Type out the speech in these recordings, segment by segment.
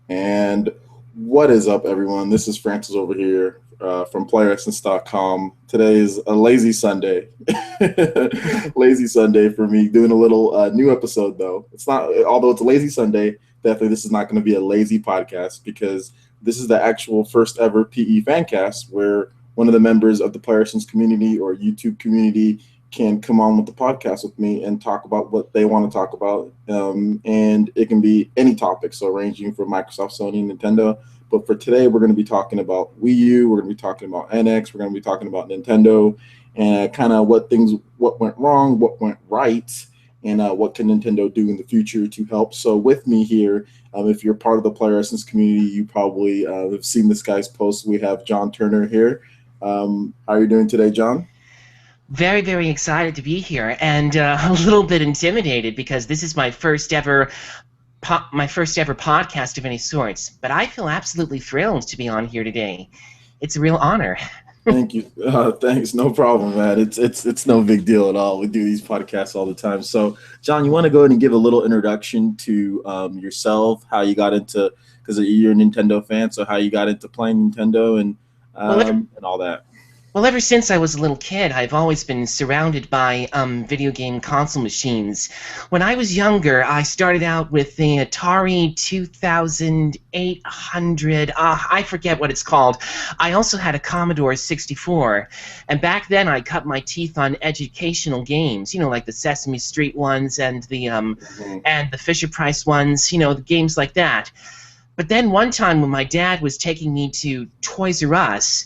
And what is up, everyone? This is Francis over here from PlayerEssence.com. Today is a lazy Sunday. Lazy Sunday for me, doing a little new episode, though. It's not, although it's a lazy Sunday, definitely this is not going to be a lazy podcast because this is the actual first ever PE Fancast where one of the members of the Player Essence community or YouTube community can come on with the podcast with me and talk about what they want to talk about. And it can be any topic, so ranging from Microsoft, Sony, Nintendo. But for today, we're going to be talking about Wii U, we're going to be talking about NX, we're going to be talking about Nintendo, and kind of what went wrong, what went right, and what can Nintendo do in the future to help. So with me here, if you're part of the Player Essence community, you probably have seen this guy's post. We have John Turner here. How are you doing today, John? Very, very excited to be here, and a little bit intimidated because this is my first ever podcast of any sorts. But I feel absolutely thrilled to be on here today. It's a real honor. Thank you. Thanks. No problem, man. It's no big deal at all. We do these podcasts all the time. So, John, you want to go ahead and give a little introduction to yourself, how you got into, because you're a Nintendo fan, so how you got into playing Nintendo Well, and all that. Well, ever since I was a little kid, I've always been surrounded by video game console machines. When I was younger, I started out with the Atari 2800. I forget what it's called. I also had a Commodore 64. And back then, I cut my teeth on educational games, like the Sesame Street ones and the Fisher-Price ones, the games like that. But then one time when my dad was taking me to Toys R Us,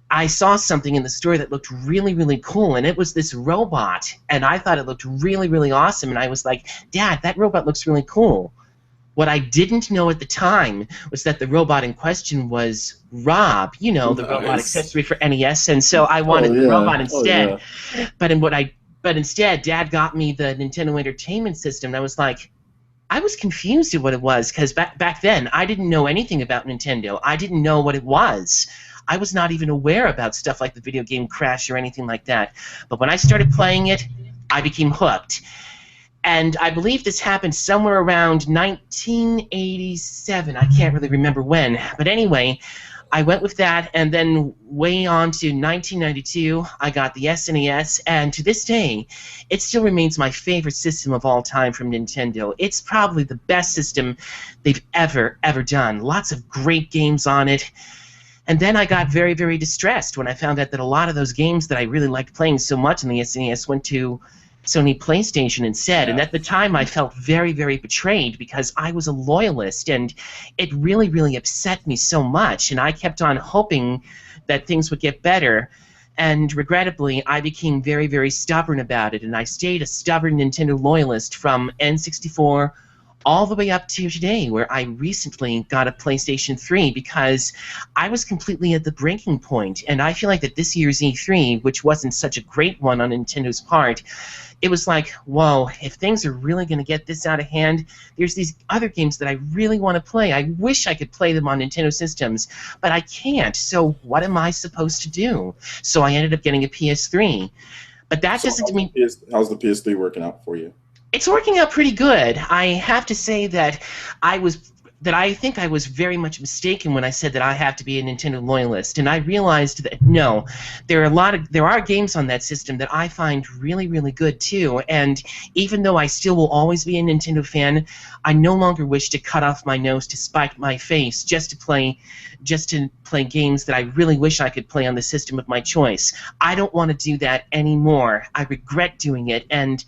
I saw something in the store that looked really, really cool, and it was this robot, and I thought it looked really, really awesome, and I was like, Dad, that robot looks really cool. What I didn't know at the time was that the robot in question was Rob, the robot accessory for NES, and so I wanted the robot instead. But instead, Dad got me the Nintendo Entertainment System, and I was like, I was confused at what it was, because back then, I didn't know anything about Nintendo. I didn't know what it was. I was not even aware about stuff like the video game Crash or anything like that. But when I started playing it, I became hooked. And I believe this happened somewhere around 1987. I can't really remember when. But anyway, I went with that, and then way on to 1992, I got the SNES, and to this day, it still remains my favorite system of all time from Nintendo. It's probably the best system they've ever done. Lots of great games on it. And then I got very, very distressed when I found out that a lot of those games that I really liked playing so much on the SNES went to Sony PlayStation instead. And at the time, I felt very, very betrayed because I was a loyalist, and it really, really upset me so much. And I kept on hoping that things would get better. And regrettably, I became very, very stubborn about it, and I stayed a stubborn Nintendo loyalist from N64 all the way up to today, where I recently got a PlayStation 3 because I was completely at the breaking point, and I feel like that this year's E3, which wasn't such a great one on Nintendo's part, it was like, whoa, if things are really going to get this out of hand, there's these other games that I really want to play. I wish I could play them on Nintendo systems, but I can't, so what am I supposed to do? So I ended up getting a PS3. But that doesn't mean... How's the PS3 working out for you? It's working out pretty good. I have to say that I think I was very much mistaken when I said that I have to be a Nintendo loyalist, and I realized that no, there are games on that system that I find really, really good too. And even though I still will always be a Nintendo fan, I no longer wish to cut off my nose to spite my face just to play games that I really wish I could play on the system of my choice. I don't want to do that anymore. I regret doing it, and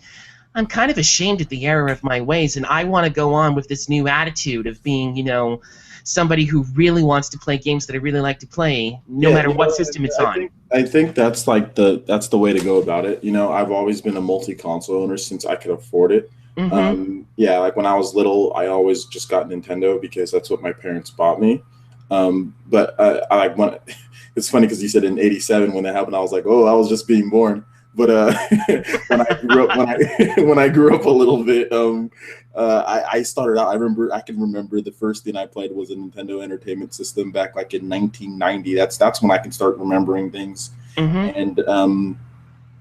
I'm kind of ashamed at the error of my ways, and I want to go on with this new attitude of being, somebody who really wants to play games that I really like to play, no matter what system it's on. I think that's that's the way to go about it. I've always been a multi-console owner since I could afford it. Mm-hmm. Like when I was little, I always just got Nintendo because that's what my parents bought me. But I like when it's funny because you said in '87 when that happened, I was like, oh, I was just being born. But when I grew up a little bit, I started out. I can remember the first thing I played was a Nintendo Entertainment System back like in 1990. That's when I can start remembering things. Mm-hmm. And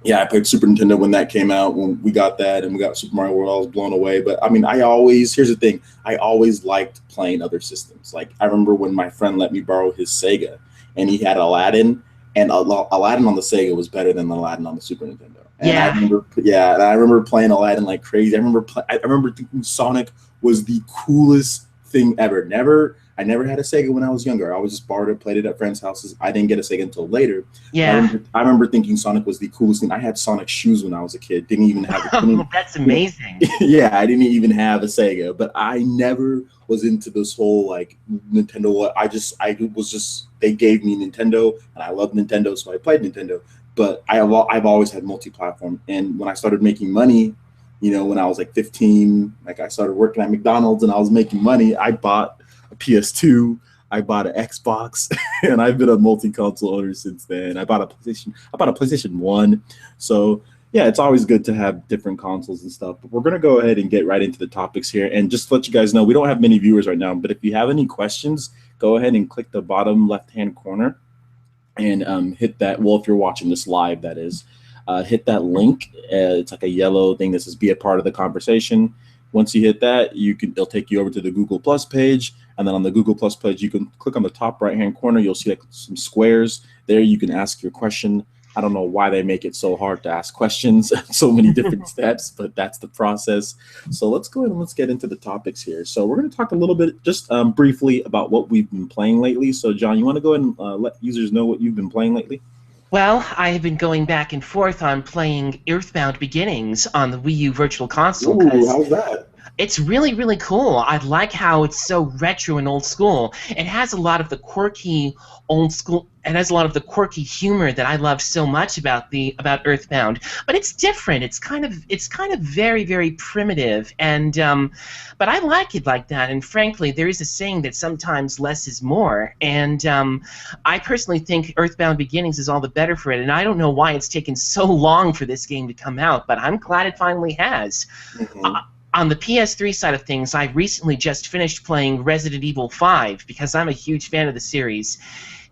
Yeah, I played Super Nintendo when that came out. When we got that, and we got Super Mario World, I was blown away. But I mean, I always here's the thing: I always liked playing other systems. Like I remember when my friend let me borrow his Sega, and he had Aladdin, and Aladdin on the Sega was better than Aladdin on the Super Nintendo. And I Yeah. remember, yeah, and I remember playing Aladdin like crazy. I remember thinking Sonic was the coolest thing ever. I never had a Sega when I was younger. I always just borrowed it, played it at friends' houses. I didn't get a Sega until later. But Yeah. I remember thinking Sonic was the coolest thing. I had Sonic shoes when I was a kid. Didn't even have a Oh, didn't, that's didn't amazing. yeah, I didn't even have a Sega. But I never was into this whole like Nintendo. I was just they gave me Nintendo and I loved Nintendo, so I played Nintendo. But I've always had multi-platform. And when I started making money, when I was like 15, like I started working at McDonald's and I was making money, I bought a PS2, I bought an Xbox, and I've been a multi-console owner since then. I bought a PlayStation 1. So yeah, it's always good to have different consoles and stuff. But we're gonna go ahead and get right into the topics here. And just to let you guys know, we don't have many viewers right now, but if you have any questions, go ahead and click the bottom left-hand corner and hit that. Well, if you're watching this live, that is, hit that link. It's like a yellow thing that says "Be a part of the conversation." Once you hit that, it'll take you over to the Google Plus page, and then on the Google Plus page, you can click on the top right hand corner. You'll see like some squares there. You can ask your question. I don't know why they make it so hard to ask questions, so many different steps, but that's the process. So let's go ahead and let's get into the topics here. So we're going to talk a little bit, just briefly, about what we've been playing lately. So John, you want to go ahead and let users know what you've been playing lately? Well, I have been going back and forth on playing Earthbound Beginnings on the Wii U Virtual Console Ooh, because how's that? it's really, really cool. I like how it's so retro and old school. It has a lot of the quirky old school. It has a lot of the quirky humor that I love so much about Earthbound. But it's different. It's kind of very, very primitive. But I like it like that. And frankly, there is a saying that sometimes less is more. And I personally think Earthbound Beginnings is all the better for it. And I don't know why it's taken so long for this game to come out, but I'm glad it finally has. Mm-hmm. On the PS3 side of things, I recently just finished playing Resident Evil 5 because I'm a huge fan of the series.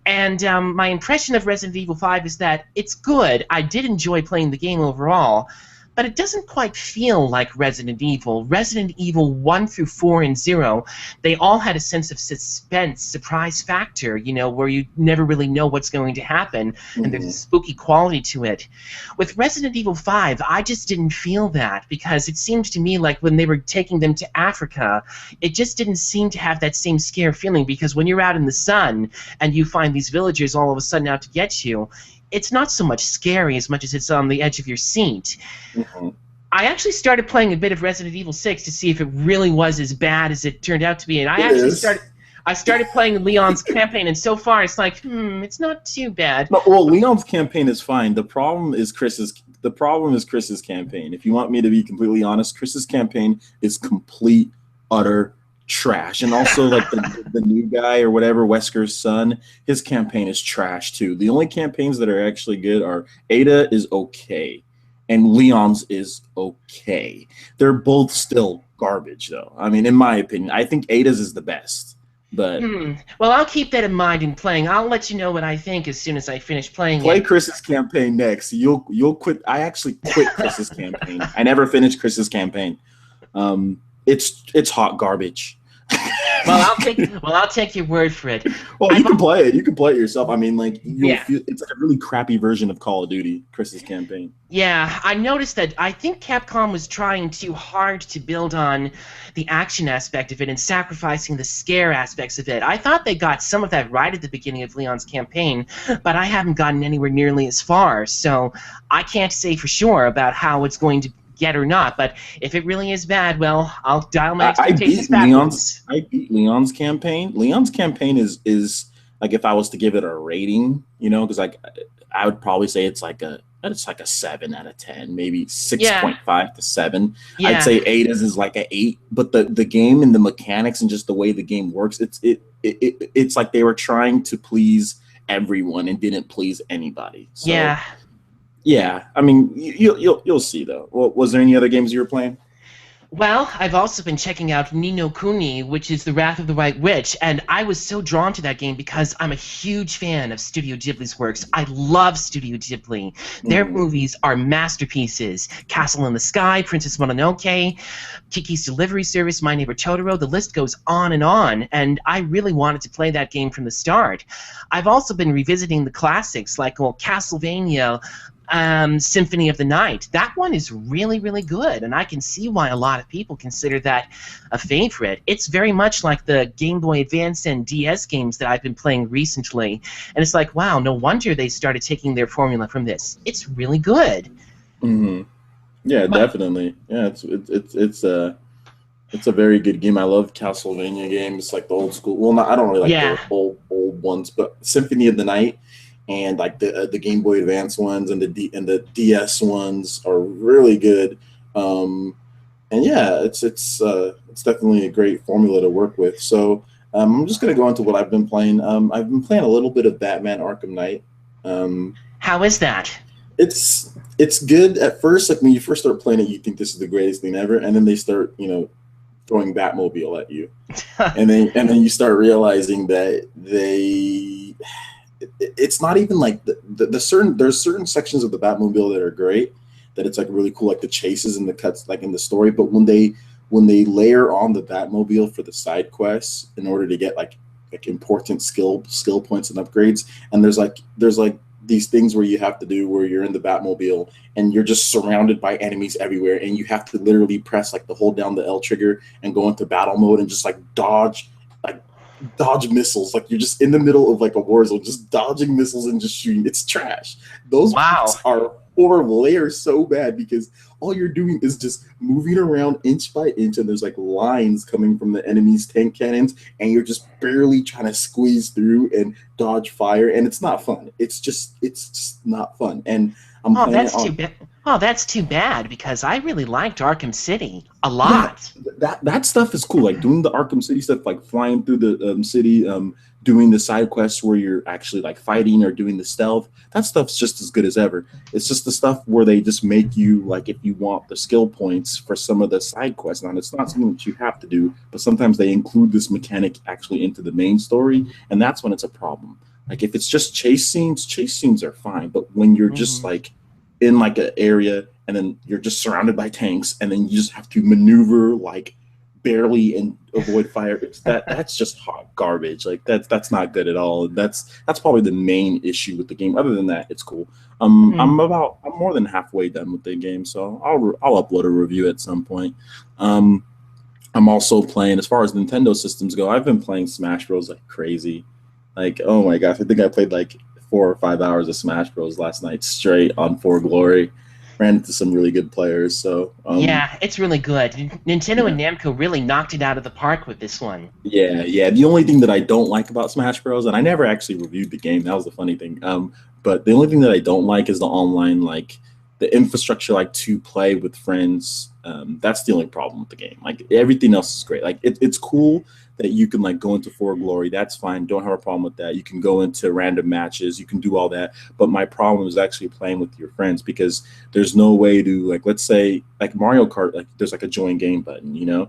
And my impression of Resident Evil 5 is that it's good. I did enjoy playing the game overall, but it doesn't quite feel like Resident Evil. Resident Evil 1 through 4 and 0, they all had a sense of suspense, surprise factor, where you never really know what's going to happen, and there's a Mm-hmm. spooky quality to it. With Resident Evil 5, I just didn't feel that because it seemed to me like when they were taking them to Africa, it just didn't seem to have that same scare feeling because when you're out in the sun and you find these villagers all of a sudden out to get you, it's not so much scary as much as it's on the edge of your seat. Mm-hmm. I actually started playing a bit of Resident Evil 6 to see if it really was as bad as it turned out to be, and It is. I started playing Leon's campaign, and so far it's like, it's not too bad. No, well, Leon's campaign is fine. The problem is Chris's campaign. If you want me to be completely honest, Chris's campaign is complete utter trash. And also like the new guy or whatever, Wesker's son, his campaign is trash too. The only campaigns that are actually good are Ada is okay and Leon's is okay. They're both still garbage though. I mean, in my opinion, I think Ada's is the best. But Well, I'll keep that in mind in playing. I'll let you know what I think as soon as I finish playing play it. Chris's campaign next. You'll quit. I actually quit Chris's campaign. I never finished Chris's campaign. It's hot garbage. Well, I'll take your word for it. Well, you I've can play it. You can play it yourself. I mean, like you'll Yeah. feel it's like a really crappy version of Call of Duty. Chris's campaign. Yeah, I noticed that I think Capcom was trying too hard to build on the action aspect of it and sacrificing the scare aspects of it. I thought they got some of that right at the beginning of Leon's campaign, but I haven't gotten anywhere nearly as far, so I can't say for sure about how it's going to get or not, but if it really is bad, well, I'll dial my expectations backwards. I beat Leon's campaign. Leon's campaign is like if I was to give it a rating, because like I would probably say it's like a 7 out of 10, maybe six Yeah, point five to seven. I'd yeah. say Ada's is like a 8, but the game and the mechanics and just the way the game works, it's like they were trying to please everyone and didn't please anybody. So Yeah. yeah, I mean you'll see though. Well, was there any other games you were playing? Well, I've also been checking out Ni no Kuni, which is The Wrath of the White Witch, and I was so drawn to that game because I'm a huge fan of Studio Ghibli's works. I love Studio Ghibli. Their Hmm. movies are masterpieces. Castle in the Sky, Princess Mononoke, Kiki's Delivery Service, My Neighbor Totoro, the list goes on, and I really wanted to play that game from the start. I've also been revisiting the classics like Castlevania, Symphony of the Night. That one is really, really good, and I can see why a lot of people consider that a favorite. It's very much like the Game Boy Advance and DS games that I've been playing recently, and it's like, wow, no wonder they started taking their formula from this. It's really good. Hmm. Yeah, But definitely. Yeah, it's a very good game. I love Castlevania games, like the old school. Well, not I don't really like yeah, the old ones, but Symphony of the Night and like the Game Boy Advance ones and the DS ones are really good. Um, and yeah, it's definitely a great formula to work with. So I'm just gonna go into what I've been playing. I've been playing a little bit of Batman Arkham Knight. Um, how is that? it's good at first. Like when you first start playing it, you think this is the greatest thing ever, and then they start throwing Batmobile at you, and then you start realizing that it's not even like there's certain sections of the Batmobile that are great, that it's like really cool, like the chases and the cuts like in the story. But when they layer on the Batmobile for the side quests in order to get like important skill points and upgrades, and there's like these things where you have to do where you're in the Batmobile and you're just surrounded by enemies everywhere, and you have to literally press like the hold down the L trigger and go into battle mode and just like dodge missiles. Like you're just in the middle of like a war zone, just dodging missiles and just shooting. It's trash. Those Wow. parts are horrible. They are so bad because all you're doing is just moving around inch by inch, and there's like lines coming from the enemy's tank cannons, and you're just barely trying to squeeze through and dodge fire, and it's not fun. It's just not fun. And I'm Oh, playing it that's on. too bad. Oh, that's too bad because I really liked Arkham City a Yeah, lot. that stuff is cool. Like doing the Arkham City stuff, like flying through the city, doing the side quests where you're actually like fighting or doing the stealth. That stuff's just as good as ever. It's just the stuff where they just make you like if you want the skill points for some of the side quests. Now it's not something that you have to do, but sometimes they include this mechanic actually into the main story, and that's when it's a problem. Like if it's just chase scenes are fine, but when you're just Mhm. like in like an area and then you're just surrounded by tanks and then you just have to maneuver like barely and avoid fire. That's just hot garbage. Like that's not good at all. That's probably the main issue with the game. Other than that, it's cool. Mhm. I'm more than halfway done with the game, so I'll upload a review at some point. Um, I'm also playing, as far as Nintendo systems go, I've been playing Smash Bros like crazy. Like, oh my gosh, I think I played like 4 or 5 hours of Smash Bros last night straight on For Glory. Ran into some really good players. So, Yeah, it's really good. Nintendo yeah, and Namco really knocked it out of the park with this one. yeah. The only thing that I don't like about Smash Bros, and I never actually reviewed the game. That was the funny thing. But the only thing that I don't like is the online, like the infrastructure, like to play with friends. That's the only problem with the game. Like everything else is great. Like it's cool that you can like go into For Glory. That's fine. Don't have a problem with that. You can go into random matches. You can do all that. But my problem is actually playing with your friends because there's no way to like, let's say like Mario Kart, like there's like a join game button, Yeah.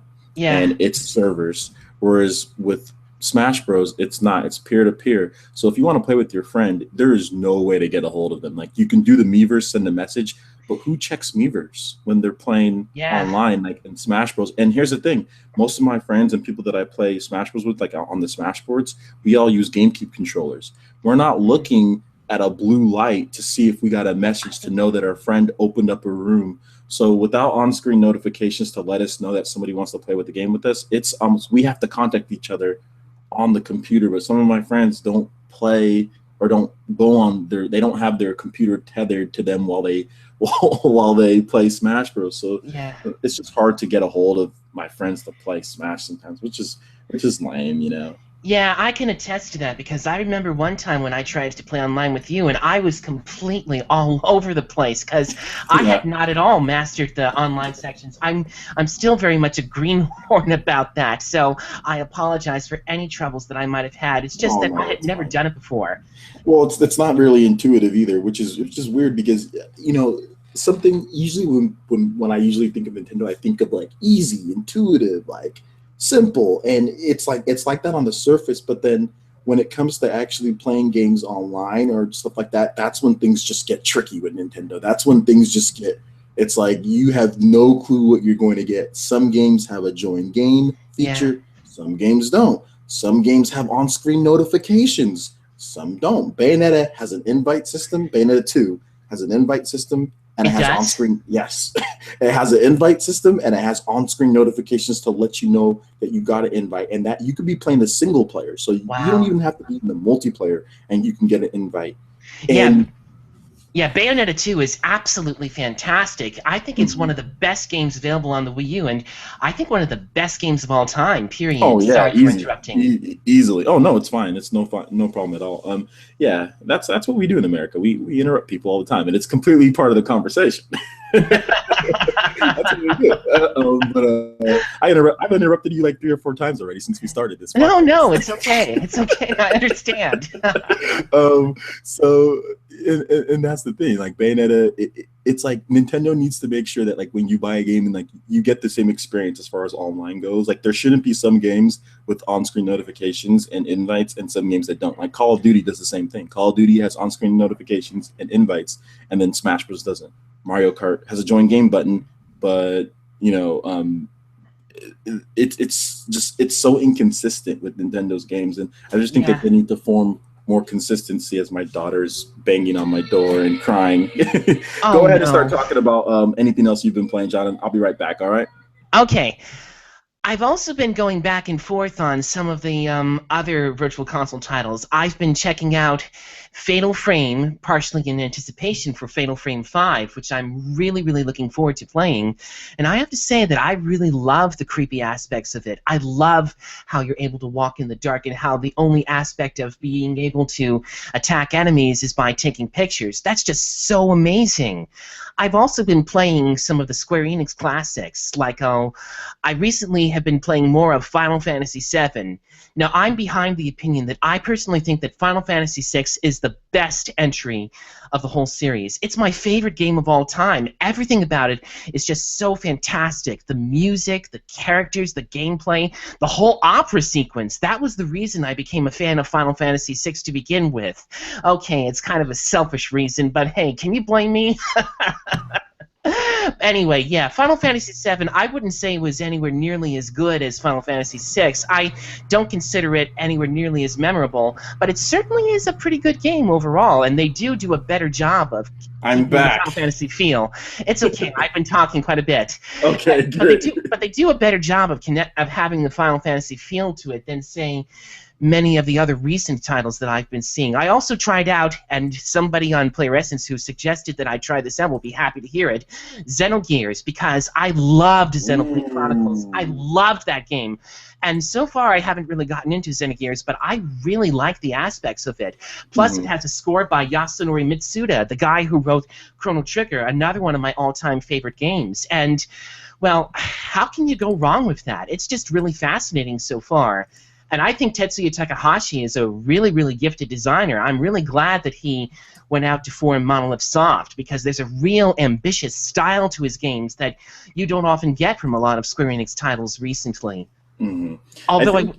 and it's servers. Whereas with Smash Bros, it's not. It's peer to peer. So if you want to play with your friend, there is no way to get a hold of them. Like you can do the Miiverse, send a message, but who checks Miiverse when they're playing Yeah. online, like in Smash Bros? And here's the thing: most of my friends and people that I play Smash Bros with, like on the Smash boards, we all use GameCube controllers. We're not Mhm. looking at a blue light to see if we got a message to know that our friend opened up a room. So without on-screen notifications to let us know that somebody wants to play with the game with us, it's almost we have to contact each other on the computer. But some of my friends don't play or don't go on they don't have their computer tethered to them while they while they play Smash Bros. So Yeah. it's just hard to get a hold of my friends to play Smash sometimes, which is lame. Yeah, I can attest to that because I remember one time when I tried to play online with you and I was completely all over the place because I had Yeah. not at all mastered the online sections. I'm still very much a greenhorn about that, so I apologize for any troubles that I might have had. It's just Oh that I no, had it's never fine. done it before. Well, it's not really intuitive either, which is weird because you know something usually when I usually think of Nintendo, I think of like easy, intuitive, like simple, and it's like that on the surface. But then when it comes to actually playing games online or stuff like that, that's when things just get tricky with Nintendo. That's when things just get. It's like you have no clue what you're going to get. Some games have a join game Yeah. feature, some games don't. Some games have on-screen notifications, some don't. Bayonetta has an invite system. Bayonetta 2 has an invite system and it It has does? on-screen. Yes, it has an invite system and it has on-screen notifications to let you know that you got an invite, and that you could be playing the single player, so you don't Wow. even have to be in the multiplayer, and you can get an invite. Yeah, And yeah, Bayonetta 2 is absolutely fantastic. I think it's one mhm. of the best games available on the Wii U, and I think one of the best games of all time, Oh period. yeah, Sorry for easy, interrupting. easily. Oh no, it's fine. It's no fun, no problem at all. Yeah, that's what we do in America. We interrupt people all the time, and it's completely part of the conversation. That's what we do. I've interrupted you like 3 or 4 times already since we started this No, podcast. no, it's okay. It's okay. I understand. um, so and that's the thing. Like Bayonetta, it's like Nintendo needs to make sure that like when you buy a game and like you get the same experience as far as online goes. Like there shouldn't be some games with on-screen notifications and invites, and some games that don't. Like Call of Duty does the same thing. Call of Duty has on-screen notifications and invites, and then Smash Bros doesn't. Mario Kart has a join game button, but you know, it's just it's so inconsistent with Nintendo's games, and I just think that Yeah. they need to form more consistency. As my daughter's banging on my door and crying. Oh Go ahead and start no. talking about anything else you've been playing, John. And I'll be right back. All right. Okay. I've also been going back and forth on some of the other Virtual Console titles. I've been checking out Fatal Frame, partially in anticipation for Fatal Frame 5, which I'm really, really looking forward to playing. And I have to say that I really love the creepy aspects of it. I love how you're able to walk in the dark and how the only aspect of being able to attack enemies is by taking pictures. That's just so amazing. I've also been playing some of the Square Enix classics, like I recently have been playing more of Final Fantasy VII. Now, I'm behind the opinion that I personally think that Final Fantasy VI is the best entry of the whole series. It's my favorite game of all time. Everything about it is just so fantastic. The music, the characters, the gameplay, the whole opera sequence. That was the reason I became a fan of Final Fantasy VI to begin with. Okay, it's kind of a selfish reason, but hey, can you blame me? Anyway, yeah, Final Fantasy VII, I wouldn't say was anywhere nearly as good as Final Fantasy VI. I don't consider it anywhere nearly as memorable, but it certainly is a pretty good game overall, and they do a better job of I'm keeping the back. Final Fantasy feel. It's okay, I've been talking quite a bit. Okay, great. But they do a better job of having the Final Fantasy feel to it than, say, many of the other recent titles that I've been seeing. I also tried out, and somebody on Player Essence who suggested that I try this out will be happy to hear it, Xenogears, because I loved Xenoblade Chronicles. I Ooh. loved that game. And so far, I haven't really gotten into Xenogears, but I really like the aspects of it. Plus, it Mhm. has a score by Yasunori Mitsuda, the guy who wrote Chrono Trigger, another one of my all-time favorite games. And, well, how can you go wrong with that? It's just really fascinating so far. And I think Tetsuya Takahashi is a really, really gifted designer. I'm really glad that he went out to form Monolith Soft, because there's a real ambitious style to his games that you don't often get from a lot of Square Enix titles recently. Mhm. I Although I think.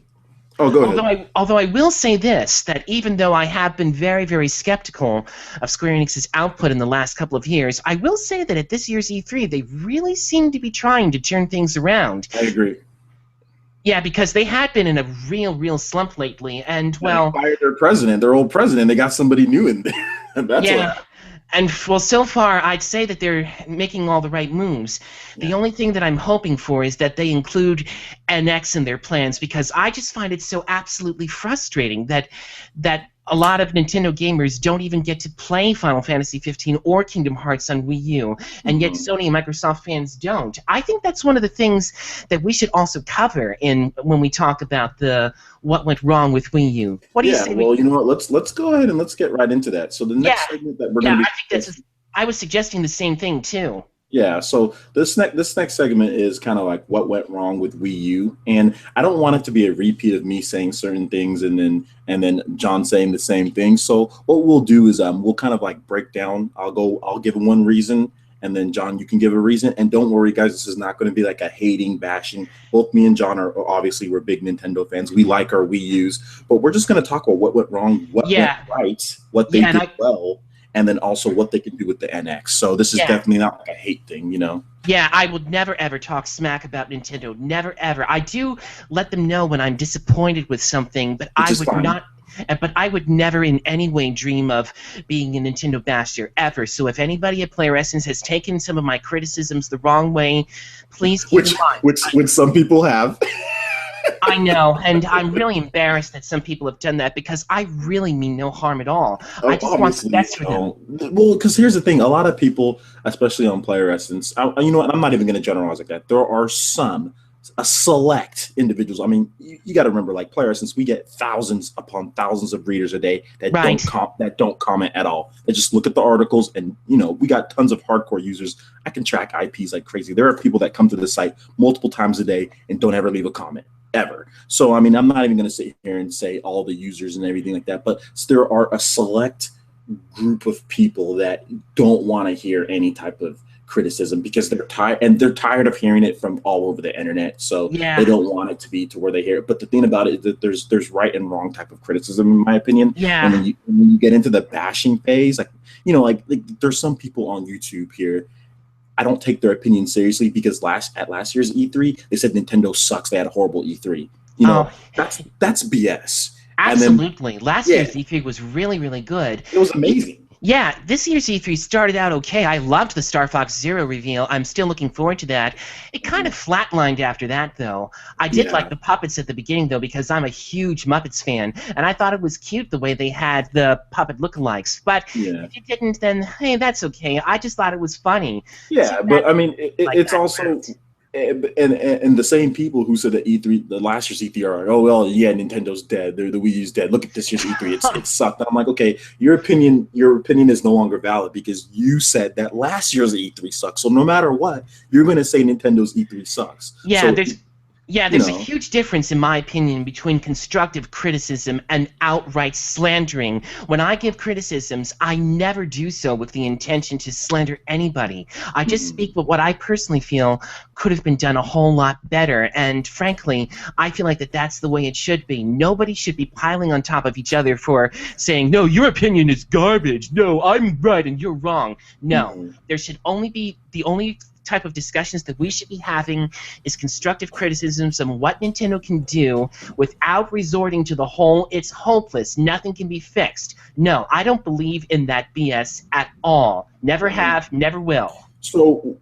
Oh, go ahead. although I will say this, that even though I have been very, very skeptical of Square Enix's output in the last couple of years, I will say that at this year's E3, they really seem to be trying to turn things around. I agree. Yeah, because they had been in a real, real slump lately, and, Yeah, they well, fired their president, their old president. They got somebody new in there. That's what yeah, happened. and, well, so far, I'd say that they're making all the right moves. The Yeah. only thing that I'm hoping for is that they include NX in their plans, because I just find it so absolutely frustrating that a lot of Nintendo gamers don't even get to play Final Fantasy 15 or Kingdom Hearts on Wii U, and yet Mhm. Sony and Microsoft fans don't. I think that's one of the things that we should also cover in when we talk about the what went wrong with Wii U. What do you Yeah, say we? well, you know what? Let's go ahead and let's get right into that. So the Yeah, next segment that we're yeah. going to I be think discussing, I was suggesting the same thing too. yeah. So this next segment is kind of like what went wrong with Wii U, and I don't want it to be a repeat of me saying certain things and then John saying the same thing. So what we'll do is we'll kind of like break down. I'll give one reason, and then John, you can give a reason. And don't worry, guys, this is not going to be like a hating, bashing. Both me and John are obviously we're big Nintendo fans. We like our Wii U's, but we're just going to talk about what went wrong, what went Yeah, right, what they yeah, and did well, and then also what they can do with the NX. So this is yeah. definitely not like a hate thing, you know. Yeah, I would never ever talk smack about Nintendo. Never ever. I do let them know when I'm disappointed with something, but Which I is would fine. not. But I would never in any way dream of being a Nintendo basher ever. So if anybody at Player Essence has taken some of my criticisms the wrong way, please keep in Which mind. which some people have. I know, and I'm really embarrassed that some people have done that because I really mean no harm at all. I Oh, just want the obviously, best for them. well, because here's the thing: a lot of people, especially on Player Essence, you know what? I'm not even going to generalize like that. There are some, a select individuals. I mean, you got to remember, like Player Essence, we get thousands upon thousands of readers a day that Right. don't comment at all. They just look at the articles, and you know, we got tons of hardcore users. I can track IPs like crazy. There are people that come to the site multiple times a day and don't ever leave a comment ever. So I mean, I'm not even going to sit here and say all the users and everything like that, but there are a select group of people that don't want to hear any type of criticism because they're tired of hearing it from all over the internet. So they Yeah. don't want it to be to where they hear it. But the thing about it is that there's right and wrong type of criticism, in my opinion. And Yeah. when you get into the bashing phase, like you know, like there's some people on YouTube here. I don't take their opinion seriously because at last year's E3, they said Nintendo sucks. They had a horrible E3. You know, Oh, that's BS. And then absolutely. Last yeah, year's E3 was really, really good. it was amazing. Yeah, this year's E3 started out okay. I loved the Star Fox Zero reveal. I'm still looking forward to that. It kind of flatlined after that, though. I did like Yeah, the puppets at the beginning, though, because I'm a huge Muppets fan, and I thought it was cute the way they had the puppet lookalikes. But yeah, if you didn't, then hey, that's okay. I just thought it was funny. See yeah. that But I mean, like it's that also around. and the same people who said that E3, the last year's E3 are like, oh well, yeah, Nintendo's dead. The Wii U's dead. Look at this year's E3. It sucked. And I'm like, okay, your opinion is no longer valid because you said that last year's E3 sucks. So no matter what, you're going to say Nintendo's E3 sucks. Yeah, So there's Yeah, you there's a know, huge difference, in my opinion, between constructive criticism and outright slandering. When I give criticisms, I never do so with the intention to slander anybody. I just mhm, speak with what I personally feel could have been done a whole lot better. And frankly, I feel like that's the way it should be. Nobody should be piling on top of each other for saying, no, your opinion is garbage. No, I'm right and you're wrong. No, mhm. there should only be the only type of discussions that we should be having is constructive criticisms of what Nintendo can do without resorting to the whole it's hopeless, nothing can be fixed. No, I don't believe in that BS at all. Never Right. have, never will. So,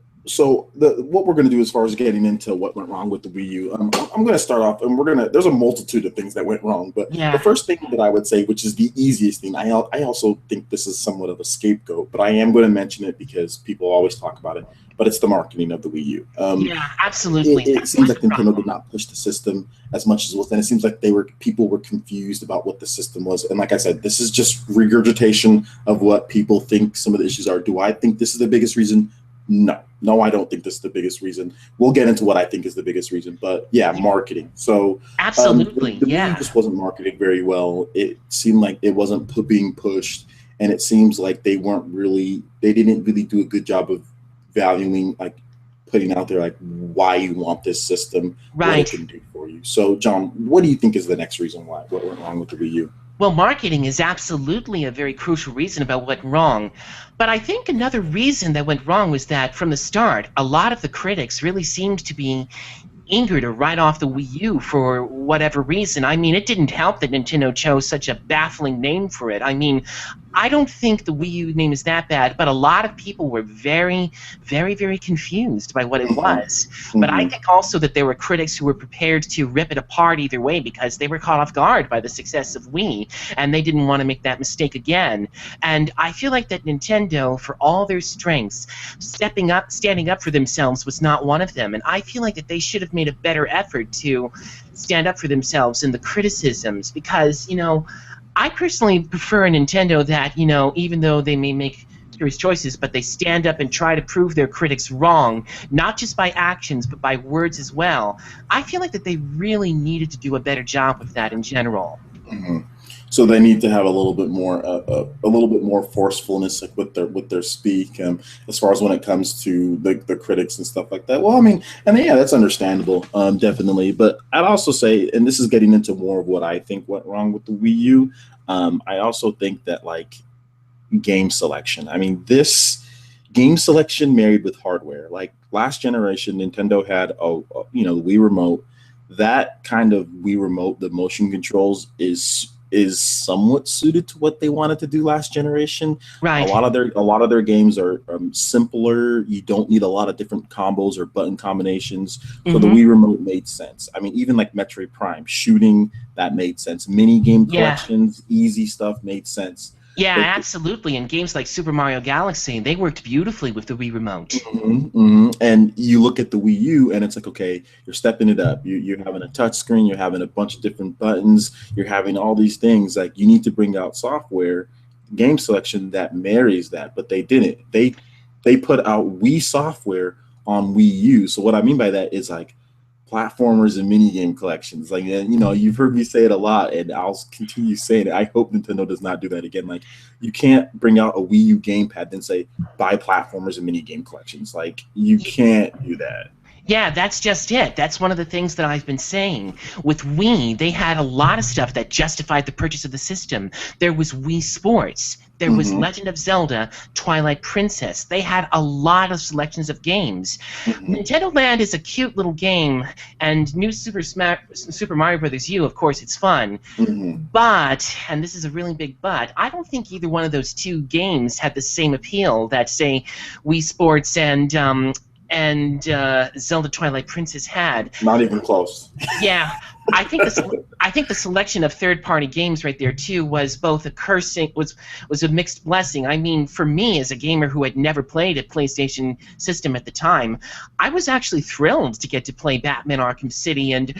what we're going to do as far as getting into what went wrong with the Wii U, I'm going to start off, and there's a multitude of things that went wrong, but the Yeah. first thing that I would say, which is the easiest thing, I also think this is somewhat of a scapegoat, but I am going to mention it because people always talk about it. But it's the marketing of the Wii U. Yeah, absolutely. It That seems was like the Nintendo problem. did not push the system as much as it was, and it seems like people were confused about what the system was. And like I said, this is just regurgitation of what people think some of the issues are. Do I think this is the biggest reason? No, I don't think this is the biggest reason. We'll get into what I think is the biggest reason, but yeah, marketing. So Absolutely, the Wii U yeah. just wasn't marketed very well. It seemed like it wasn't being pushed, and it seems like they didn't really do a good job of valuing like putting out there like why you want this system, what it Right. can do for you. So, John, what do you think is the next reason why what went wrong with the Wii U? Well, marketing is absolutely a very crucial reason about what went wrong. But I think another reason that went wrong was that from the start, a lot of the critics really seemed to be eager to write off the Wii U for whatever reason. I mean, it didn't help that Nintendo chose such a baffling name for it. I mean, I don't think the Wii U name is that bad, but a lot of people were very, very, very confused by what it Mm-hmm, was. But I mm-hmm, think also that there were critics who were prepared to rip it apart either way because they were caught off guard by the success of Wii, and they didn't want to make that mistake again. And I feel like that Nintendo, for all their strengths, standing up for themselves was not one of them. And I feel like that they should have made a better effort to stand up for themselves in the criticisms because, I personally prefer a Nintendo that, even though they may make serious choices, but they stand up and try to prove their critics wrong, not just by actions, but by words as well. I feel like that they really needed to do a better job with that in general. Mhm. So they need to have a little bit more forcefulness, like with their speak, as far as when it comes to the critics and stuff like that. Well, I mean, and yeah, that's understandable, definitely. But I'd also say, and this is getting into more of what I think went wrong with the Wii U. I also think that like game selection. I mean, this game selection married with hardware. Like last generation, Nintendo had the Wii remote. That kind of Wii remote, the motion controls is somewhat suited to what they wanted to do last generation. Right. A lot of their games are simpler. You don't need a lot of different combos or button combinations. So the Hmm. Wii remote made sense. I mean, even like Metroid Prime shooting, that made sense. Mini game Yeah. collections, easy stuff made sense. Yeah, But absolutely. And games like Super Mario Galaxy, they worked beautifully with the Wii Remote. And you look at the Wii U, and it's like, okay, you're stepping it up. You're having a touch screen, you're having a bunch of different buttons, you're having all these things. Like you need to bring out software, game selection that marries that, but they didn't. They put out Wii software on Wii U. So what I mean by that is like platformers and mini game collections. Like you've heard me say it a lot, and I'll continue saying it. I hope Nintendo does not do that again. Like you can't bring out a Wii U gamepad and say buy platformers and mini game collections. Like you can't do that. Yeah, that's just it. That's one of the things that I've been saying. With Wii, they had a lot of stuff that justified the purchase of the system. There was Wii Sports. There was Mm-hmm. Legend of Zelda, Twilight Princess. They had a lot of selections of games. Mm-hmm. Nintendo Land is a cute little game, and New Super Mario Bros. U, of course, it's fun. Mm-hmm. But, and this is a really big but, I don't think either one of those two games had the same appeal that, say, Wii Sports and Zelda Twilight Princess had. Not even close. Yeah, I think the selection of third-party games right there too was both a cursing was a mixed blessing. I mean, for me as a gamer who had never played a PlayStation system at the time, I was actually thrilled to get to play Batman Arkham City and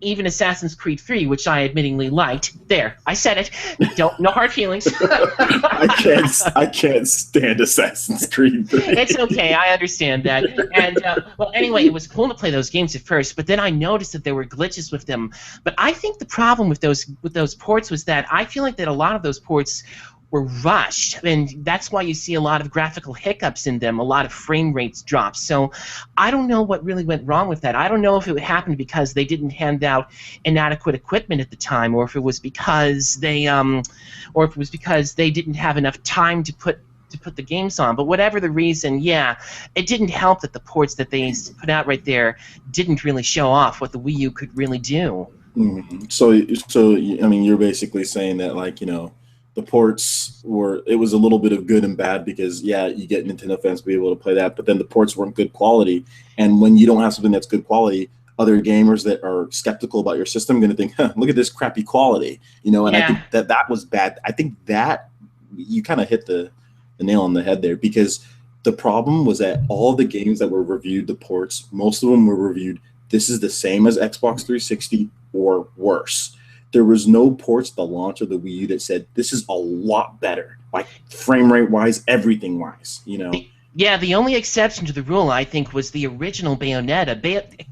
even Assassin's Creed 3, which I admittingly liked. There, I said it. Don't no hard feelings. I can't stand Assassin's Creed 3. It's okay. I understand that. And well, anyway, it was cool to play those games at first, but then I noticed that there were glitches with them. But I think the problem with those ports was that I feel like that a lot of those ports were rushed, and that's why you see a lot of graphical hiccups in them, a lot of frame rates drops. So I don't know what really went wrong with that. I don't know if it happened because they didn't hand out inadequate equipment at the time, or if it was because they didn't have enough time to put the games on. But whatever the reason, yeah, it didn't help that the ports that they put out right there didn't really show off what the Wii U could really do. Mm-hmm. So I mean, you're basically saying that like the ports were it was a little bit of good and bad because yeah, you get Nintendo fans to be able to play that, but then the ports weren't good quality. And when you don't have something that's good quality, other gamers that are skeptical about your system are going to think, huh, look at this crappy quality, And I think Yeah, that was bad. I think that you kind of hit the nail on the head there because the problem was that all the games that were reviewed, the ports, most of them were reviewed. This is the same as Xbox 360 or worse. There was no ports at the launch of the Wii U that said this is a lot better, like frame rate wise, everything wise. yeah. The only exception to the rule, I think, was the original Bayonetta.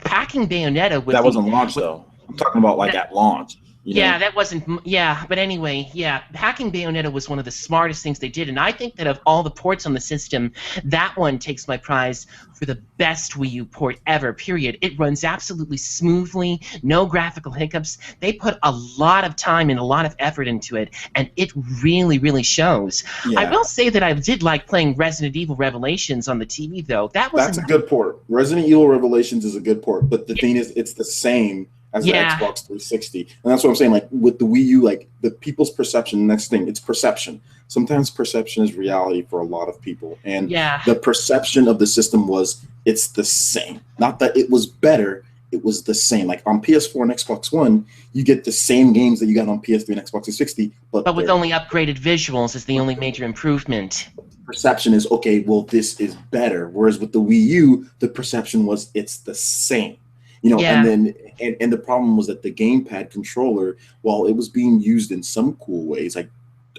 Packing Bayonetta with That the wasn't launch with though. I'm talking about like at launch. You Yeah, know. that wasn't. Yeah, but anyway, yeah, hacking Bayonetta was one of the smartest things they did, and I think that of all the ports on the system, that one takes my prize for the best Wii U port ever. Period. It runs absolutely smoothly, no graphical hiccups. They put a lot of time and a lot of effort into it, and it really, really shows. I Yeah, will say that I did like playing Resident Evil Revelations on the TV, though. That was that's a good port. Resident Evil Revelations is a good port, but the thing is, it's the same as the yeah, Xbox 360, and that's what I'm saying. Like with the Wii U, like the people's perception. Next thing, it's perception. Sometimes perception is reality for a lot of people, and yeah. the perception of the system was it's the same. Not that it was better. It was the same. Like on PS4 and Xbox One, you get the same games that you got on PS3 and Xbox 360, But but with they're only upgraded visuals is the only major improvement. perception is okay, well, this is better. Whereas with the Wii U, the perception was it's the same. And Yeah, then and the problem was that the gamepad controller, while it was being used in some cool ways, like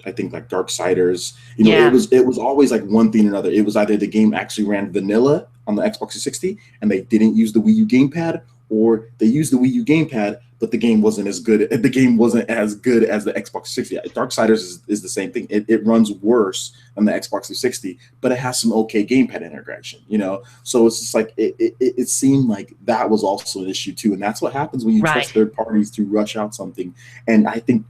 I think like Darksiders, yeah. it was always like one thing or another. It was either the game actually ran vanilla on the Xbox 360 and they didn't use the Wii U gamepad, or they used the Wii U gamepad, but the game wasn't as good. The game wasn't as good as the Xbox 360. Darksiders is the same thing. It runs worse than the Xbox 360, but it has some okay gamepad integration, you know. So it's just like it seemed like that was also an issue too, and that's what happens when you Right. trust third parties to rush out something. And I think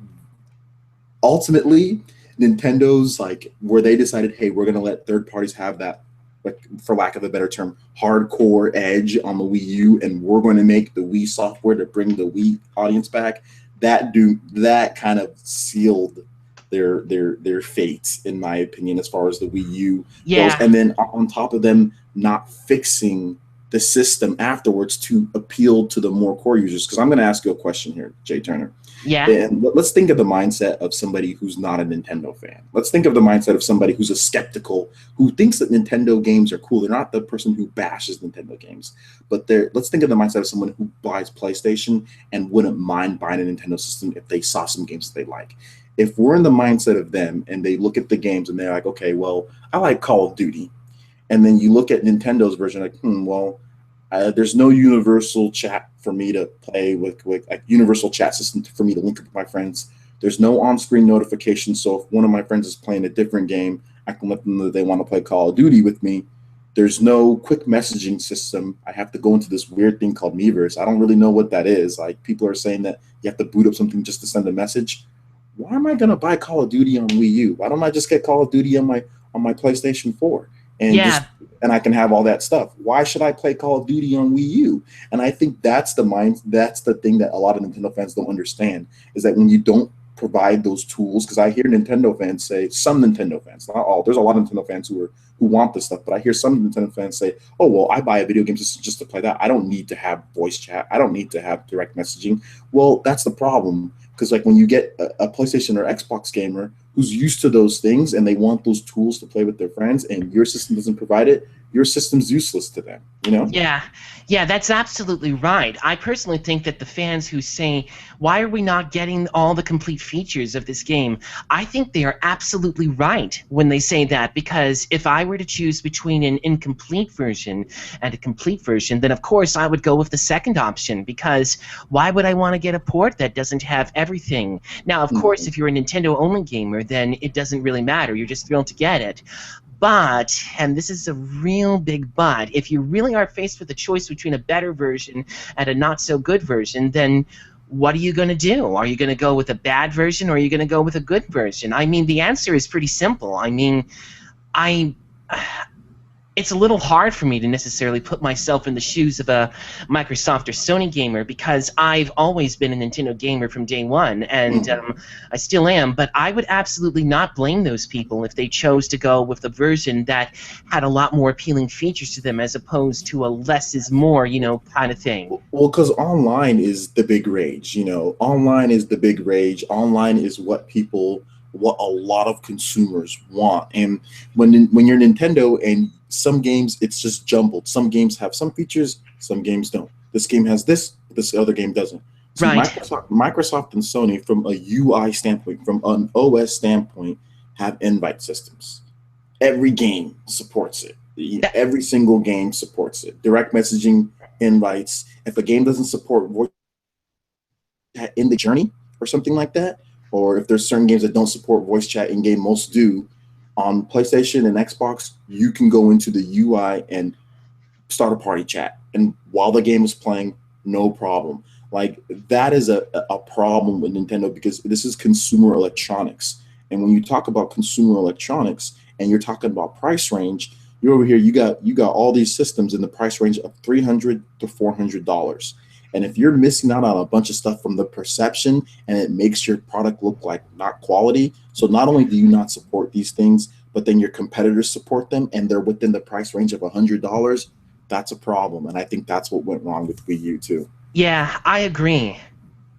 ultimately Nintendo's like where they decided, hey, we're gonna let third parties have that, like for lack of a better term, hardcore edge on the Wii U, and we're going to make the Wii software to bring the Wii audience back. That kind of sealed their fates, in my opinion, as far as the Wii U goes. Yeah. And then on top of them not fixing the system afterwards to appeal to the more core users. Because I'm going to ask you a question here, Jay Turner. Yeah. And let's think of the mindset of somebody who's not a Nintendo fan. Let's think of the mindset of somebody who's a skeptical, who thinks that Nintendo games are cool. They're not the person who bashes Nintendo games, but let's think of the mindset of someone who buys PlayStation and wouldn't mind buying a Nintendo system if they saw some games that they like. If we're in the mindset of them and they look at the games and they're like, okay, well, I like Call of Duty. And then you look at Nintendo's version, like, well, there's no universal chat for me to play with a universal chat system for me to link up with my friends. There's no on-screen notification, so if one of my friends is playing a different game, I can let them know that they want to play Call of Duty with me. There's no quick messaging system. I have to go into this weird thing called Miiverse. I don't really know what that is. Like people are saying that you have to boot up something just to send a message. Why am I gonna buy Call of Duty on Wii U? Why don't I just get Call of Duty on my PlayStation 4 and just Yeah. and I can have all that stuff? Why should I play Call of Duty on Wii U? And I think that's the thing that a lot of Nintendo fans don't understand is that when you don't provide those tools, because I hear Nintendo fans say, some Nintendo fans, not all, there's a lot of Nintendo fans who want this stuff, but I hear some Nintendo fans say, oh well, I buy a video game just to play that. I don't need to have voice chat. I don't need to have direct messaging. Well, that's the problem. Because like when you get a PlayStation or Xbox gamer who's used to those things and they want those tools to play with their friends, and your system doesn't provide it, your system's useless to them. You know? Yeah, yeah, that's absolutely right. I personally think that the fans who say, why are we not getting all the complete features of this game? I think they are absolutely right when they say that, because if I were to choose between an incomplete version and a complete version, then of course I would go with the second option, because why would I want to get a port that doesn't have everything? Now, of course, Mhm. if you're a Nintendo only gamer, then it doesn't really matter. You're just thrilled to get it. But, and this is a real big but, if you really are faced with a choice between a better version and a not so good version, then what are you going to do? Are you going to go with a bad version or are you going to go with a good version? I mean, the answer is pretty simple. I mean, I it's a little hard for me to necessarily put myself in the shoes of a Microsoft or Sony gamer, because I've always been a Nintendo gamer from day one, and Mhm. I still am. But I would absolutely not blame those people if they chose to go with a version that had a lot more appealing features to them, as opposed to a less is more, kind of thing. Well, because online is the big rage, you know. Online is the big rage. Online is what a lot of consumers want. And when you're Nintendo and some games, it's just jumbled. Some games have some features, some games don't. This game has this other game doesn't. See, Right. Microsoft and Sony, from a UI standpoint, from an OS standpoint, have invite systems. Every game supports it. That, Every single game supports it. Direct messaging, invites. If a game doesn't support voice chat in the journey or something like that, or if there's certain games that don't support voice chat in game, most do. On PlayStation and Xbox, you can go into the UI and start a party chat, and while the game is playing, no problem. Like that is a problem with Nintendo, because this is consumer electronics, and when you talk about consumer electronics and you're talking about price range, you're over here, you got all these systems in the price range of $300 to $400, and if you're missing out on a bunch of stuff from the perception, and it makes your product look like not quality, so not only do you not support these things, but then your competitors support them and they're within the price range of $100, that's a problem. And I think that's what went wrong with Wii U too. yeah, I agree.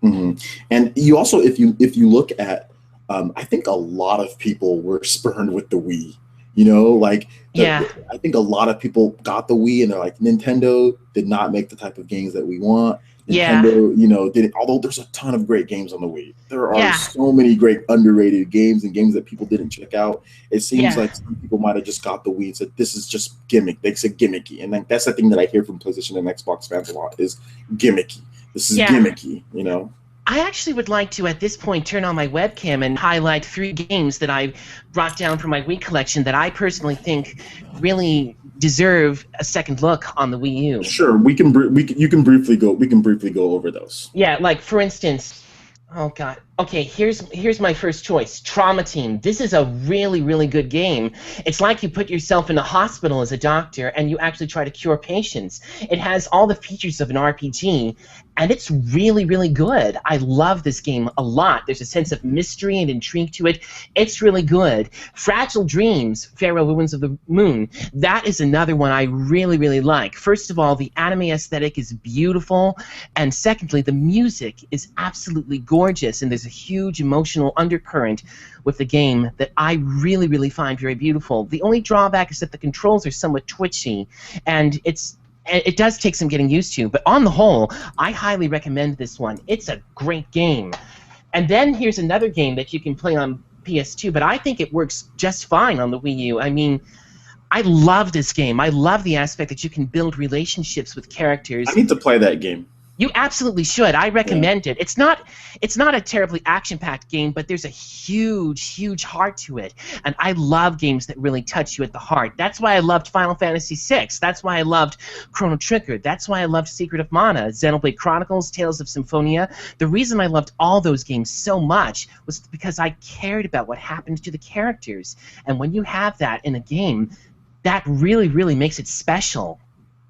hmm And you also, if you look at, I think a lot of people were spurned with the Wii. You know, like Yeah, I think a lot of people got the Wii and they're like, Nintendo did not make the type of games that we want. yeah, Nintendo, didn't. Although there's a ton of great games on the Wii, there are yeah, so many great underrated games and games that people didn't check out. It seems yeah. like some people might have just got the Wii and said this is just gimmick. They said gimmicky, and like that's the thing that I hear from PlayStation and Xbox fans a lot is gimmicky. This is Yeah. gimmicky, you know. I actually would like to, at this point, turn on my webcam and highlight 3 games that I brought down from my Wii collection that I personally think really deserve a second look on the Wii U. Sure, you can briefly go. We can briefly go over those. Yeah, like for instance, oh god. Okay, here's my first choice. Trauma Team. This is a really, really good game. It's like you put yourself in a hospital as a doctor and you actually try to cure patients. It has all the features of an RPG, and it's really, really good. I love this game a lot. There's a sense of mystery and intrigue to it. It's really good. Fragile Dreams, Pharaoh Ruins of the Moon. That is another one I really, really like. First of all, the anime aesthetic is beautiful, and secondly, the music is absolutely gorgeous, and there's a huge emotional undercurrent with the game that I really, really find very beautiful. The only drawback is that the controls are somewhat twitchy, and it does take some getting used to, but on the whole, I highly recommend this one. It's a great game. And then here's another game that you can play on PS2, but I think it works just fine on the Wii U. I mean, I love this game. I love the aspect that you can build relationships with characters. I need to play that game. You absolutely should. I recommend it. It's not a terribly action-packed game, but there's a huge, huge heart to it. And I love games that really touch you at the heart. That's why I loved Final Fantasy VI. That's why I loved Chrono Trigger. That's why I loved Secret of Mana, Xenoblade Chronicles, Tales of Symphonia. The reason I loved all those games so much was because I cared about what happened to the characters. And when you have that in a game, that really, really makes it special.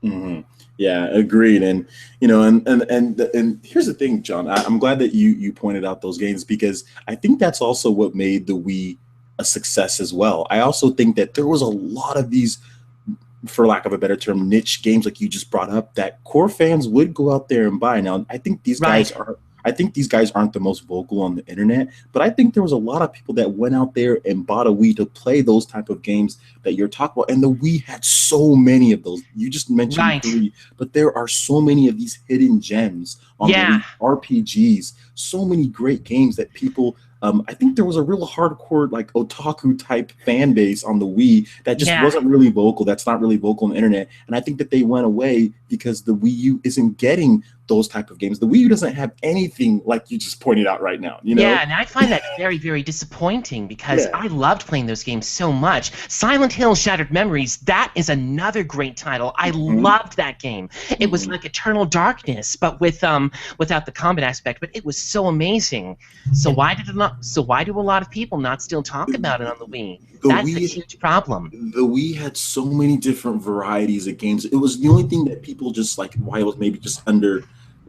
Mm-hmm. Yeah, agreed. And you know, and here's the thing, John. I'm glad that you pointed out those games, because I think that's also what made the Wii a success as well. I also think that there was a lot of these, for lack of a better term, niche games like you just brought up that core fans would go out there and buy. Now, I think these guys are. I think these guys aren't the most vocal on the internet, but I think there was a lot of people that went out there and bought a Wii to play those type of games that you're talking about. And the Wii had so many of those. You just mentioned 3, but there are so many of these hidden gems on the Wii, RPGs, so many great games that people. I think there was a real hardcore, like otaku type fan base on the Wii that just wasn't really vocal. That's not really vocal on the internet. And I think that they went away because the Wii U isn't getting those type of games. The Wii U doesn't have anything like you just pointed out right now. You know? Yeah, and I find that very, very disappointing, because I loved playing those games so much. Silent Hill Shattered Memories, that is another great title. I loved that game. It was like Eternal Darkness, but without the combat aspect. But it was so amazing. So why do a lot of people not still talk about it on the Wii? That's a huge problem. The Wii had so many different varieties of games. It was the only thing that people just like, why it was maybe just under.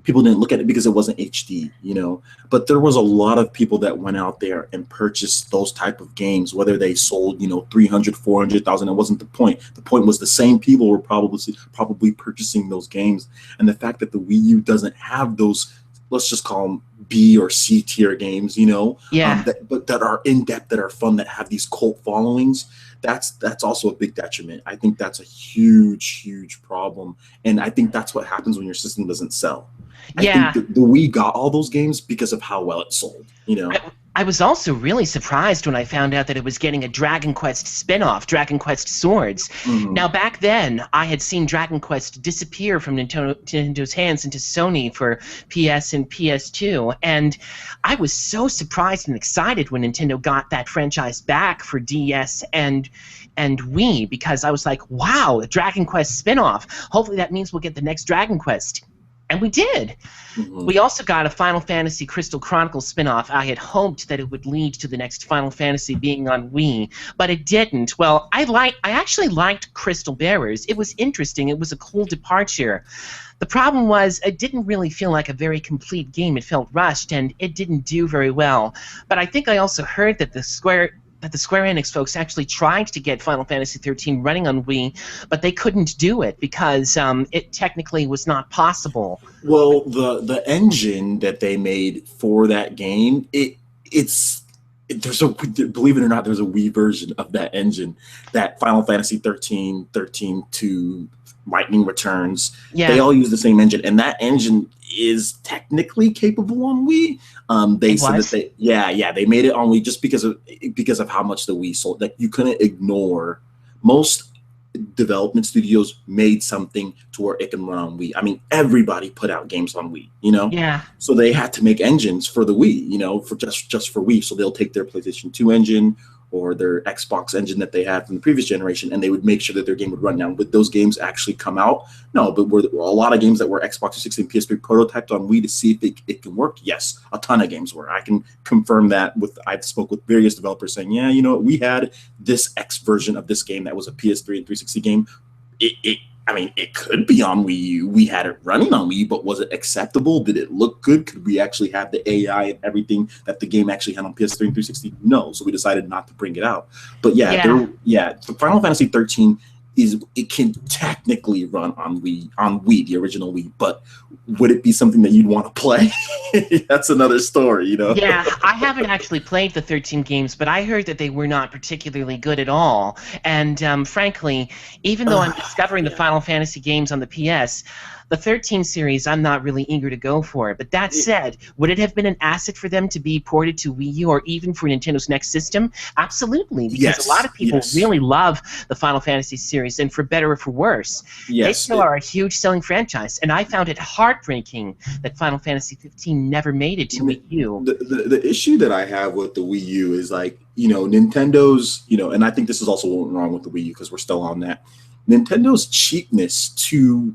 People didn't look at it because it wasn't HD, you know. But there was a lot of people that went out there and purchased those type of games, whether they sold, 300, 400,000. It wasn't the point. The point was the same people were probably purchasing those games. And the fact that the Wii U doesn't have those, let's just call them B or C tier games, that are in depth, that are fun, that have these cult followings. That's also a big detriment. I think that's a huge, huge problem. And I think that's what happens when your system doesn't sell. I think the Wii got all those games because of how well it sold, I was also really surprised when I found out that it was getting a Dragon Quest spin-off, Dragon Quest Swords. Now, back then, I had seen Dragon Quest disappear from Nintendo's hands into Sony for PS and PS2, and I was so surprised and excited when Nintendo got that franchise back for DS and Wii, because I was like, wow, a Dragon Quest spin-off. Hopefully that means we'll get the next Dragon Quest. And we did. We also got a Final Fantasy Crystal Chronicles spin-off. I had hoped that it would lead to the next Final Fantasy being on Wii, but it didn't. Well, I actually liked Crystal Bearers. It was interesting. It was a cool departure. The problem was it didn't really feel like a very complete game. It felt rushed, and it didn't do very well. But I think I also heard that the Square Enix folks actually tried to get Final Fantasy XIII running on Wii, but they couldn't do it because it technically was not possible. Well, the engine that they made for that game, believe it or not, there's a Wii version of that engine, that Final Fantasy XIII, 13-2, Lightning Returns. They all use the same engine, and that engine is technically capable on Wii. They said that they made it on Wii just because of how much the Wii sold. Like, you couldn't ignore most development studios made something to where it can run on Wii. I mean, everybody put out games on Wii, you know? Yeah. So they had to make engines for the Wii, you know, for just for Wii. So they'll take their PlayStation 2 engine or their Xbox engine that they had from the previous generation, and they would make sure that their game would run. Now, would those games actually come out? No, but were a lot of games that were Xbox 360 and PS3 prototyped on Wii to see if it can work? Yes, a ton of games were. I can confirm that. I've spoke with various developers saying, yeah, you know what, we had this X version of this game that was a PS3 and 360 game. I mean, it could be on Wii U. We had it running on Wii U, but was it acceptable? Did it look good? Could we actually have the AI and everything that the game actually had on PS3 and 360? No, so we decided not to bring it out. But the Final Fantasy 13 it can technically run on Wii, the original Wii, but would it be something that you'd want to play? That's another story, you know? Yeah, I haven't actually played the 13 games, but I heard that they were not particularly good at all. And frankly, even though I'm discovering the Final Fantasy games on the PS, the 13 series, I'm not really eager to go for. But that said, would it have been an asset for them to be ported to Wii U or even for Nintendo's next system? Absolutely, because a lot of people really love the Final Fantasy series, and for better or for worse, they still are a huge selling franchise. And I found it heartbreaking that Final Fantasy 15 never made it to Wii U. The issue that I have with the Wii U is, like, you know, Nintendo's, you know, and I think this is also wrong with the Wii U because we're still on that. Nintendo's cheapness to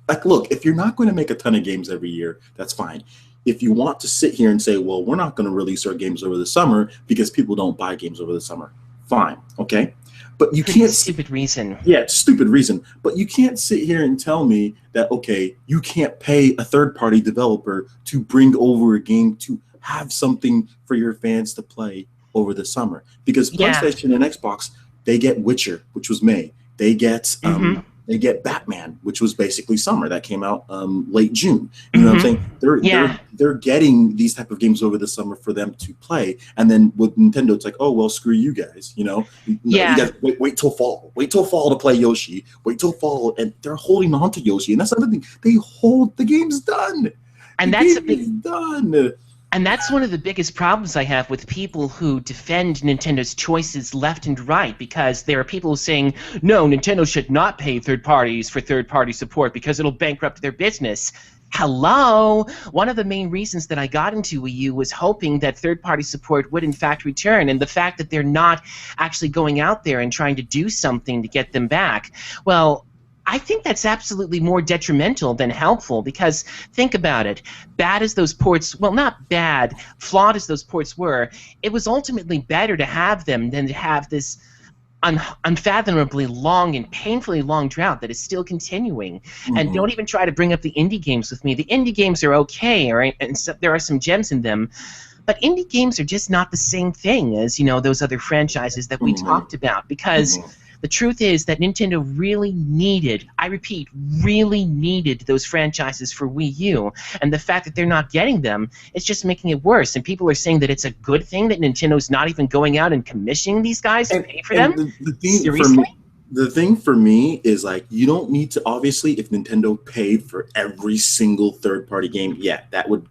like, look, if you're not going to make a ton of games every year, that's fine. If you want to sit here and say, well, we're not going to release our games over the summer because people don't buy games over the summer, fine, okay? But you can't. Stupid reason. Yeah, it's a stupid reason. But you can't sit here and tell me that, okay, you can't pay a third-party developer to bring over a game to have something for your fans to play over the summer. Because PlayStation and Xbox, they get Witcher, which was May. They get they get Batman, which was basically summer. That came out late June. You know what I'm saying? They're getting these type of games over the summer for them to play. And then with Nintendo, it's like, oh, well, screw you guys. You know, you guys wait till fall. Wait till fall to play Yoshi. Wait till fall, and they're holding on to Yoshi. And that's another thing. They hold the game's done. And the game is done. And that's one of the biggest problems I have with people who defend Nintendo's choices left and right, because there are people saying, no, Nintendo should not pay third parties for third-party support because it'll bankrupt their business. Hello! One of the main reasons that I got into Wii U was hoping that third-party support would in fact return, and the fact that they're not actually going out there and trying to do something to get them back, well, I think that's absolutely more detrimental than helpful, because think about it. Bad as those ports, well, not bad, flawed as those ports were, it was ultimately better to have them than to have this unfathomably long and painfully long drought that is still continuing. And don't even try to bring up the indie games with me. The indie games are okay, all right, and so, there are some gems in them. But indie games are just not the same thing as, you know, those other franchises that we talked about, because the truth is that Nintendo really needed, I repeat, really needed those franchises for Wii U, and the fact that they're not getting them is just making it worse. And people are saying that it's a good thing that Nintendo's not even going out and commissioning these guys to pay for them? Seriously? The thing for me is, like, you don't need to, obviously, if Nintendo paid for every single third-party game, that would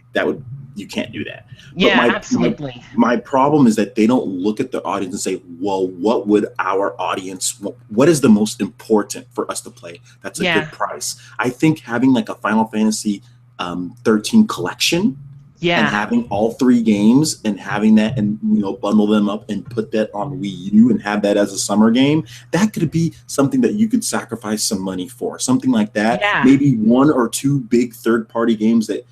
you can't do that. Yeah, absolutely. My problem is that they don't look at the audience and say, well, what would our audience, what is the most important for us to play? That's a good price. I think having like a Final Fantasy 13 collection, and having all 3 games and having that, and, you know, bundle them up and put that on Wii U and have that as a summer game, that could be something that you could sacrifice some money for. Something like that. Maybe 1 or 2 big third-party games that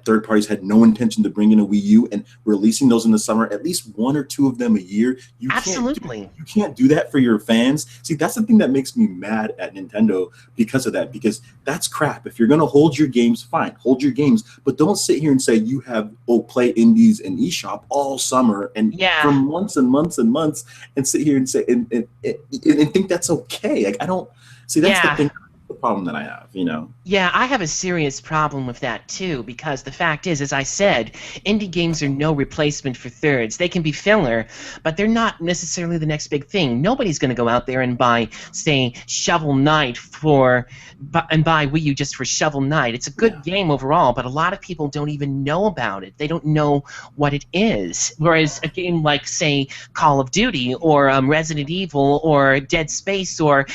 third parties had no intention to bring in a Wii U, and releasing those in the summer, at least 1 or 2 of them a year. You can't do that for your fans. See, that's the thing that makes me mad at Nintendo because of that, because that's crap. If you're going to hold your games, fine, hold your games, but don't sit here and say you have, play indies and eShop all summer and for months and months and months, and sit here and say, and think that's okay. Like, I don't see, that's the thing. the problem that I have, you know. Yeah, I have a serious problem with that too, because the fact is, as I said, indie games are no replacement for thirds. They can be filler, but they're not necessarily the next big thing. Nobody's going to go out there and buy, say, Shovel Knight and buy Wii U just for Shovel Knight. It's a good Yeah. game overall, but a lot of people don't even know about it. They don't know what it is. Whereas a game like, say, Call of Duty or Resident Evil or Dead Space or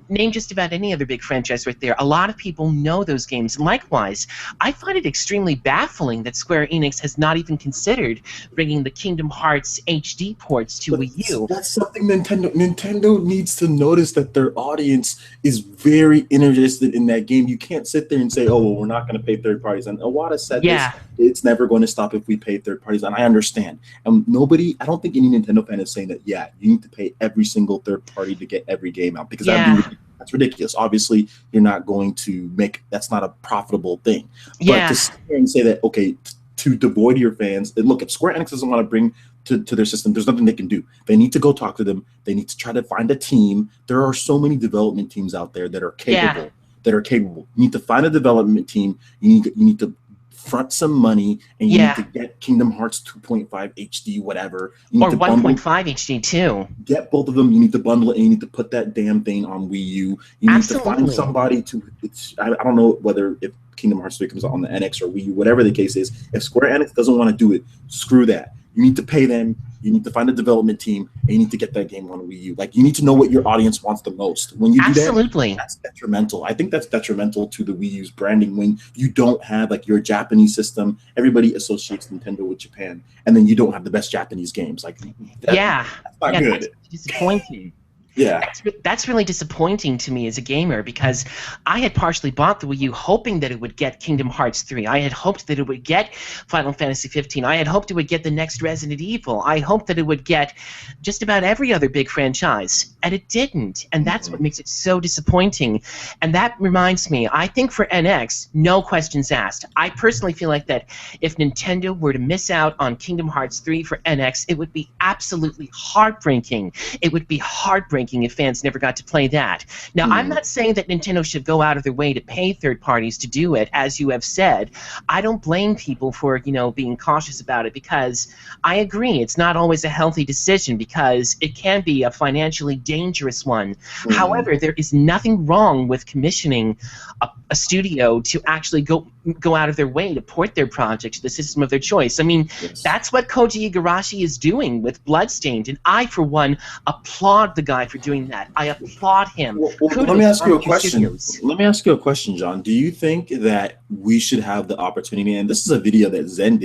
name just about any other big franchise right there. A lot of people know those games. And likewise, I find it extremely baffling that Square Enix has not even considered bringing the Kingdom Hearts HD ports to But Wii U. that's something Nintendo needs to notice, that their audience is very interested in that game. You can't sit there and say, "Oh, well, we're not going to pay third parties." And Iwata said this: Yeah, "It's never going to stop if we pay third parties." And I understand. Nobody, I don't think any Nintendo fan is saying that. Yeah, you need to pay every single third party to get every game out, because yeah, that's ridiculous. Obviously, you're not going to make, that's not a profitable thing. But to yeah, sit here and say that, okay, to devoid your fans, and look, if Square Enix doesn't want to bring to their system, there's nothing they can do. They need to go talk to them. They need to try to find a team. There are so many development teams out there that are yeah, capable. You need to find a development team. You need to front some money, and you need yeah. to get Kingdom Hearts 2.5 HD, whatever. You need Or to bundle, 1.5 HD too. get both of them. You need to bundle it, and you need to put that damn thing on Wii U. You need to find Absolutely. somebody to. I don't know whether if Kingdom Hearts 3 comes out on the NX or Wii U, whatever the case is. If Square Enix doesn't want to do it, screw that. You need to pay them. You need to find a development team, and you need to get that game on Wii U. Like, you need to know what your audience wants the most. When you do that, Absolutely. that's detrimental. I think that's detrimental to the Wii U's branding when you don't have, like, your Japanese system. Everybody associates Nintendo with Japan, and then you don't have the best Japanese games. Like, Yeah. that's not Yeah, that's good. disappointing. Yeah. That's really disappointing to me as a gamer, because I had partially bought the Wii U hoping that it would get Kingdom Hearts 3. I had hoped that it would get Final Fantasy 15. I had hoped it would get the next Resident Evil. I hoped that it would get just about every other big franchise, and it didn't. And that's what makes it so disappointing. And that reminds me, I think for NX, no questions asked. I personally feel like that if Nintendo were to miss out on Kingdom Hearts 3 for NX, it would be absolutely heartbreaking. It would be heartbreaking if fans never got to play that. Now, I'm not saying that Nintendo should go out of their way to pay third parties to do it, as you have said. I don't blame people for, being cautious about it, because I agree it's not always a healthy decision, because it can be a financially dangerous one. However, there is nothing wrong with commissioning a studio to actually go out of their way to port their project to the system of their choice. I mean, Yes. that's what Koji Igarashi is doing with Bloodstained, and I, for one, applaud the guy for doing that. I applaud him. Well, Kudos let me ask to you a RPQ question. Studios. Let me ask you a question, John. Do you think that we should have the opportunity? And this is a video that Zen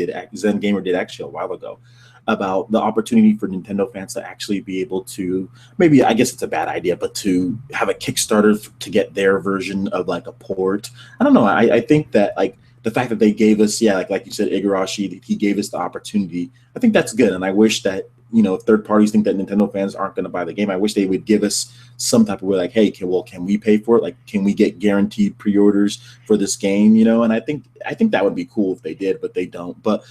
Gamer did actually a while ago, about the opportunity for Nintendo fans to actually be able to, maybe, I guess it's a bad idea, but to have a Kickstarter to get their version of, like, a port. I don't know. I think that, like, the fact that they gave us, yeah, like you said, Igarashi, he gave us the opportunity. I think that's good, and I wish that, if third parties think that Nintendo fans aren't going to buy the game, I wish they would give us some type of way, like, hey, can we pay for it? Like, can we get guaranteed pre-orders for this game? And I think that would be cool if they did, but they don't. But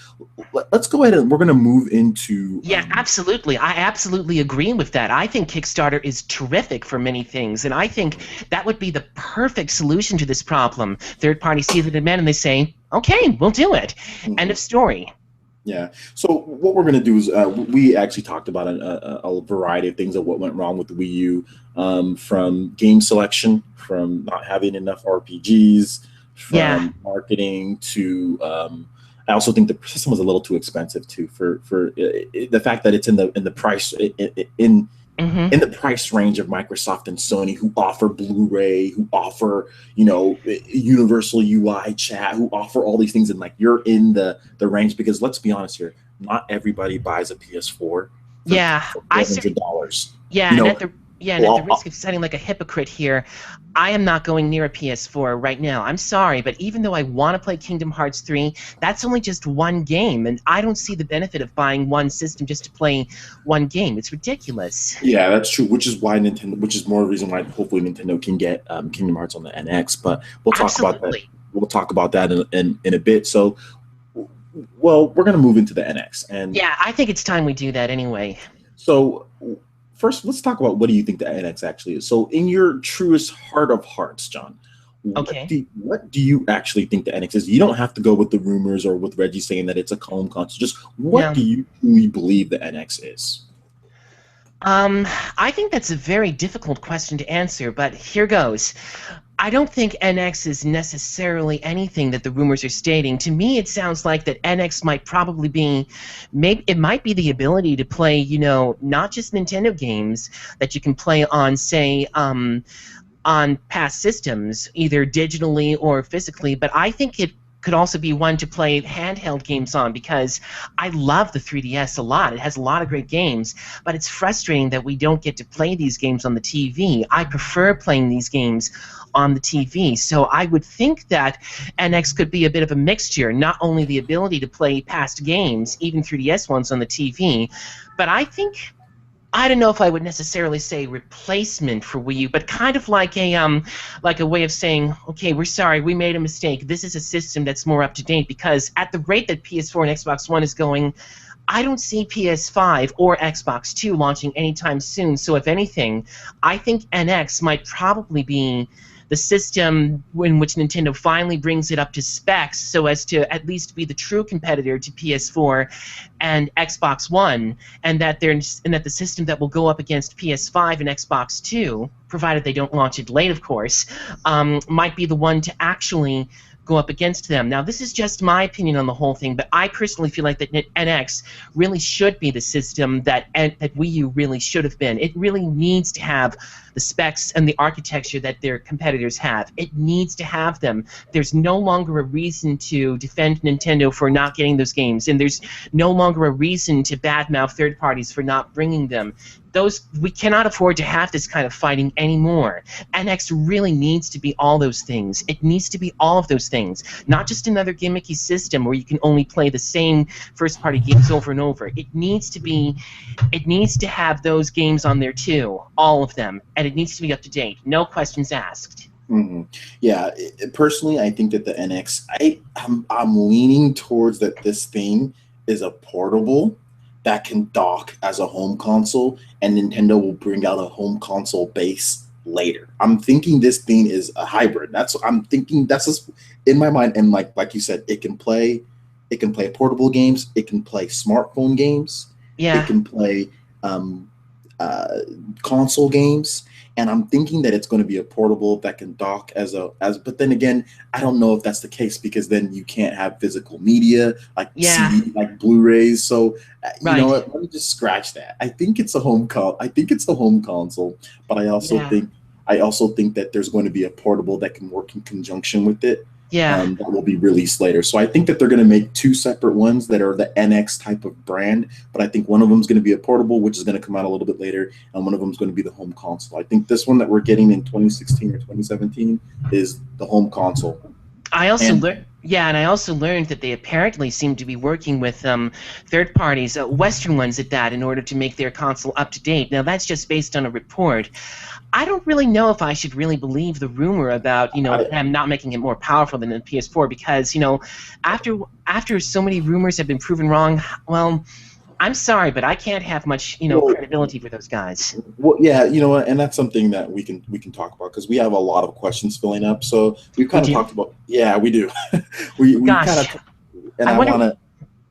let's go ahead, and we're going to move into. Yeah, absolutely. I absolutely agree with that. I think Kickstarter is terrific for many things, and I think that would be the perfect solution to this problem. Third parties see the demand and they say, okay, we'll do it. End of story. Yeah. So what we're going to do is we actually talked about a variety of things of what went wrong with the Wii U, from game selection, from not having enough RPGs, from Yeah. marketing to. I also think the system was a little too expensive too for the fact that it's in the price in the price range of Microsoft and Sony, who offer Blu-ray, who offer, universal UI chat, who offer all these things, and, like, you're in the range, because let's be honest here, not everybody buys a PS4 for Yeah, $400. Yeah, and at the risk of sounding like a hypocrite here, I am not going near a PS4 right now. I'm sorry, but even though I want to play Kingdom Hearts 3, that's only just one game, and I don't see the benefit of buying one system just to play one game. It's ridiculous. Yeah, that's true. Which is more reason why hopefully Nintendo can get Kingdom Hearts on the NX. But we'll talk about that. Absolutely. We'll talk about that in a bit. So, well, we're gonna move into the NX, and Yeah, I think it's time we do that anyway. so first, let's talk about what do you think the NX actually is. So, in your truest heart of hearts, John, Okay. What do you actually think the NX is? You don't have to go with the rumors or with Reggie saying that it's a home console. Just what Yeah. do you truly believe the NX is? Um, I think that's a very difficult question to answer, but here goes. I don't think NX is necessarily anything that the rumors are stating. To me, it sounds like that NX might probably be, maybe it might be the ability to play, not just Nintendo games that you can play on, say, on past systems, either digitally or physically, but I think it could also be one to play handheld games on because I love the 3DS a lot. It has a lot of great games, but it's frustrating that we don't get to play these games on the TV. I prefer playing these games on the TV. So I would think that NX could be a bit of a mixture, not only the ability to play past games, even 3DS ones on the TV, but I don't know if I would necessarily say replacement for Wii U, but kind of like a way of saying, okay, we're sorry, we made a mistake. This is a system that's more up to date because at the rate that PS4 and Xbox One is going, I don't see PS5 or Xbox Two launching anytime soon. So if anything, I think NX might probably be the system in which Nintendo finally brings it up to specs so as to at least be the true competitor to PS4 and Xbox One, and that the system that will go up against PS5 and Xbox Two, provided they don't launch it late, of course, might be the one to actually go up against them. Now, this is just my opinion on the whole thing, but I personally feel like that NX really should be the system that Wii U really should have been. It really needs to have the specs and the architecture that their competitors have. It needs to have them. There's no longer a reason to defend Nintendo for not getting those games, and there's no longer a reason to badmouth third parties for not bringing them. We cannot afford to have this kind of fighting anymore. NX really needs to be all those things. It needs to be all of those things, not just another gimmicky system where you can only play the same first-party games over and over. It needs to have those games on there too, all of them, and it needs to be up to date. No questions asked. Hmm. Yeah, personally, I think that the NX, I'm leaning towards that this thing is a portable that can dock as a home console, and Nintendo will bring out a home console base later. I'm thinking this thing is a hybrid. I'm thinking. That's just in my mind. And like you said, it can play portable games, it can play smartphone games, it Yeah, can play um, uh, console games, and I'm thinking that it's going to be a portable that can dock as. But then again, I don't know if that's the case because then you can't have physical media like yeah, CD, like Blu-rays. So you know right. what? Let me just scratch that. I think it's a I think it's a home console, but Yeah, I also think that there's going to be a portable that can work in conjunction with it, yeah. that will be released later. So I think that they're going to make two separate ones that are the NX type of brand, but I think one of them is going to be a portable, which is going to come out a little bit later, and one of them is going to be the home console. I think this one that we're getting in 2016 or 2017 is the home console. I also And learned, yeah, and I also learned that they apparently seem to be working with third parties, Western ones at that, in order to make their console up to date. Now that's just based on a report. I don't really know if I should really believe the rumor about I, them not making it more powerful than the PS4 because after after so many rumors have been proven wrong, well, I'm sorry, but I can't have much well, credibility for those guys. well, yeah, you know what, and that's something that we can talk about because we have a lot of questions filling up. So we've We kind of do. talked about, yeah, we do. We kind Gosh, of, and I I wonder. want to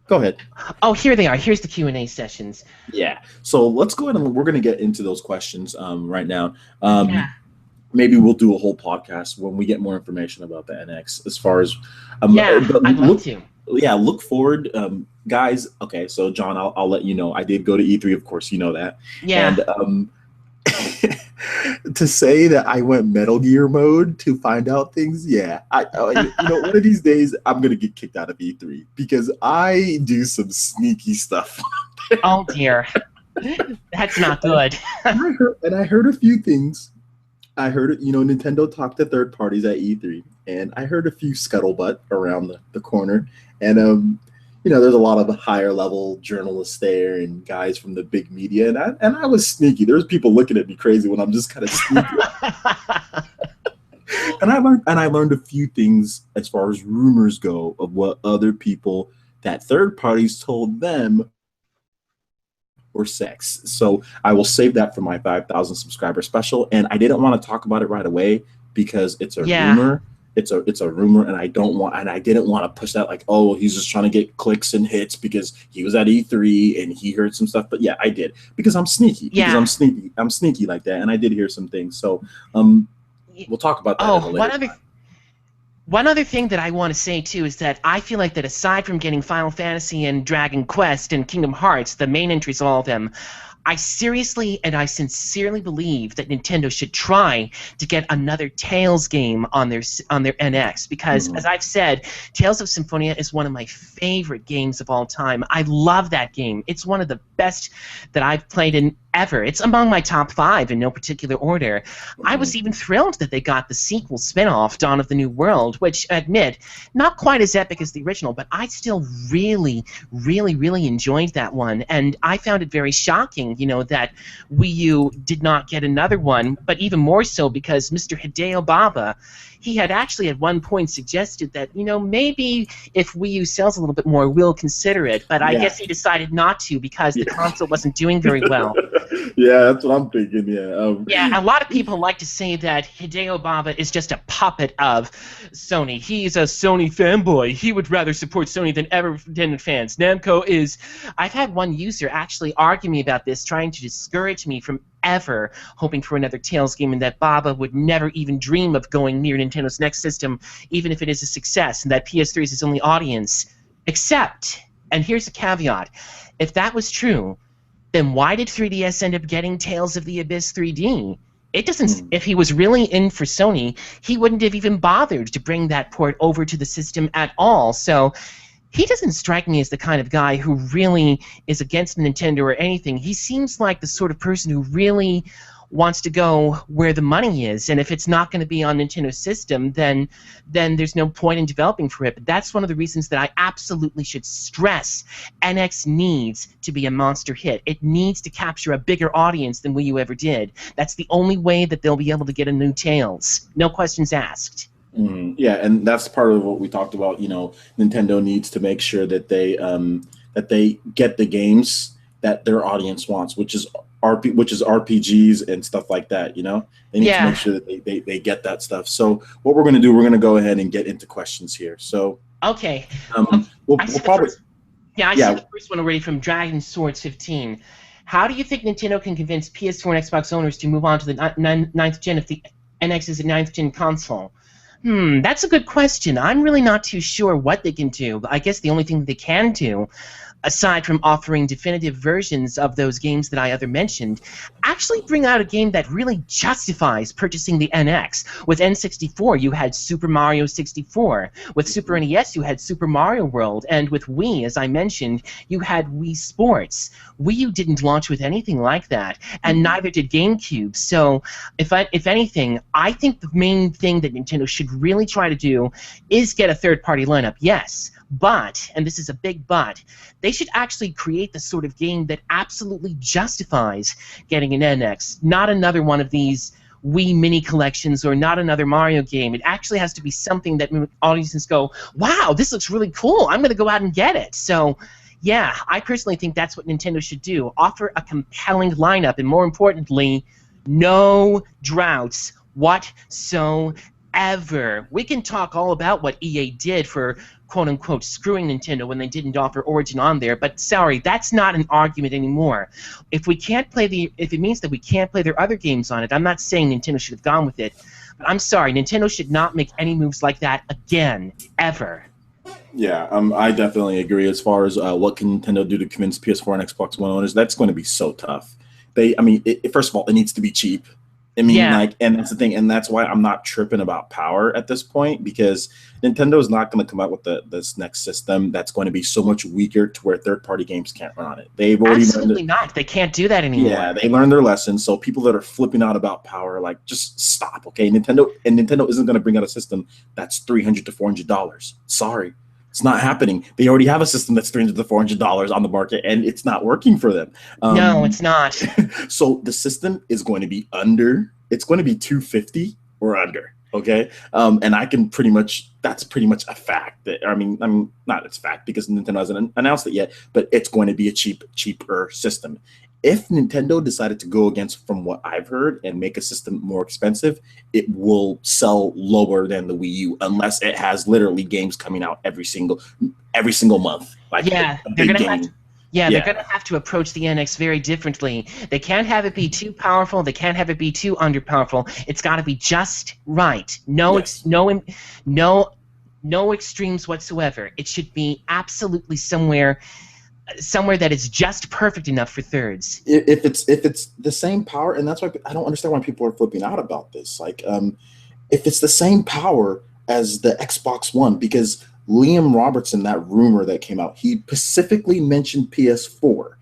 go ahead. Oh, here they are. Here's the Q&A sessions. Yeah. So let's go ahead and we're going to get into those questions right now. Yeah, Maybe we'll do a whole podcast when we get more information about the NX as far as, yeah, but I'd love look, to. yeah, look forward, guys. Okay. So John, I'll let you know. I did go to E3. Of course, you know that. Yeah. And, to say that I went Metal Gear mode to find out things, yeah, one of these days I'm gonna get kicked out of E3 because I do some sneaky stuff. Oh dear, that's not good. I heard a few things. I heard, Nintendo talked to third parties at E3, and I heard a few scuttlebutt around the corner. And, there's a lot of higher level journalists there and guys from the big media. And I was sneaky. There was people looking at me crazy when I'm just kind of sneaky. And I learned a few things as far as rumors go of what other people that third parties told them or sex. So I will save that for my 5,000 subscriber special. And I didn't want to talk about it right away because it's a Yeah. rumor. It's a rumor, and I didn't want to push that like, oh, he's just trying to get clicks and hits because he was at E3 and he heard some stuff. But yeah, I did because I'm sneaky. Because Yeah. I'm sneaky like that, and I did hear some things. So um, we'll talk about that at a Oh, later time. one other thing that I want to say too is that I feel like that aside from getting Final Fantasy and Dragon Quest and Kingdom Hearts, the main entries, all of them, I seriously and I sincerely believe that Nintendo should try to get another Tales game on their NX because, Mhm. as I've said, Tales of Symphonia is one of my favorite games of all time. I love that game. It's one of the best that I've played in ever. It's among my top 5 in no particular order. I was Mhm. even thrilled that they got the sequel spin-off, Dawn of the New World, which, admit, not quite as epic as the original, but I still really, really, really enjoyed that one. And I found it very shocking, that Wii U did not get another one, but even more so because Mr. Hideo Baba, he had actually at one point suggested that, maybe if Wii U sells a little bit more, we'll consider it. But I Yeah. guess he decided not to because the Yeah. console wasn't doing very well. Yeah, that's what I'm thinking. Yeah. Yeah, a lot of people like to say that Hideo Baba is just a puppet of Sony. He's a Sony fanboy. He would rather support Sony than ever than fans. Namco is. I've had one user actually argue me about this, trying to discourage me from ever hoping for another Tales game, and that Baba would never even dream of going near Nintendo's next system, even if it is a success, and that PS3 is his only audience. Except, and here's a caveat, if that was true, then why did 3DS end up getting Tales of the Abyss 3D? It doesn't. Mm. If he was really in for Sony, he wouldn't have even bothered to bring that port over to the system at all. So he doesn't strike me as the kind of guy who really is against Nintendo or anything. He seems like the sort of person who really wants to go where the money is, and if it's not going to be on Nintendo's system, then there's no point in developing for it. But that's one of the reasons that I absolutely should stress NX needs to be a monster hit. It needs to capture a bigger audience than Wii U ever did. That's the only way that they'll be able to get a new Tales. No questions asked. Yeah, and that's part of what we talked about. Nintendo needs to make sure that they get the games that their audience wants, which is RPGs and stuff like that. They need to make Yeah. sure that they get that stuff. So what we're going to do, we're going to go ahead and get into questions here. So Okay. Okay. we'll, I we'll see the probably first. Yeah, I see yeah. the first one already from Dragon Swords 15. How do you think Nintendo can convince PS4 and Xbox owners to move on to the ninth gen if the NX is a ninth gen console? That's a good question. I'm really not too sure what they can do. I guess the only thing that they can do, aside from offering definitive versions of those games that I other mentioned, actually bring out a game that really justifies purchasing the NX. With N64, you had Super Mario 64. With Super NES, you had Super Mario World. And with Wii, as I mentioned, you had Wii Sports. Wii U didn't launch with anything like that, and Mhm. neither did GameCube. So, if anything, I think the main thing that Nintendo should really try to do is get a third-party lineup, yes. But, and this is a big but, they should actually create the sort of game that absolutely justifies getting an NX, not another one of these Wii mini collections or not another Mario game. It actually has to be something that audiences go, wow, this looks really cool. I'm going to go out and get it. So, yeah, I personally think that's what Nintendo should do. Offer a compelling lineup, and more importantly, no droughts whatsoever. We can talk all about what EA did for quote-unquote screwing Nintendo when they didn't offer Origin on there, but sorry, that's not an argument anymore. If it means that we can't play their other games on it, I'm not saying Nintendo should have gone with it, but I'm sorry, Nintendo should not make any moves like that again, ever. Yeah, I definitely agree. As far as what can Nintendo do to convince PS4 and Xbox One owners, that's going to be so tough. First of all, it needs to be cheap. Yeah. And that's the thing, and that's why I'm not tripping about power at this point because Nintendo is not going to come out with this next system that's going to be so much weaker to where third-party games can't run on it. They've already learned it. Absolutely not. They can't do that Yeah, anymore. they learned their lesson. So people that are flipping out about power, like, just stop, okay? Nintendo isn't going to bring out a system that's $300 to $400. Sorry, it's not happening. They already have a system that's $300 to $400 on the market, and it's not working for them. No, Um, it's not. so the system is going to be under. It's going to be 250 or under. Okay, and I can that's pretty much a fact. Not it's fact because Nintendo hasn't announced it yet, but it's going to be a cheaper system. if Nintendo decided to go against from what I've heard and make a system more expensive, it will sell lower than the Wii U unless it has literally games coming out every single month, like Yeah, a they're big gonna have to. game. Yeah, they're Yeah. gonna have to approach the NX very differently. They can't have it be too powerful. They can't have it be too underpowerful. It's got to be just right. Yes. No, no extremes whatsoever. It should be absolutely somewhere that is just perfect enough for thirds. If it's the same power, and that's why I don't understand why people are flipping out about this. Like, if it's the same power as the Xbox One, because Liam Robertson, that rumor that came out, he specifically mentioned PS4.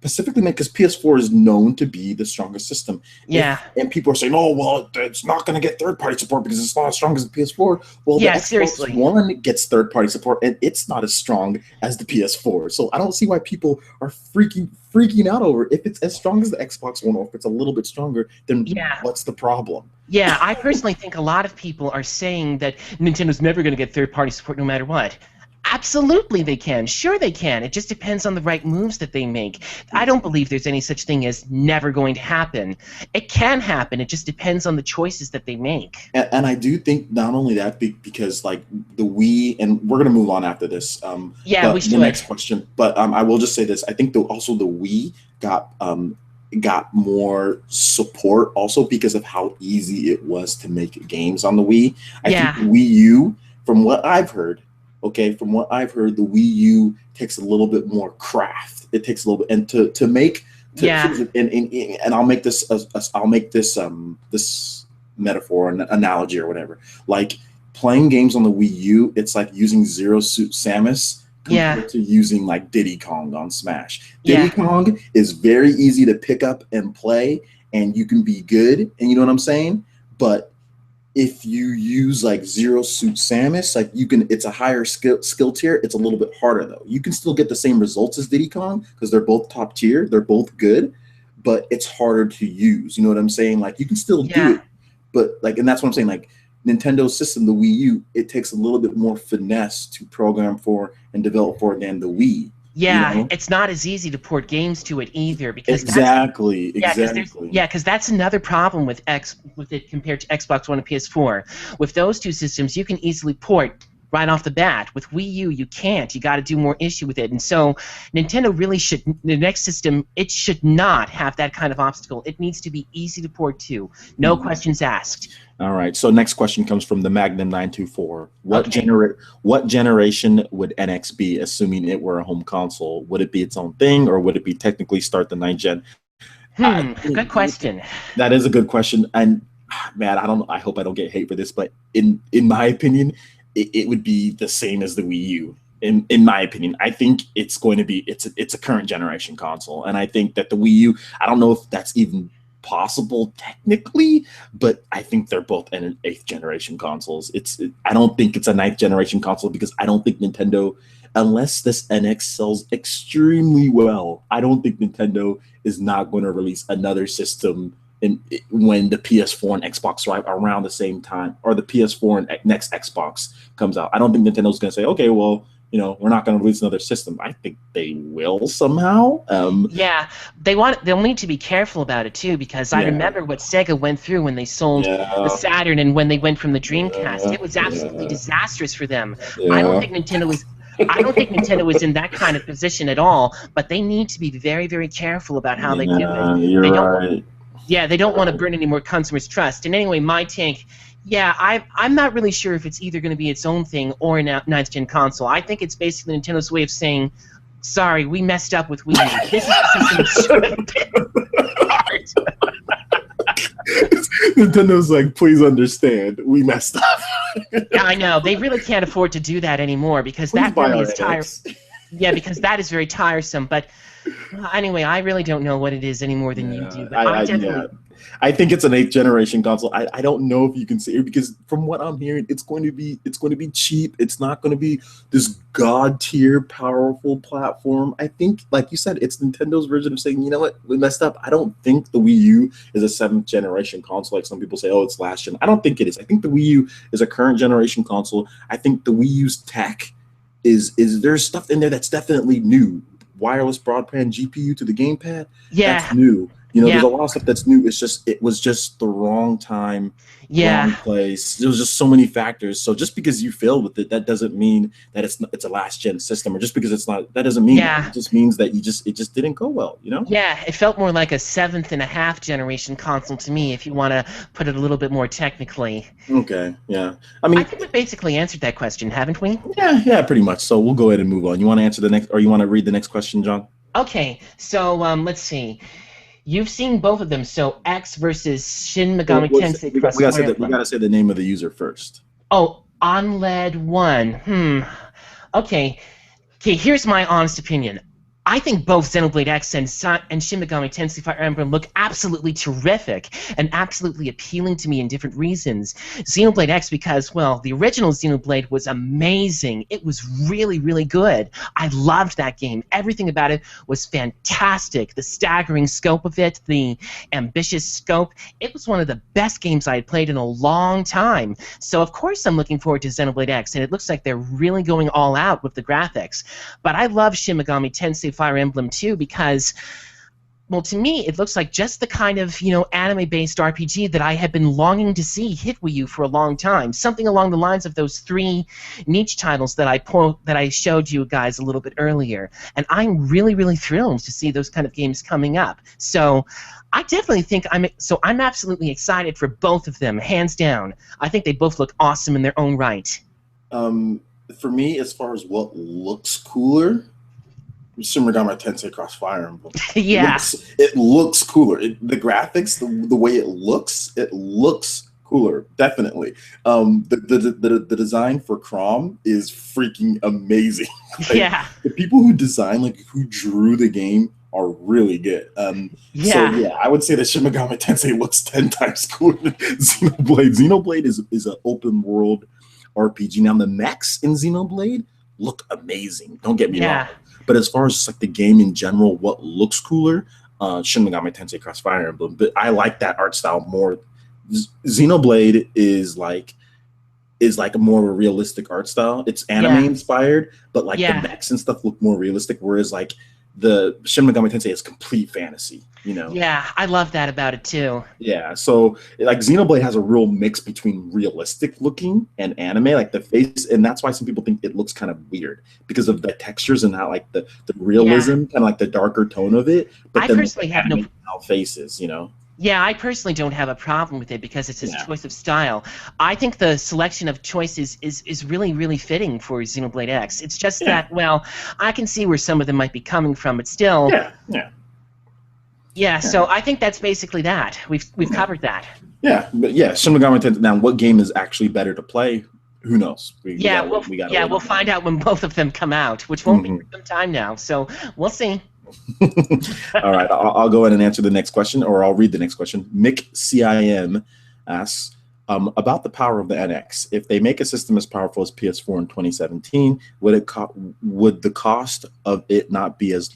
Specifically because PS4 is known to be the strongest system. Yeah, If and people are saying, "Oh, well, it's not going to get third-party support because it's not as strong as the PS4." Well, the yeah, Xbox seriously. One gets third-party support, and it's not as strong as the PS4. So I don't see why people are freaking out over it. If it's as strong as the Xbox One, or if it's a little bit stronger, then Yeah, what's the problem? yeah. I personally think a lot of people are saying that Nintendo's never going to get third-party support no matter what. Absolutely, they can. Sure, they can. It just depends on the right moves that they make. I don't believe there's any such thing as never going to happen. It can happen. It just depends on the choices that they make. And I do think not only that, because like the Wii, and we're gonna move on after this. Yeah, we But the should. next question. But I will just say this: I think also the Wii got more support also because of how easy it was to make games on the Wii. I think Yeah, the Wii U, from what I've heard, okay, from what I've heard, the Wii U takes a little bit more craft. It takes a little bit, and to make to yeah, and I'll make this I'll make this metaphor an analogy or whatever. Like playing games on the Wii U, it's like using Zero Suit Samus yeah, compared to using like Diddy Kong on Smash. Diddy yeah, Kong is very easy to pick up and play, and you can be good, and you know what I'm saying? But if you use like Zero Suit Samus, like you can, it's a higher skill tier. It's a little bit harder though. You can still get the same results as Diddy Kong because they're both top tier. They're both good, but it's harder to use. You know what I'm saying? Like you can still do yeah. it, but like, and that's what I'm saying. Like Nintendo's system, the Wii U, it takes a little bit more finesse to program for and develop for than the Wii. You Yeah, know? it's not as easy to port games to it either because that's Exactly, yeah, because there's exactly. yeah, because that's another problem with it compared to Xbox One and PS4. With those two systems, you can easily port right off the bat. With Wii U, you can't. You got to do more issue with it, and so Nintendo really should the next system. It should not have that kind of obstacle. It needs to be easy to port to, no Mhm. questions asked. All right. So next question comes from the Magnum 924. Okay. What generation would NX be, assuming it were a home console? Would it be its own thing, or would it be technically start the ninth gen? I, Good question. that is a good question, and man, I don't know. I hope I don't get hate for this, but in my opinion, it would be the same as the Wii U. In my opinion, I think it's going to be it's a current generation console, and I think that the Wii U. I don't know if that's even possible technically, but I think they're both an eighth generation consoles. I don't think it's a ninth generation console because I don't think Nintendo, unless this NX sells extremely well, I don't think Nintendo is not going to release another system when the PS4 and Xbox are around the same time, or the PS4 and next Xbox comes out. I don't think Nintendo's going to say, okay, well, we're not going to release another system. I think they will somehow. Yeah, they'll need to be careful about it too because I Yeah, remember what Sega went through when they sold the yeah, Saturn and when they went from the Dreamcast. yeah, It was absolutely yeah, disastrous for them. I don't yeah, think Nintendo is I don't think Nintendo is in that kind of position at all, but they need to be very, very careful about how they do it. yeah. They You're don't right. yeah, they don't want to burn any more customers' trust. And anyway, my take, yeah, I'm not really sure if it's either going to be its own thing or a ninth gen console. I think it's basically Nintendo's way of saying, sorry, we messed up with Wii U. This is the system it should have been. Start. Nintendo's like, please understand, we messed up. Yeah, I know. They really can't afford to do that anymore because Please that buy really our is NX. yeah, because that is very tiresome. But anyway, I really don't know what it is any more than you Yeah, do. But I yeah. definitely I think it's an eighth generation console. I don't know if you can say it because from what I'm hearing, it's going to be cheap. It's not going to be this god tier powerful platform. I think, like you said, it's Nintendo's version of saying, you know what, we messed up. I don't think the Wii U is a seventh generation console like some people say. Oh, it's last gen. I don't think it is. I think the Wii U is a current generation console. I think the Wii U's tech is there's stuff in there that's definitely new. wireless broadband GPU to the gamepad, that's Yeah, new. There's yeah, a lot of stuff that's new. It was just the wrong time, yeah. wrong place. There was just so many factors. So just because you failed with it, that doesn't mean that it's a last gen system, or just because it's not, that doesn't mean that. Yeah, It just means that it just didn't go well. yeah, it felt more like a seventh and a half generation console to me, if you want to put it a little bit more technically. Okay, yeah. I I mean, think we basically answered that question, haven't we? yeah, pretty much. So we'll go ahead and move on. You want to answer the next, or you want to read the next question, John? Okay, so let's see. You've seen both of them, so X versus Shin Well, Megami Tensei we Cross gotta Fire say that we Emblem. gotta say the name of the user first. Oh, OnLED 1. Okay, Okay, here's my honest opinion. I think both Xenoblade X and Shin Megami Tensei Fire Emblem look absolutely terrific and absolutely appealing to me in different reasons. Xenoblade X because, well, the original Xenoblade was amazing. It was really, really good. I loved that game. Everything about it was fantastic. The staggering scope of it, the ambitious scope. It was one of the best games I had played in a long time. So, of course, I'm looking forward to Xenoblade X, and it looks like they're really going all out with the graphics. But I love Shin Megami Tensei Fire Emblem too because, well, to me, it looks like just the kind of, anime-based RPG that I had been longing to see hit Wii U for a long time. Something along the lines of those 3 niche titles that I showed you guys a little bit earlier. And I'm really, really thrilled to see those kind of games coming up. So I definitely think I'm absolutely excited for both of them, hands down. I think they both look awesome in their own right. Um, for me, as far as what looks cooler, Shin Megami Tensei Cross Fire Emblem. Yeah. It looks cooler. The graphics, the way it looks cooler. Definitely. The design for Crom is freaking amazing. Like, Yeah. the people who who drew the game are really good. So Yeah. yeah, I would say that Shin Megami Tensei looks 10 times cooler than Xenoblade. Xenoblade is an open world RPG. Now the mechs in Xenoblade look amazing. Don't get me wrong. Yeah. But as far as just like the game in general, what looks cooler, Shin Megami Tensei Cross Fire Emblem. But I like that art style more. Xenoblade is like a more of a realistic art style. It's anime Yeah. inspired, but like the Yeah. mechs and stuff look more realistic. Whereas like the Shin Megami Tensei is complete fantasy. Yeah, I love that about it too. Yeah, so like Xenoblade has a real mix between realistic looking and anime, like the face, and that's why some people think it looks kind of weird because of the textures and how like the Yeah. realism, kind of like the darker tone of it, but I then personally the have no anime style faces. Yeah, I personally don't have a problem with it because it's his Yeah, choice of style. I think the selection of choices is really, really fitting for Xenoblade X. It's just yeah, that, well, I can see where some of them might be coming from, but still, yeah, yeah, yeah, yeah. so I think that's basically that. We've Yeah. covered that. Yeah, but yeah, Shin Megami Tensei. Now, what game is actually better to play? Who knows? We Yeah, gotta wait. We gotta yeah, wait we'll on find out when both of them come out, which won't be that. for some time now. So we'll see. All right, I'll go ahead and answer the next question, or I'll read the next question. Mick CIM asks about the power of the NX. If they make a system as powerful as PS4 in 2017, would the cost of it not be as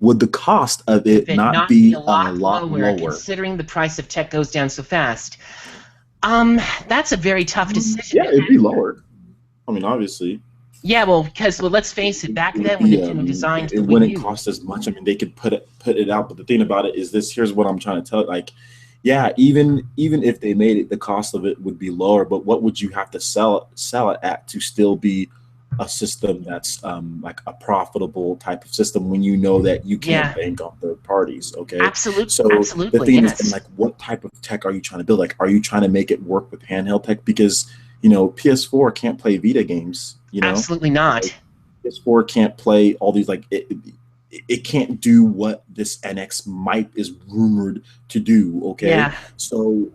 would the cost of it It not not be be a a lot lot lower, lower? considering the price of tech goes down so fast. That's a very tough decision Yeah, to it'd be answer. lower. I mean, obviously, Yeah, well, because let's face it, back it would then when be Nintendo designed it the Wii wouldn't U, cost as much. I mean, they could put it out, but the thing about it is this. Here's what I'm trying to tell. Like, yeah, even if they made it, the cost of it would be lower. But what would you have to sell it at to still be a system that's like a profitable type of system when you know that you can't yeah, bank on third parties? Okay, so the absolutely, thing is, and yes, like, what type of tech are you trying to build? Like, are you trying to make it work with handheld tech? Because PS4 can't play Vita games. absolutely not. Like, PS4 can't play all these like it can't do what this NX might is rumored to do. Okay, Yeah, so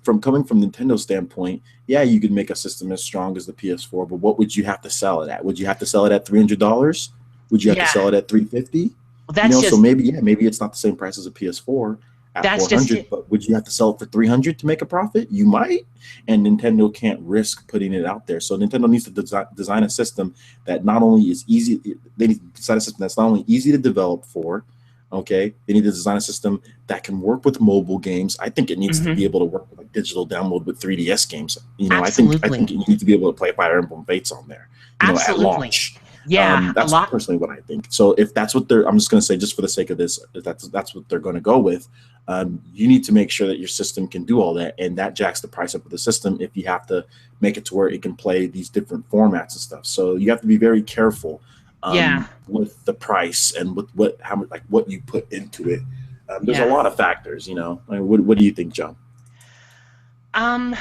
from coming from Nintendo's standpoint, yeah, you could make a system as strong as the PS4, but what would you have to sell it at? Would you have to sell it at $300? Would you have to yeah. sell it at 350? Well, that's So just maybe it's not the same price as a PS4 at that's just 400, it. but would you have to sell it for 300 to make a profit? You might, and Nintendo can't risk putting it out there. So Nintendo needs to design a system that not only is easy, they need to design a system that's not only easy to develop for, okay, they need to design a system that can work with mobile games. I think it needs to Hmm. be able to work with like digital download with 3DS games. I think Absolutely, you need to be able to play Fire Emblem Fates on there, at absolutely. launch. Yeah, a That's lot. personally what I think. So if that's what they're, I'm just going to say, just for the sake of this, if that's what they're going to go with. You need to make sure that your system can do all that, and that jacks the price up of the system if you have to make it to where it can play these different formats and stuff. So you have to be very careful Yeah, with the price and with what how much like what you put into it. There's a yeah. lot of factors, you know. Like, what do you think, John? Um,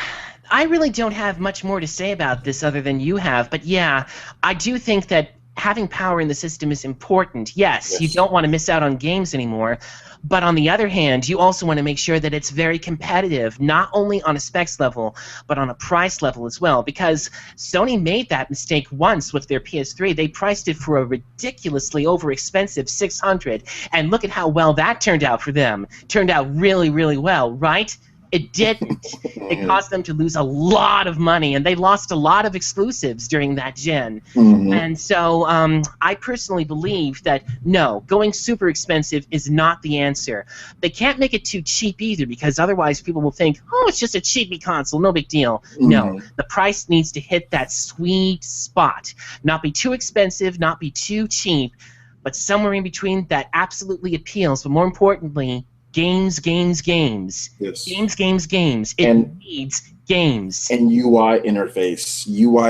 I really don't have much more to say about this other than you have, but yeah, I do think that having power in the system is important. Yes, you Yes. don't want to miss out on games anymore, but on the other hand, you also want to make sure that it's very competitive, not only on a specs level, but on a price level as well, because Sony made that mistake once with their PS3. They priced it for a ridiculously overexpensive 600, and look at how well that turned out for them. Turned out really, really well, right? It didn't. It caused them to lose a lot of money, and they lost a lot of exclusives during that gen. Mm-hmm. And so I personally believe that no, going super expensive is not the answer. They can't make it too cheap either, because otherwise people will think, oh, it's just a cheapy console, no big deal. No, Mm-hmm. the price needs to hit that sweet spot. Not be too expensive, not be too cheap, but somewhere in between that absolutely appeals. But more importantly, games, games, games. Yes. Games, games, games. It And needs games. and UI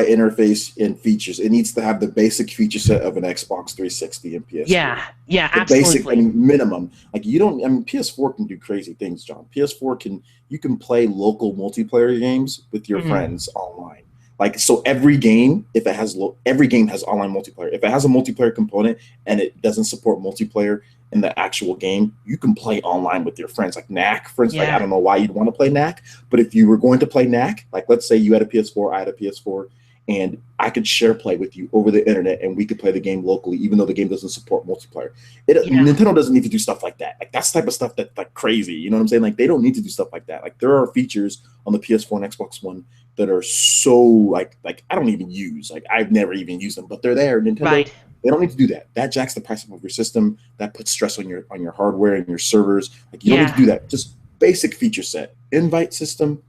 interface and features. It needs to have the basic feature set of an Xbox 360 and PS4. Yeah, yeah, The basic, I absolutely. mean, minimum. Like you don't. I mean, PS4 can do crazy things, John. PS4 can you can play local multiplayer games with your Mhm. friends online. Like so, every game, if it has every game has online multiplayer. If it has a multiplayer component and it doesn't support multiplayer in the actual game, you can play online with your friends. Like Knack, for instance. Like I Yeah, don't know why you'd want to play Knack, but if you were going to play Knack, like let's say you had a PS4, I had a PS4, and I could share play with you over the internet, and we could play the game locally, even though the game doesn't support multiplayer. yeah, Nintendo doesn't need to do stuff like that. Like that's the type of stuff that's like crazy. You know what I'm saying? Like they don't need to do stuff like that. Like there are features on the PS4 and Xbox One that are so like I don't even use. Like I've never even used them, but they're there. Nintendo, right. they don't need to do that. That jacks the price up of your system. That puts stress on your hardware and your servers. Like you don't need to Yeah, do that. Just basic feature set, invite system,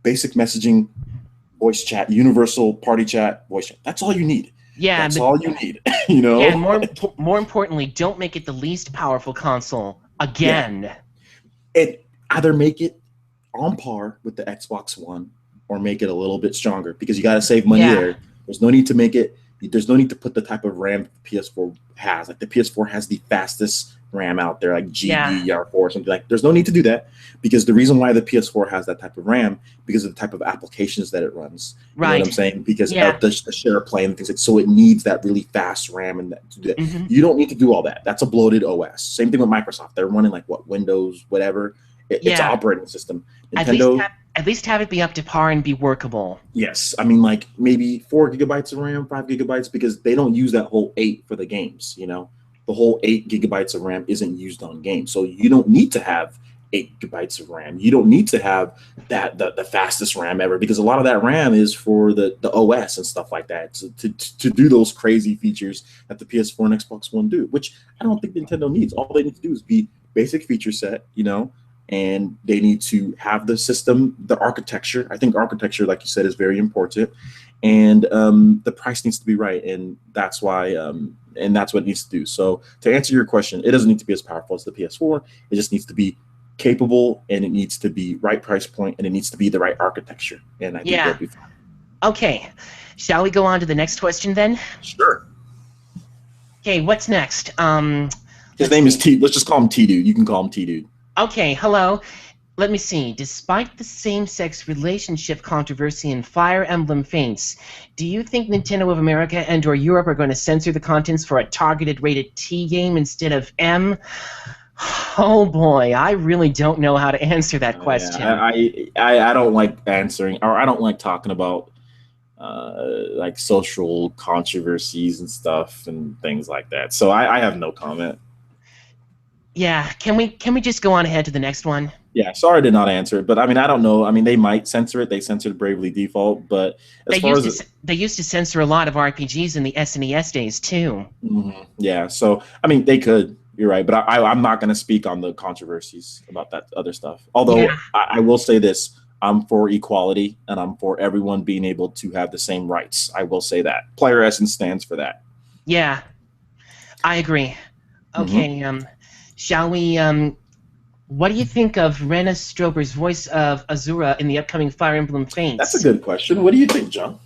basic messaging, voice chat, universal party chat, voice chat. That's all you need. yeah, That's but all you need. You yeah, and know? more importantly, don't make it the least powerful console Yeah. again. And either make it on par with the Xbox One or make it a little bit stronger because you got to save money Yeah, there. There's no need to make it. There's no need to put the type of RAM the PS4 has. Like the PS4 has the fastest RAM out there, like yeah, GDDR4 or something. Like there's no need to do that because the reason why the PS4 has that type of RAM because of the type of applications that it runs. You know what I'm right. saying? Because Yeah, of the share play and things like so it needs that really fast RAM and that to do that. hmm You don't need to do all that. That's a bloated OS. Same thing with Microsoft. They're running like what Windows, whatever. It's an yeah. operating system. At least Nintendo, have at least have it be up to par and be workable. yes. I mean, like maybe 4 gigabytes of RAM, 5 gigabytes, because they don't use that whole eight for the games. You know, the whole 8 gigabytes of RAM isn't used on games, so you don't need to have 8 gigabytes of RAM. You don't need to have that the fastest RAM ever because a lot of that RAM is for the OS and stuff like that to do those crazy features that the PS4 and Xbox One do, which I don't think Nintendo needs. All they need to do is be basic feature set, you know, and they need to have the system, the architecture. I think architecture, like you said, is very important, and the price needs to be right, and that's why, and that's what it needs to do. So to answer your question, it doesn't need to be as powerful as the PS4. It just needs to be capable, and it needs to be right price point, and it needs to be the right architecture, and I think they'll Yeah. be fine. Okay. Shall we go on to the next question then? Sure. Okay, what's next? His Let's name is see. T. Let's just call him T Dude. You can call him T Dude. Okay, hello. Let me see. Despite the same-sex relationship controversy in Fire Emblem Fates, do you think Nintendo of America and/or Europe are going to censor the contents for a targeted rated T game instead of M? Oh boy, I really don't know how to answer that Yeah, question. I don't like answering, or I don't like talking about like social controversies and stuff and things like that. So I have no comment. Yeah, can we just go on ahead to the next one? Yeah, sorry to not answer it, but I mean I don't know. I mean they might censor it. They censored Bravely Default, but They as far used as to they used to censor a lot of RPGs in the SNES days too. yeah, so I mean they could. You're right, but I'm not going to speak on the controversies about that other stuff. Yeah, Although I will say this: I'm for equality, and I'm for everyone being able to have the same rights. I will say that Player Essence stands for that. Yeah, I agree. Hmm. Okay, shall we, what do you think of Rena Strober's voice of Azura in the upcoming Fire Emblem That's a Fates? good question. What do you think, John?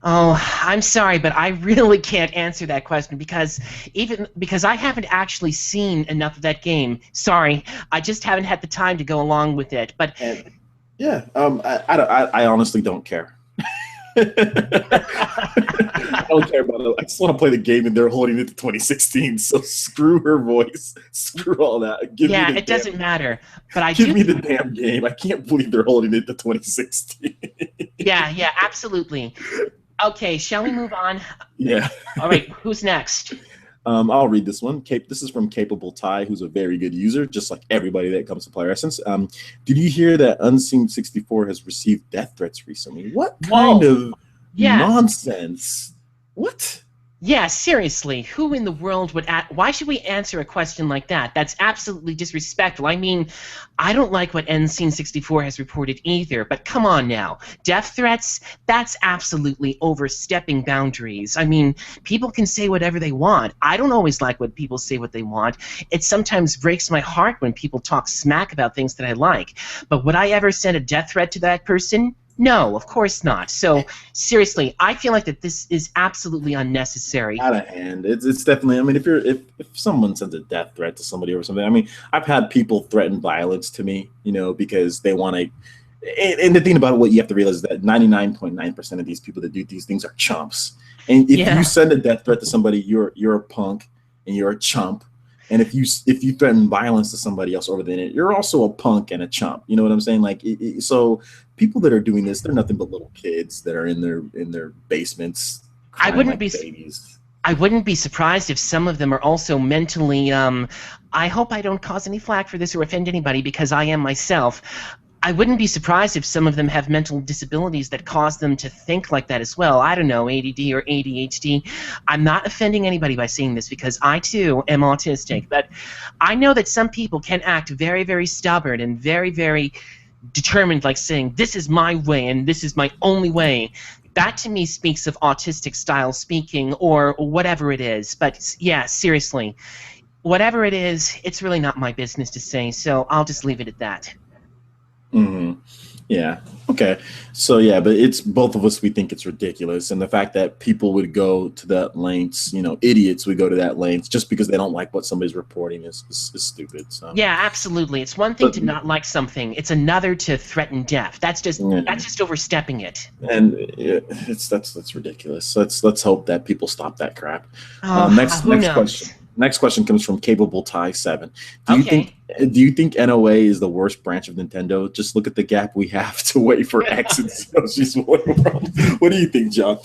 Oh, I'm sorry, but I really can't answer that question because even because I haven't actually seen enough of that game. Sorry, I just haven't had the time to go along with it. But And yeah, I honestly don't care. I don't care about it. I just want to play the game, and they're holding it to 2016. So screw her voice, screw all that. yeah, it doesn't matter. But I Give do me the think, damn game. I can't believe they're holding it to 2016. yeah, yeah, absolutely. Okay, shall we move on? Yeah. All right, who's next? I'll read this one. This is from Capable Ty, who's a very good user, just like everybody that comes to Player Essence. Did you hear that Unseen 64 has received death threats recently? What kind Whoa, of yeah. nonsense? What? Yeah, seriously, who in the world would why should we answer a question like that? That's absolutely disrespectful. I mean, I don't like what N-Scene64 has reported either, but come on now. Death threats? That's absolutely overstepping boundaries. I mean, people can say whatever they want. I don't always like when people say what they want. It sometimes breaks my heart when people talk smack about things that I like. But would I ever send a death threat to that person? No, of course not. So seriously, I feel like that this is absolutely unnecessary. Out of hand. It's definitely. I mean, if someone sends a death threat to somebody or something, I mean, I've had people threaten violence to me, because they want to. And the thing about what you have to realize is that 99.9% of these people that do these things are chumps. And if you Yeah, send a death threat to somebody, you're a punk and you're a chump. And if you threaten violence to somebody else over the internet, you're also a punk and a chump. You know what I'm saying? Like, so people that are doing this, they're nothing but little kids that are in their basements I crying wouldn't like be babies. I wouldn't be surprised if some of them are also mentally I hope I don't cause any flack for this or offend anybody because I am myself. I wouldn't be surprised if some of them have mental disabilities that cause them to think like that as well. I don't know, ADD or ADHD. I'm not offending anybody by saying this because I too am autistic, but I know that some people can act very, very stubborn and very, very determined, like saying, this is my way and this is my only way. That to me speaks of autistic style speaking or whatever it is. But yeah, seriously, whatever it is, it's really not my business to say, so I'll just leave it at that. Hmm. Yeah. Okay. So yeah, but it's both of us. We think it's ridiculous, and the fact that people would go to that lengths, idiots would go to that lengths just because they don't like what somebody's reporting is stupid. So, Yeah, absolutely. It's one thing but to not like something, it's another to threaten death. yeah, That's just overstepping it. and that's ridiculous. Let's hope that people stop that crap. Oh, Next who next knows? question. Next question comes from Capable Tie 7. Do you think Okay. do you think NOA is the worst branch of Nintendo? Just look at the gap we have to wait for X and Yoshi's Woolly World. What do you think, John?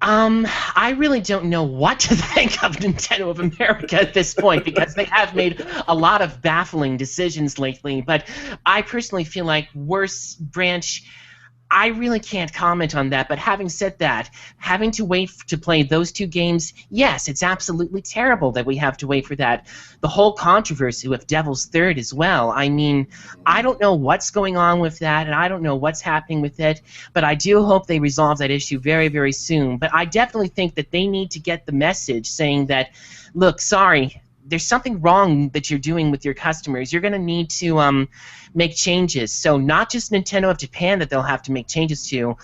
I really don't know what to think of Nintendo of America at this point because they have made a lot of baffling decisions lately. But I personally feel like worst branch. I really can't comment on that, but having said that, having to wait to play those two games, yes, it's absolutely terrible that we have to wait for that. The whole controversy with Devil's Third as well. I mean, I don't know what's going on with that, and I don't know what's happening with it, but I do hope they resolve that issue very, very soon. But I definitely think that they need to get the message saying that, look, sorry, there's something wrong that you're doing with your customers. You're going to need to make changes. So not just Nintendo of Japan that they'll have to make changes to.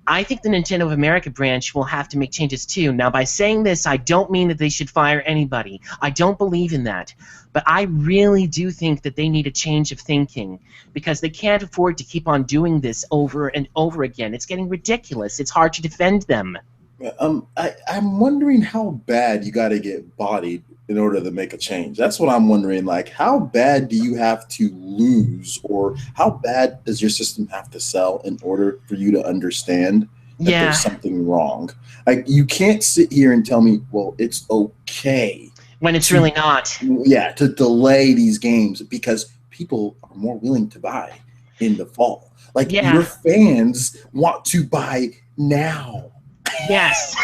I think the Nintendo of America branch will have to make changes too. Now, by saying this, I don't mean that they should fire anybody. I don't believe in that. But I really do think that they need a change of thinking because they can't afford to keep on doing this over and over again. It's getting ridiculous. It's hard to defend them. I'm wondering how bad you got to get bodied in order to make a change. That's what I'm wondering. Like, how bad do you have to lose, or how bad does your system have to sell in order for you to understand that there's Yeah, something wrong? Like, you can't sit here and tell me, well, it's okay when it's to, really not. yeah, to delay these games because people are more willing to buy in the fall. Like, your Yeah, fans want to buy now. yes.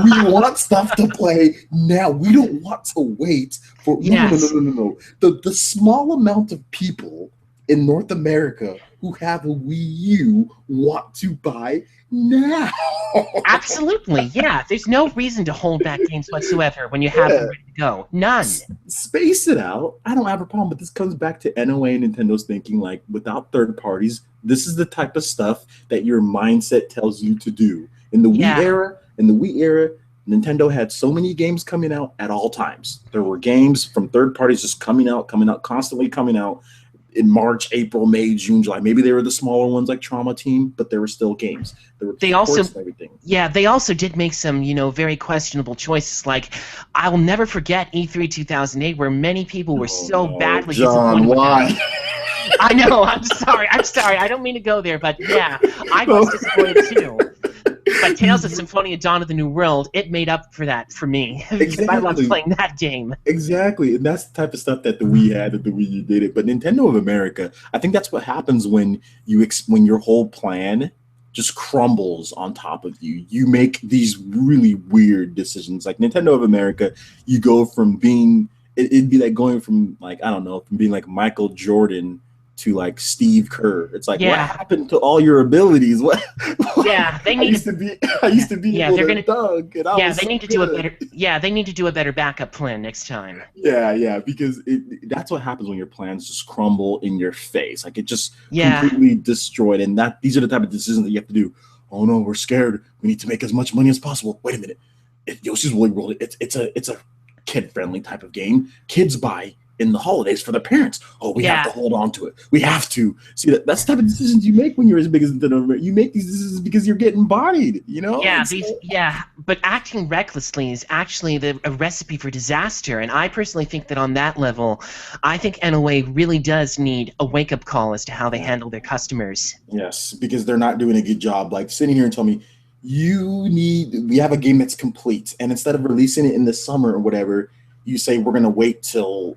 We want stuff to play now. We don't want to wait for no no no no Yes. no no no. The small amount of people in North America who have a Wii U want to buy now. Absolutely, yeah. There's no reason to hold back games whatsoever when you have them Yeah. ready to go. None. Space it out. I don't have a problem, but this comes back to NOA and Nintendo's thinking like without third parties, this is the type of stuff that your mindset tells you to do. Yeah, In the Wii era, Nintendo had so many games coming out at all times. There were games from third parties just coming out, constantly coming out in March, April, May, June, July. Maybe they were the smaller ones like Trauma Team, but there were still games. There were they also ports and everything. yeah, they also did make some, very questionable choices. Like, I'll never forget E3 2008, where many people were Oh so no, badly John, disappointed with that. why? I know. I'm sorry. I'm sorry. I don't mean to go there, but yeah, I was No. disappointed too. But Tales of Symphonia: Dawn of the New World, it made up for that for me because I loved Exactly. playing that game. Exactly, and that's the type of stuff that the Wii had, that the Wii U did it. But Nintendo of America, I think that's what happens when when your whole plan just crumbles on top of you. You make these really weird decisions. Like Nintendo of America, you go from being it'd be like going from like I don't know, from being like Michael Jordan to like Steve Kerr. It's like what Yeah, happened to all your abilities? What yeah. They I need used to. to be I used to be Yeah, able they're to gonna. dunk, and I Yeah, was they so need to do a good. better. Yeah, they need to do a better backup plan next time. Yeah, yeah, because that's what happens when your plans just crumble in your face. Like it just Yeah, completely destroyed. And that these are the type of decisions that you have to do. Oh no, we're scared. We need to make as much money as possible. Wait a minute. Yoshi's Woolly World, it's a kid friendly type of game. Kids buy in the holidays for their parents. Oh, we have to yeah. hold on to it. We have to see that's the type of decisions you make when you're as big as Nintendo. You make these decisions because you're getting bodied. You know, Yeah, it's but acting recklessly is actually a recipe for disaster. And I personally think that on that level, I think NOA really does need a wake-up call as to how they yeah. handle their customers. Yes, because they're not doing a good job. Like sitting here and telling me, we have a game that's complete, and instead of releasing it in the summer or whatever, you say we're gonna wait till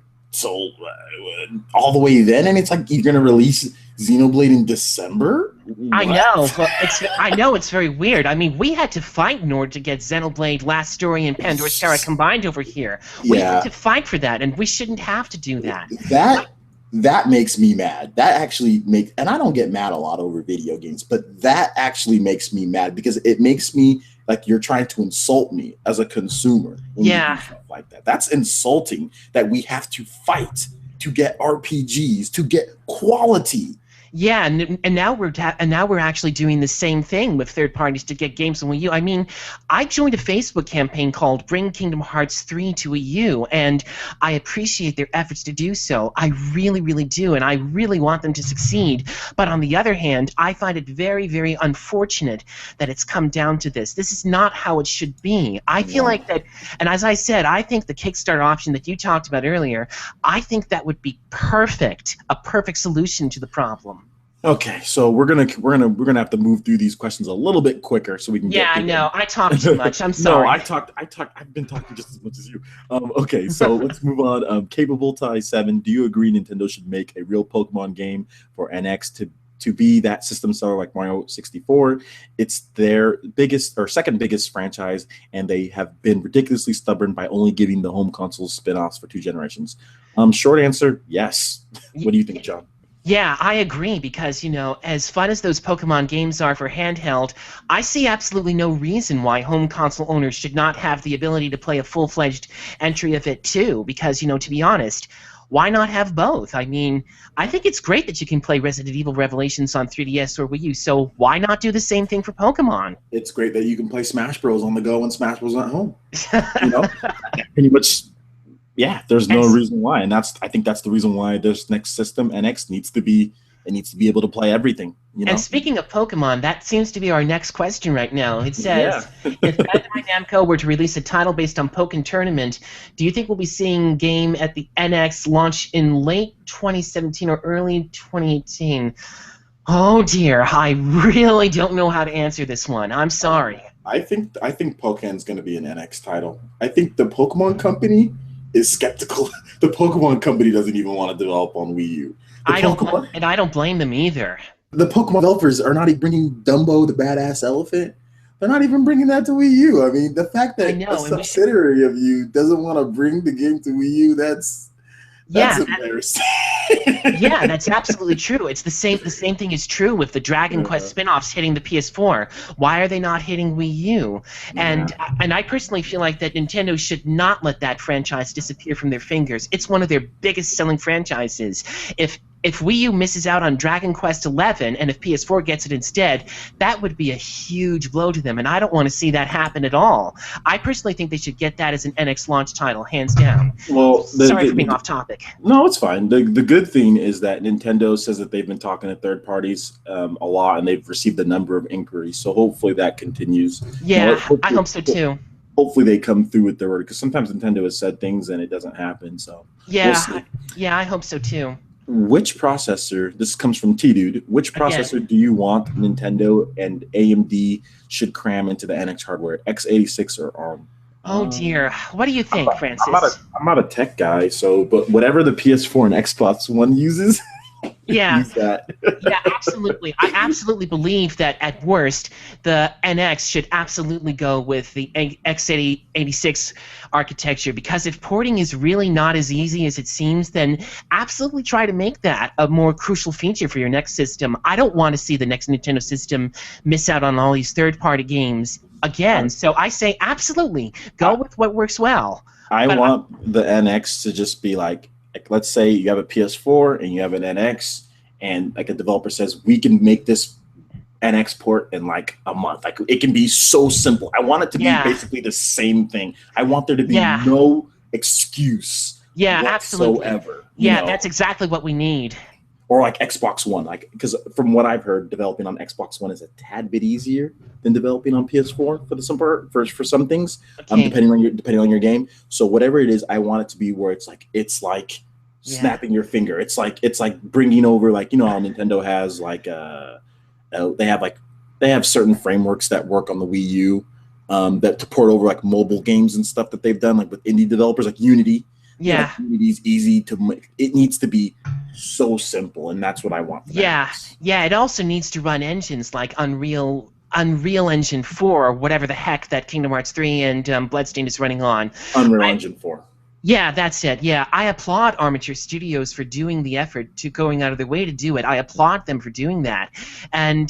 all the way then, and it's like you're gonna release Xenoblade in December. I What? know, but I know it's very weird. I mean, we had to fight in order to get Xenoblade Last Story and Pandora's Terra combined over here. We had Yeah, to fight for that, and we shouldn't have to do that. that that makes me mad. That actually makes, and I don't get mad a lot over video games, but that actually makes me mad because it makes me like you're trying to insult me as a consumer when you do Yeah, stuff like that. That's insulting that we have to fight to get RPGs, to get quality. yeah, and now we're actually doing the same thing with third parties to get games on Wii U. I mean, I joined a Facebook campaign called Bring Kingdom Hearts 3 to Wii U, and I appreciate their efforts to do so. I really, really do, and I really want them to succeed. But on the other hand, I find it very, very unfortunate that it's come down to this. This is not how it should be. I feel Yeah. like that, and as I said, I think the Kickstarter option that you talked about earlier, I think that would be perfect, a perfect solution to the problem. Okay, so we're gonna have to move through these questions a little bit quicker so we can Yeah, get I to know. them. I talk too much. I'm No, sorry. I've been talking just as much as you. Okay, so let's move on. Capable Tie 7. Do you agree Nintendo should make a real Pokemon game for NX to be that system seller like Mario 64? It's their biggest or second biggest franchise, and they have been ridiculously stubborn by only giving the home console spin-offs for 2 generations. Short answer, yes. What do you think, John? Yeah, I agree because, as fun as those Pokemon games are for handheld, I see absolutely no reason why home console owners should not have the ability to play a full-fledged entry of it too because, to be honest, why not have both? I mean, I think it's great that you can play Resident Evil Revelations on 3DS or Wii U, so why not do the same thing for Pokemon? It's great that you can play Smash Bros on the go when Smash Bros at home. You know, pretty much. Yeah, there's no And reason why, and I think that's the reason why this next system NX needs to be able to play everything. You And know. speaking of Pokemon, that seems to be our next question right now. It Yeah. says, if Bandai Namco were to release a title based on Pokken Tournament, do you think we'll be seeing game at the NX launch in late 2017 or early 2018? Oh dear, I really don't know how to answer this one. I'm sorry. I think Pokemon's going to be an NX title. I think the Pokemon Company is skeptical. The Pokemon Company doesn't even want to develop on Wii U. The Pokemon I don't blame them either. the Pokemon developers are not even bringing Dumbo the badass elephant. They're not even bringing that to Wii U. I mean, the fact I that a know, and we should. subsidiary of you doesn't want to bring the game to Wii U, That's Yeah, embarrassing. yeah, that's absolutely true. It's the same thing is true with the Dragon Quest Yeah. spin-offs hitting the PS4. Why are they not hitting Wii U? Yeah. And I personally feel like that Nintendo should not let that franchise disappear from their fingers. It's one of their biggest selling franchises. If Wii U misses out on Dragon Quest XI and if PS4 gets it instead, that would be a huge blow to them, and I don't want to see that happen at all. I personally think they should get that as an NX launch title, hands down. Well, Sorry for being off topic. no, it's fine. The good thing is that Nintendo says that they've been talking to third parties a lot, and they've received a number of inquiries. So hopefully that continues. Yeah, I Hopefully, hope so too. hopefully they come through with their word, because sometimes Nintendo has said things and it doesn't happen. So we'll Yeah, see. yeah, I hope so too. Which processor? This comes from T Dude. Which Again, processor do you want Nintendo and AMD should cram into the NX hardware? x86 or ARM? oh dear. What do you I'm think, not, I'm not a Francis? I'm not a tech guy, so but whatever the PS4 and Xbox One uses, Yeah, use that. yeah, absolutely. I absolutely believe that at worst, the NX should absolutely go with the x86 architecture, because if porting is really not as easy as it seems, then absolutely try to make that a more crucial feature for your next system. I don't want to see the next Nintendo system miss out on all these third-party games again. So I say absolutely go with what works well. I But want the NX to just be like let's say you have a PS4 and you have an NX, and like a developer says we can make this NX port in like a month. Like it can be so simple. I want it to be yeah, basically the same thing. I want there to be yeah, no excuse yeah, absolutely. whatsoever. Yeah, that's exactly what we need. Or like Xbox One, like because from what I've heard, developing on Xbox One is a tad bit easier than developing on PS4 for the some part, for some things, Okay. depending on your game. So whatever it is, I want it to be where it's like Yeah. snapping your finger. It's like bringing over, like, you know how Nintendo has like they have certain frameworks that work on the Wii U, that to port over like mobile games and stuff that they've done, like with indie developers like Unity. Yeah. Like Unity's easy to make. It needs to be so simple, and that's what I want. Yeah. Yeah. It also needs to run engines like Unreal Engine 4 or whatever the heck that Kingdom Hearts 3 and Bloodstained is running on. Unreal Engine 4. Yeah, that's it. Yeah, I applaud Armature Studios for doing the effort to going out of their way to do it. I applaud them for doing that. And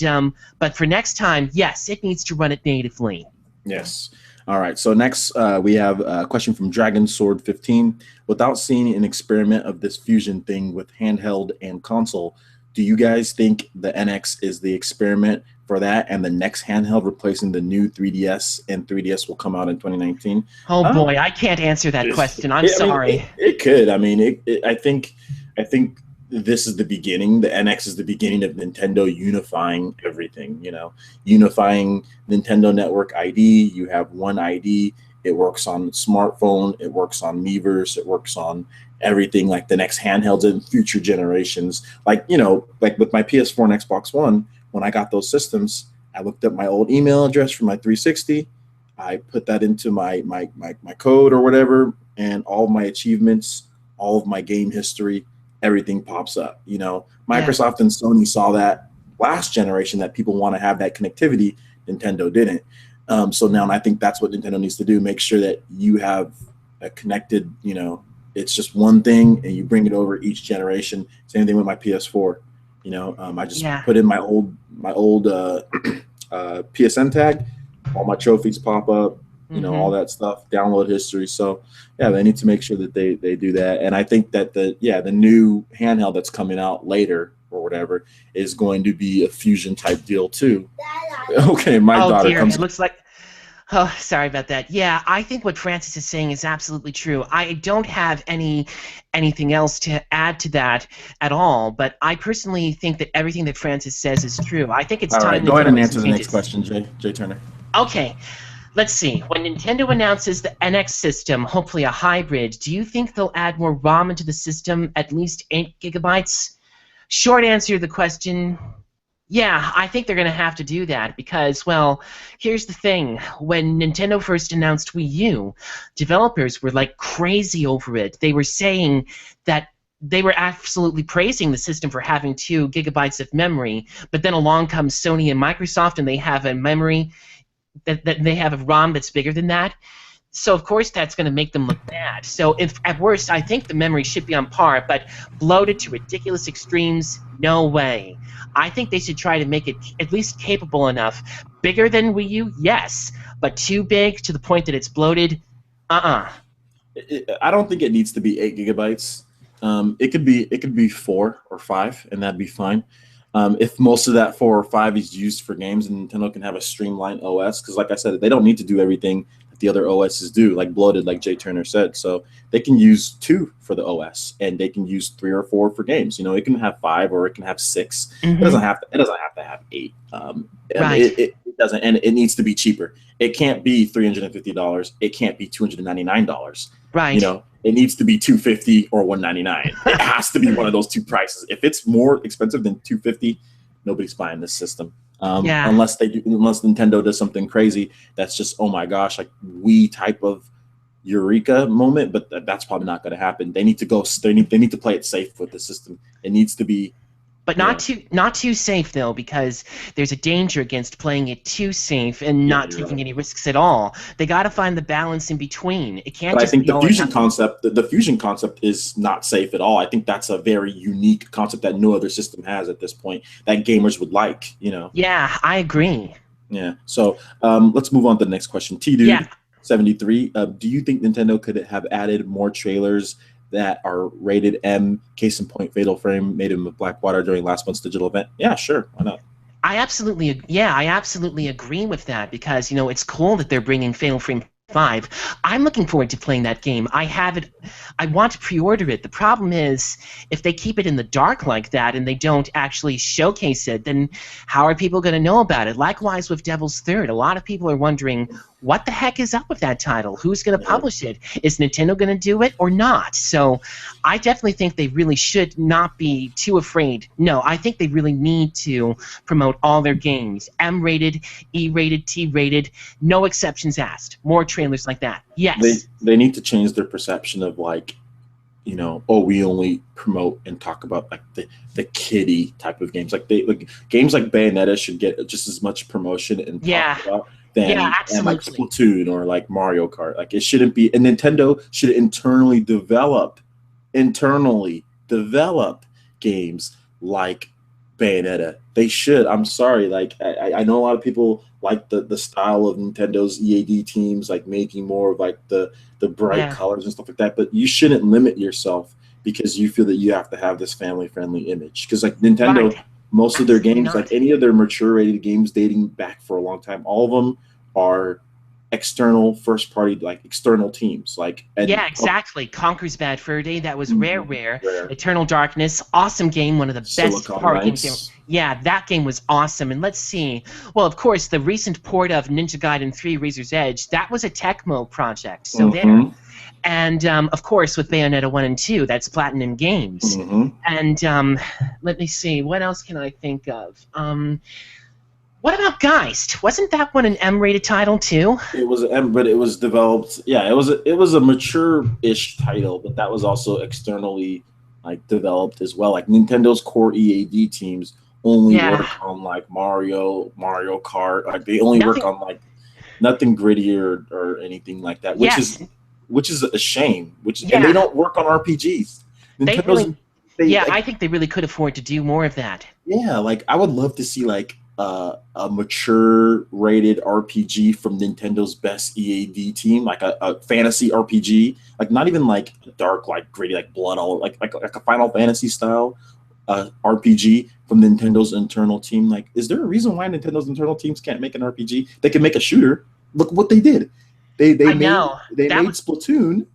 but for next time, yes, it needs to run it natively. Yes. All right. So next, we have a question from Dragon Sword 15. Without seeing an experiment of this fusion thing with handheld and console, do you guys think the NX is the experiment for that, and the next handheld replacing the new 3DS, and 3DS will come out in 2019? Oh boy, I can't answer that question. I'm sorry. It could. I mean, I think this is the beginning. The NX is the beginning of Nintendo unifying everything. Unifying Nintendo Network ID. You have one ID. It works on smartphone. It works on Miiverse. It works on everything. Like the next handhelds in future generations. Like with my PS4 and Xbox One, when I got those systems, I looked up my old email address from my 360. I put that into my code or whatever, and all of my achievements, all of my game history, everything pops up. Microsoft and Sony saw that last generation, that people want to have that connectivity. Nintendo didn't. So now I think that's what Nintendo needs to do. Make sure that you have a connected, it's just one thing, and you bring it over each generation. Same thing with my PS4. I just put in my old PSN tag, all my trophies pop up, all that stuff, download history. So yeah, they need to make sure that they do that. And I think that the new handheld that's coming out later or whatever is going to be a fusion type deal too. Okay, my daughter dear, comes. it looks like. Oh, sorry about that. Yeah, I think what Francis is saying is absolutely true. I don't have anything else to add to that at all, but I personally think that everything that Francis says is true. I think it's All time right, to go ahead make and some answer the next changes. question, Jay Turner. Okay, let's see. When Nintendo announces the NX system, hopefully a hybrid, do you think they'll add more ROM into the system, at least 8 gigabytes? Short answer to the question, yeah, I think they're going to have to do that because, well, here's the thing. When Nintendo first announced Wii U, developers were like crazy over it. They were saying that they were absolutely praising the system for having 2 gigabytes of memory, but then along comes Sony and Microsoft, and they have a memory that they have a ROM that's bigger than that. So of course that's going to make them look bad. So if at worst, I think the memory should be on par, but bloated to ridiculous extremes, no way. I think they should try to make it at least capable enough. Bigger than Wii U, yes, but too big to the point that it's bloated. Uh-uh. I don't think it needs to be 8 gigabytes. It could be 4 or 5, and that'd be fine. If most of that 4 or 5 is used for games, and Nintendo can have a streamlined OS, because like I said, they don't need to do everything that the other OSs do, like bloated, like Jay Turner said. So they can use 2 for the OS, and they can use 3 or 4 for games. It can have 5 or it can have 6. It Hmm. doesn't have to. It doesn't have to have 8. Right. It doesn't, and it needs to be cheaper. It can't be $350. It can't be $299. Right. It needs to be 250 or 199. It has to be one of those two prices. If it's more expensive than 250, nobody's buying this system. Yeah. Unless Nintendo does something crazy that's just, oh my gosh, like Wii type of eureka moment, but that's probably not going to happen. They need to go. They need to play it safe with the system. It needs to be, But you know, not too safe though, because there's a danger against playing it too safe and yeah, not you're taking right. any risks at all. They got to find the balance in between. It can't But I just think be the all or fusion nothing. concept, the fusion concept is not safe at all. I think that's a very unique concept that no other system has at this point that gamers would like. Yeah, I agree. Yeah. So let's move on to the next question. T Yeah, Dude 73. Do you think Nintendo could have added more trailers that are rated M? Case in point, Fatal Frame made him with Blackwater during last month's digital event. Yeah, sure. Why not? I absolutely agree with that because it's cool that they're bringing Fatal Frame 5. I'm looking forward to playing that game. I have it. I want to pre-order it. The problem is if they keep it in the dark like that and they don't actually showcase it, then how are people going to know about it? Likewise with Devil's Third, a lot of people are wondering what the heck is up with that title? Who's going to Yeah. publish it? Is Nintendo going to do it or not? So I definitely think they really should not be too afraid. No, I think they really need to promote all their games. M-rated, E-rated, T-rated, no exceptions asked. More trailers like that. They Yes. they need to change their perception of like, oh, we only promote and talk about like the kiddie type of games. Like games like Bayonetta should get just as much promotion and Yeah. talked about Yeah, than like absolutely. Splatoon or like Mario Kart. Like it shouldn't be. And Nintendo should internally develop games like Bayonetta. They should. I'm sorry. Like I know a lot of people like the style of Nintendo's EAD teams, like making more of like the bright Yeah. colors and stuff like that. But you shouldn't limit yourself because you feel that you have to have this family friendly image. Because like Right. Nintendo, most of their Absolutely games, like not. any of their mature rated games dating back for a long time, all of them are external first party, like external teams, like and Yeah, exactly. Conker's Bad Fur Day, that was rare, Mhm. rare. Rare. Eternal Darkness, awesome game, one of the best Silicon horror games ever. Knights. Yeah, that game was awesome. And let's see. Well, of course, the recent port of Ninja Gaiden 3 Razor's Edge, that was a Tecmo project. So there. Mm-hmm. And of course, with Bayonetta 1 and 2, that's Platinum Games. Mm-hmm. And let me see, what else can I think of? What about Geist? Wasn't that one an M-rated title too? It was, but it was developed. Yeah, it was a mature-ish title, but that was also externally like developed as well. Like Nintendo's core EAD teams only Yeah, work on like Mario Kart. Like they only work nothing. on like nothing gritty or anything like that, which Yes, is which is a shame. And they yeah, don't work on RPGs. they really. Nintendo's they Yeah, I like think they really could afford to do more of that. Yeah, like I would love to see like a mature rated RPG from Nintendo's best EAD team, like a fantasy RPG, like not even like dark, like gritty, like blood all like a Final Fantasy style RPG from Nintendo's internal team. Like, is there a reason why Nintendo's internal teams can't make an RPG? They can make a shooter. Look what they did. They they I made know they that made was Splatoon.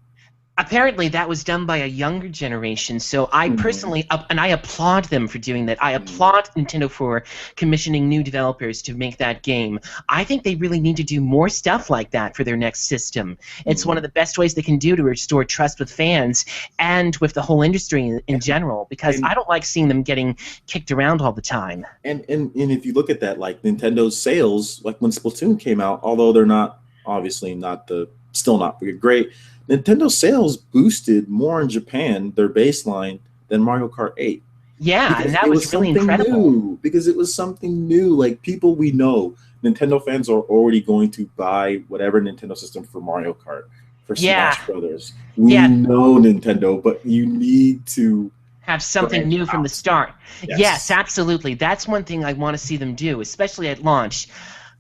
apparently that was done by a younger generation. So I Mhm. personally and I applaud them for doing that. I Mhm. applaud Nintendo for commissioning new developers to make that game. I think they really need to do more stuff like that for their next system. It's one of Mhm. the best ways they can do to restore trust with fans and with the whole industry in And general. Because and I don't like seeing them getting kicked around all the time. and if you look at that, like Nintendo's sales, like when Splatoon came out, although they're not obviously not the still not very great, Nintendo sales boosted more in Japan, their baseline, than Mario Kart 8. Yeah, and because that it was was really something incredible. new. Because it was something new. Like people we know, Nintendo fans are already going to buy whatever Nintendo system for Mario Kart, for Yeah, Smash Brothers. We yeah, know Nintendo, but you need to have something branch new from the out. start. Yes, Yes, absolutely. That's one thing I want to see them do, especially at launch.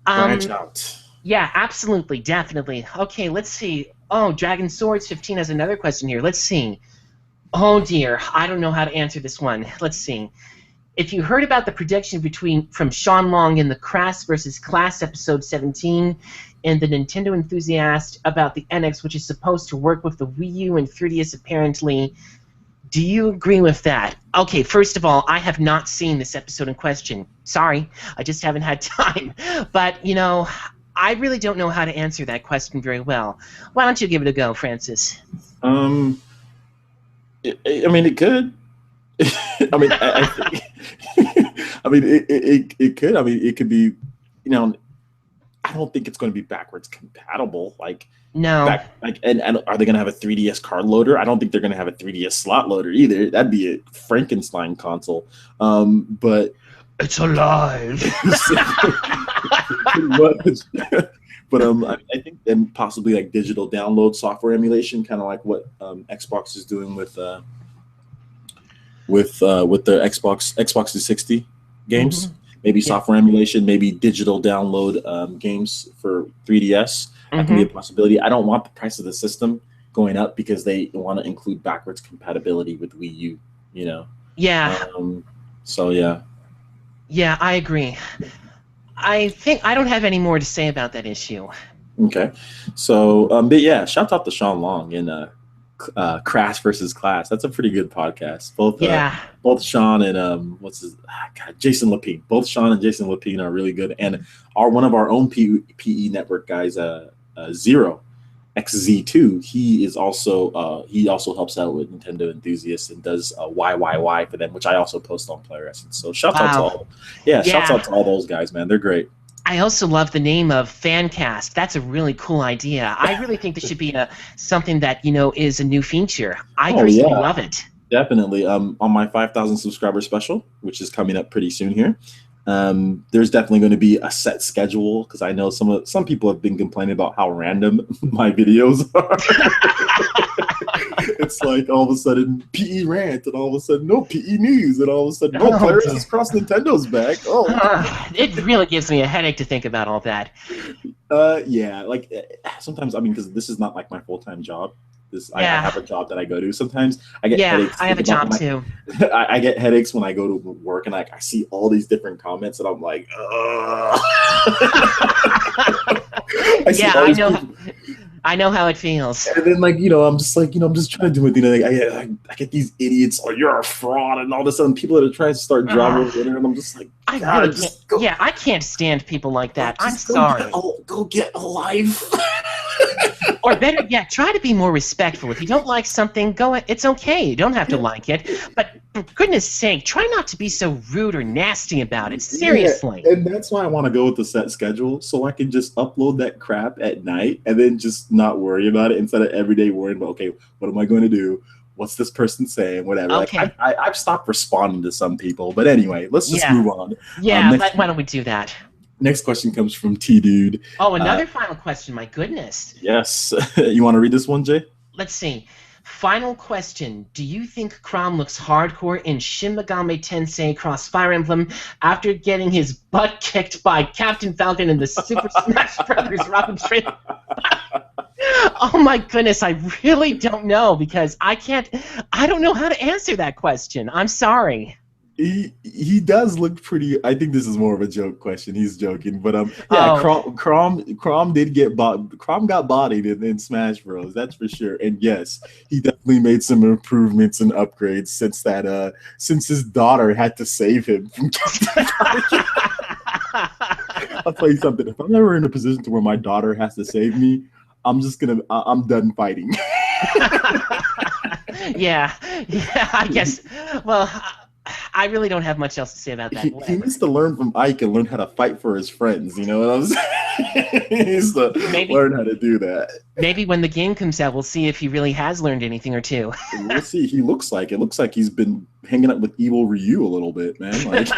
branch Um, out. yeah, absolutely, definitely. Okay, let's see. Oh, Dragon Swords 15 has another question here. Let's see. Oh dear, I don't know how to answer this one. Let's see. If you heard about the prediction between from Sean Long in the Crass versus Class episode 17 and the Nintendo enthusiast about the NX, which is supposed to work with the Wii U and 3DS apparently, do you agree with that? Okay, first of all, I have not seen this episode in question. Sorry, I just haven't had time. But, I really don't know how to answer that question very well. Why don't you give it a go, Francis? Um, I mean, it could. I mean, I think. I mean, it could. I mean, it could be. You know, I don't think it's going to be backwards compatible. No. And are they going to have a 3DS card loader? I don't think they're going to have a 3DS slot loader either. That'd be a Frankenstein console. But It's alive. pretty much. But I think then possibly like digital download software emulation, kind of like what Xbox is doing with the Xbox 360 games. Mm-hmm. Maybe Yeah. software emulation, maybe digital download games for 3DS. That can be a Mm-hmm. possibility. I don't want the price of the system going up because they want to include backwards compatibility with Wii U. You know, Yeah. so yeah. Yeah, I agree. I think I don't have any more to say about that issue. Okay, so but yeah, shout out to Sean Long and Crash versus Class. That's a pretty good podcast. Yeah. Both Sean and Jason Lapine. Both Sean and Jason Lapine are really good, and are one of our own PE network guys. Zero XZ2. He also helps out with Nintendo enthusiasts and does YYY for them, which I also post on Player Essence. So Wow. shouts Yeah. out to all those guys, man. They're great. I also love the name of Fancast. That's a really cool idea. I really think this should be something that is a new feature. I Oh personally yeah, love it. definitely. On my 5,000 subscriber special, which is coming up pretty soon here, there's definitely going to be a set schedule because I know some people have been complaining about how random my videos are. It's like all of a sudden PE rant, and all of a sudden no PE news, and all of a sudden no Oh, players dear. is cross Nintendo's back. Oh, It really gives me a headache to think about all that. yeah. Like sometimes, I mean, because this is not like my full time job. I Yeah. have a job that I go to. Sometimes I get Yeah, headaches I have a thinking about job too. I get headaches when I go to work and like I see all these different comments and I'm like, ugh. I see Yeah, all I these know. people, I know how it feels. and then I'm just trying to do it. I get these idiots. Oh, you're a fraud, and all of a sudden people that are trying to start drama over Ugh, there, and I'm just like, I really God, can't. just go, Yeah, I can't stand people like that. I'm just sorry. go get a life. Or better yet, try to be more respectful. If you don't like something, go. It's okay. You don't have to like it. But for goodness sake, try not to be so rude or nasty about it. Seriously. Yeah, and that's why I want to go with the set schedule so I can just upload that crap at night and then just not worry about it instead of every day worrying about, okay, what am I going to do? What's this person saying? Whatever. Okay. Like I've stopped responding to some people, but anyway, let's just Yeah. move on. Yeah. Next, Why don't we do that? next question comes from T Dude. Oh, another final question. My goodness. Yes, you want to read this one, Jay? Let's see. Final question. Do you think Chrom looks hardcore in Shin Megami Tensei Cross Fire Emblem after getting his butt kicked by Captain Falcon in the Super Smash Bros. Rocket Trip? Oh my goodness, I really don't know because I don't know how to answer that question. I'm sorry. He does look pretty. I think this is more of a joke question. He's joking, but yeah, Crom did get Crom got bodied in Smash Bros. That's for sure. And yes, he definitely made some improvements and upgrades since his daughter had to save him from Captain Falcon. I'll tell you something. If I'm ever in a position to where my daughter has to save me, I'm done fighting. Yeah, I guess. Well, I really don't have much else to say about that. He needs to learn from Ike and learn how to fight for his friends. You know what I'm saying? He needs to Maybe learn how to do that. maybe when the game comes out, we'll see if he really has learned anything or two. We'll see. He looks like it looks like he's been hanging out with evil Ryu a little bit, man. Like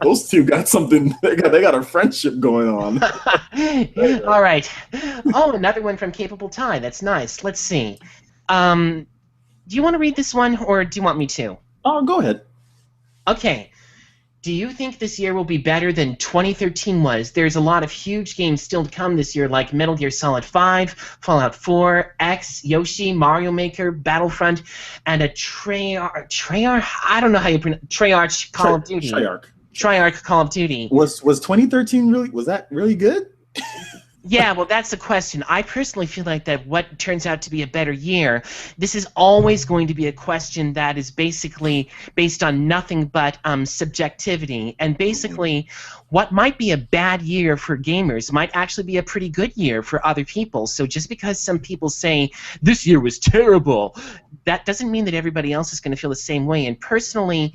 those two got something. They got a friendship going on. All right. Oh, another one from Capable Ty. That's nice. Let's see. Do you want to read this one, or do you want me to? Oh, go ahead. Okay. Do you think this year will be better than 2013 was? There's a lot of huge games still to come this year, like Metal Gear Solid 5, Fallout 4, X, Yoshi, Mario Maker, Battlefront, and a Treyarch. I don't know how you pronounce Treyarch Call of Duty. Treyarch Call of Duty. Was 2013 really? Was that really good? Yeah, well, that's the question. I personally feel like that what turns out to be a better year, this is always going to be a question that is basically based on nothing but subjectivity. And basically, what might be a bad year for gamers might actually be a pretty good year for other people. So just because some people say, this year was terrible, that doesn't mean that everybody else is going to feel the same way. And personally,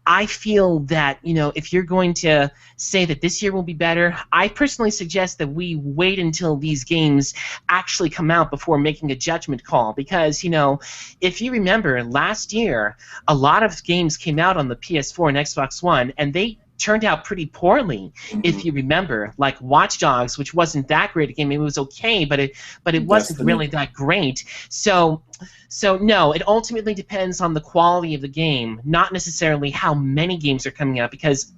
I feel that, if you're going to say that this year will be better, I personally suggest that we wait until these games actually come out before making a judgment call. Because, if you remember, last year, a lot of games came out on the PS4 and Xbox One, and they turned out pretty poorly, if you remember, like Watch Dogs, which wasn't that great a game. It was okay, but it wasn't really that great. So no, it ultimately depends on the quality of the game, not necessarily how many games are coming out, because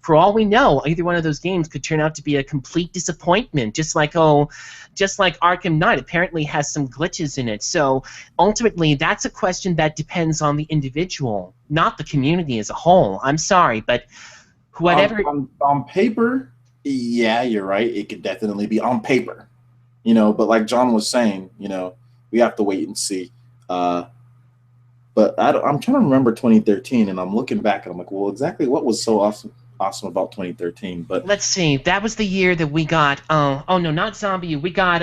for all we know, either one of those games could turn out to be a complete disappointment, just like Arkham Knight apparently has some glitches in it. So ultimately, that's a question that depends on the individual, not the community as a whole. I'm sorry, but whatever. On paper, yeah, you're right. It could definitely be on paper, But like John was saying, we have to wait and see. But I'm trying to remember 2013, and I'm looking back, and I'm like, well, exactly what was so awesome about 2013? But let's see. That was the year that we got. Oh no, not Zombie U. We got.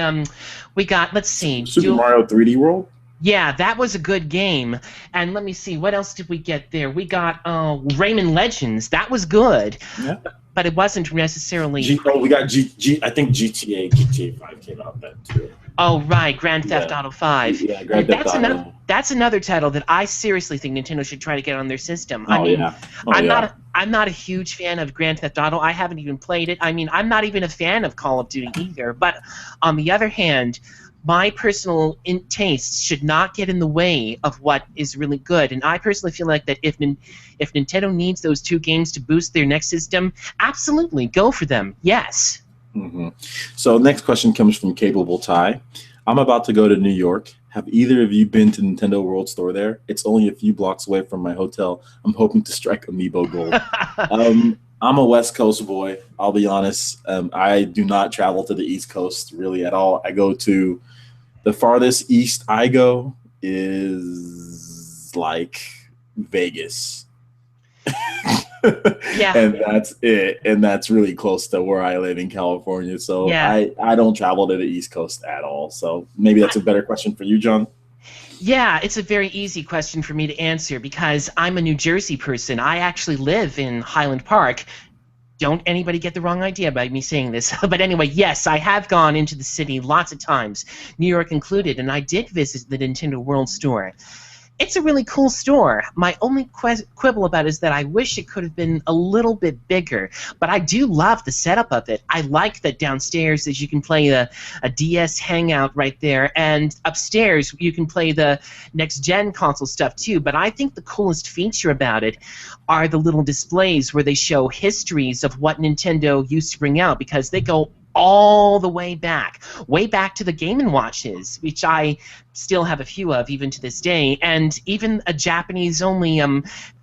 Let's see. Super Mario 3D World. Yeah, that was a good game. And let me see, what else did we get there? We got Rayman Legends. That was good. Yeah. But it wasn't necessarily... we got I think GTA 5 came out then, too. Oh, right, Grand Theft Auto 5. Yeah, Grand Theft Auto. That's another title that I seriously think Nintendo should try to get on their system. I'm not a huge fan of Grand Theft Auto. I haven't even played it. I'm not even a fan of Call of Duty either. But on the other hand, my personal tastes should not get in the way of what is really good. And I personally feel like that if Nintendo needs those two games to boost their next system, absolutely, go for them. Yes. Mm-hmm. So next question comes from Capable Ty. I'm about to go to New York. Have either of you been to Nintendo World Store there? It's only a few blocks away from my hotel. I'm hoping to strike Amiibo gold. I'm a West Coast boy. I'll be honest. I do not travel to the East Coast really at all. I go to the farthest east I go is like Vegas. Yeah. And that's it. And that's really close to where I live in California. So yeah. I don't travel to the East Coast at all. So maybe that's a better question for you, John. Yeah, it's a very easy question for me to answer because I'm a New Jersey person. I actually live in Highland Park. Don't anybody get the wrong idea by me saying this. But anyway, yes, I have gone into the city lots of times, New York included, and I did visit the Nintendo World Store. It's a really cool store. My only quibble about it is that I wish it could have been a little bit bigger, but I do love the setup of it. I like that downstairs that you can play a DS Hangout right there, and upstairs you can play the next-gen console stuff too, but I think the coolest feature about it are the little displays where they show histories of what Nintendo used to bring out, because they go all the way back to the Game & Watches, which I still have a few of even to this day, and even a Japanese-only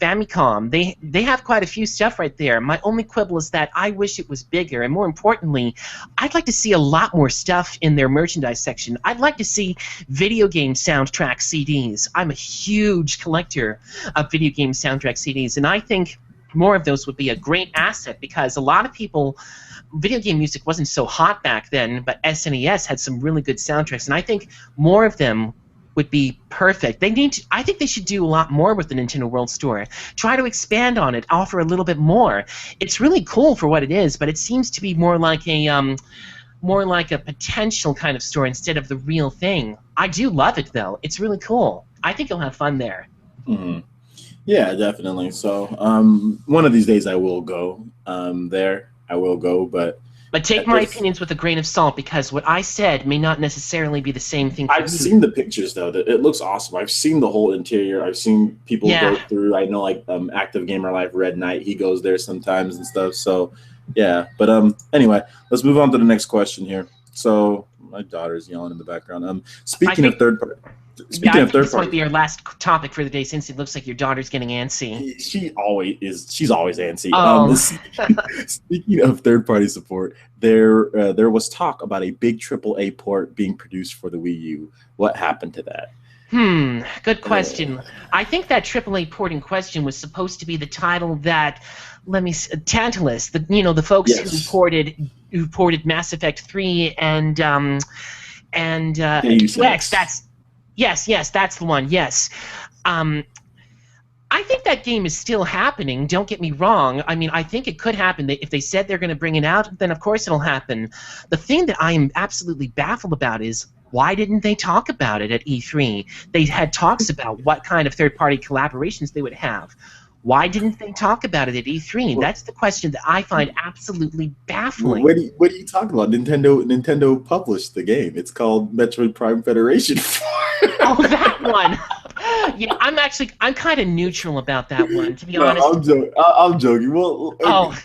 Famicom. They have quite a few stuff right there. My only quibble is that I wish it was bigger, and more importantly, I'd like to see a lot more stuff in their merchandise section. I'd like to see video game soundtrack CDs. I'm a huge collector of video game soundtrack CDs, and I think more of those would be a great asset because a lot of people... Video game music wasn't so hot back then, but SNES had some really good soundtracks, and I think more of them would be perfect. They need to, I think they should do a lot more with the Nintendo World Store. Try to expand on it, offer a little bit more. It's really cool for what it is, but it seems to be more like a potential kind of store instead of the real thing. I do love it though. It's really cool. I think you'll have fun there. Mhm. Yeah, definitely. So, one of these days I will go there. I will go, but But take at my this, opinions with a grain of salt because what I said may not necessarily be the same thing for I've you. seen the pictures though. That it looks awesome. I've seen the whole interior. I've seen people Yeah. go through. I know like Active Gamer Life Red Knight. He goes there sometimes and stuff. So, yeah. But anyway, let's move on to the next question here. So my daughter's yelling in the background. I Speaking of think third party, yeah, I speaking of think third this might party. be our last topic for the day since it looks like your daughter's getting antsy. She always is. She's always antsy. Oh. Speaking of third-party support, there was talk about a big AAA port being produced for the Wii U. What happened to that? Good question. I think that AAA port in question was supposed to be the title that, Tantalus, the folks Yes. who ported Mass Effect 3 and Deus 2X. Ex. Yes, that's the one. Yes. Um, I think that game is still happening. Don't get me wrong. I mean, I think it could happen. If they said they're going to bring it out, then of course it'll happen. The thing that I am absolutely baffled about is why didn't they talk about it at E3? They had talks about what kind of third-party collaborations they would have. Why didn't they talk about it at E3? Well, That's the question that I find absolutely baffling. what are you talking about? Nintendo published the game. It's called Metroid Prime Federation. Oh, that one. Yeah, I'm kind of neutral about that one, to be No, honest. I'm joking. Well, Oh,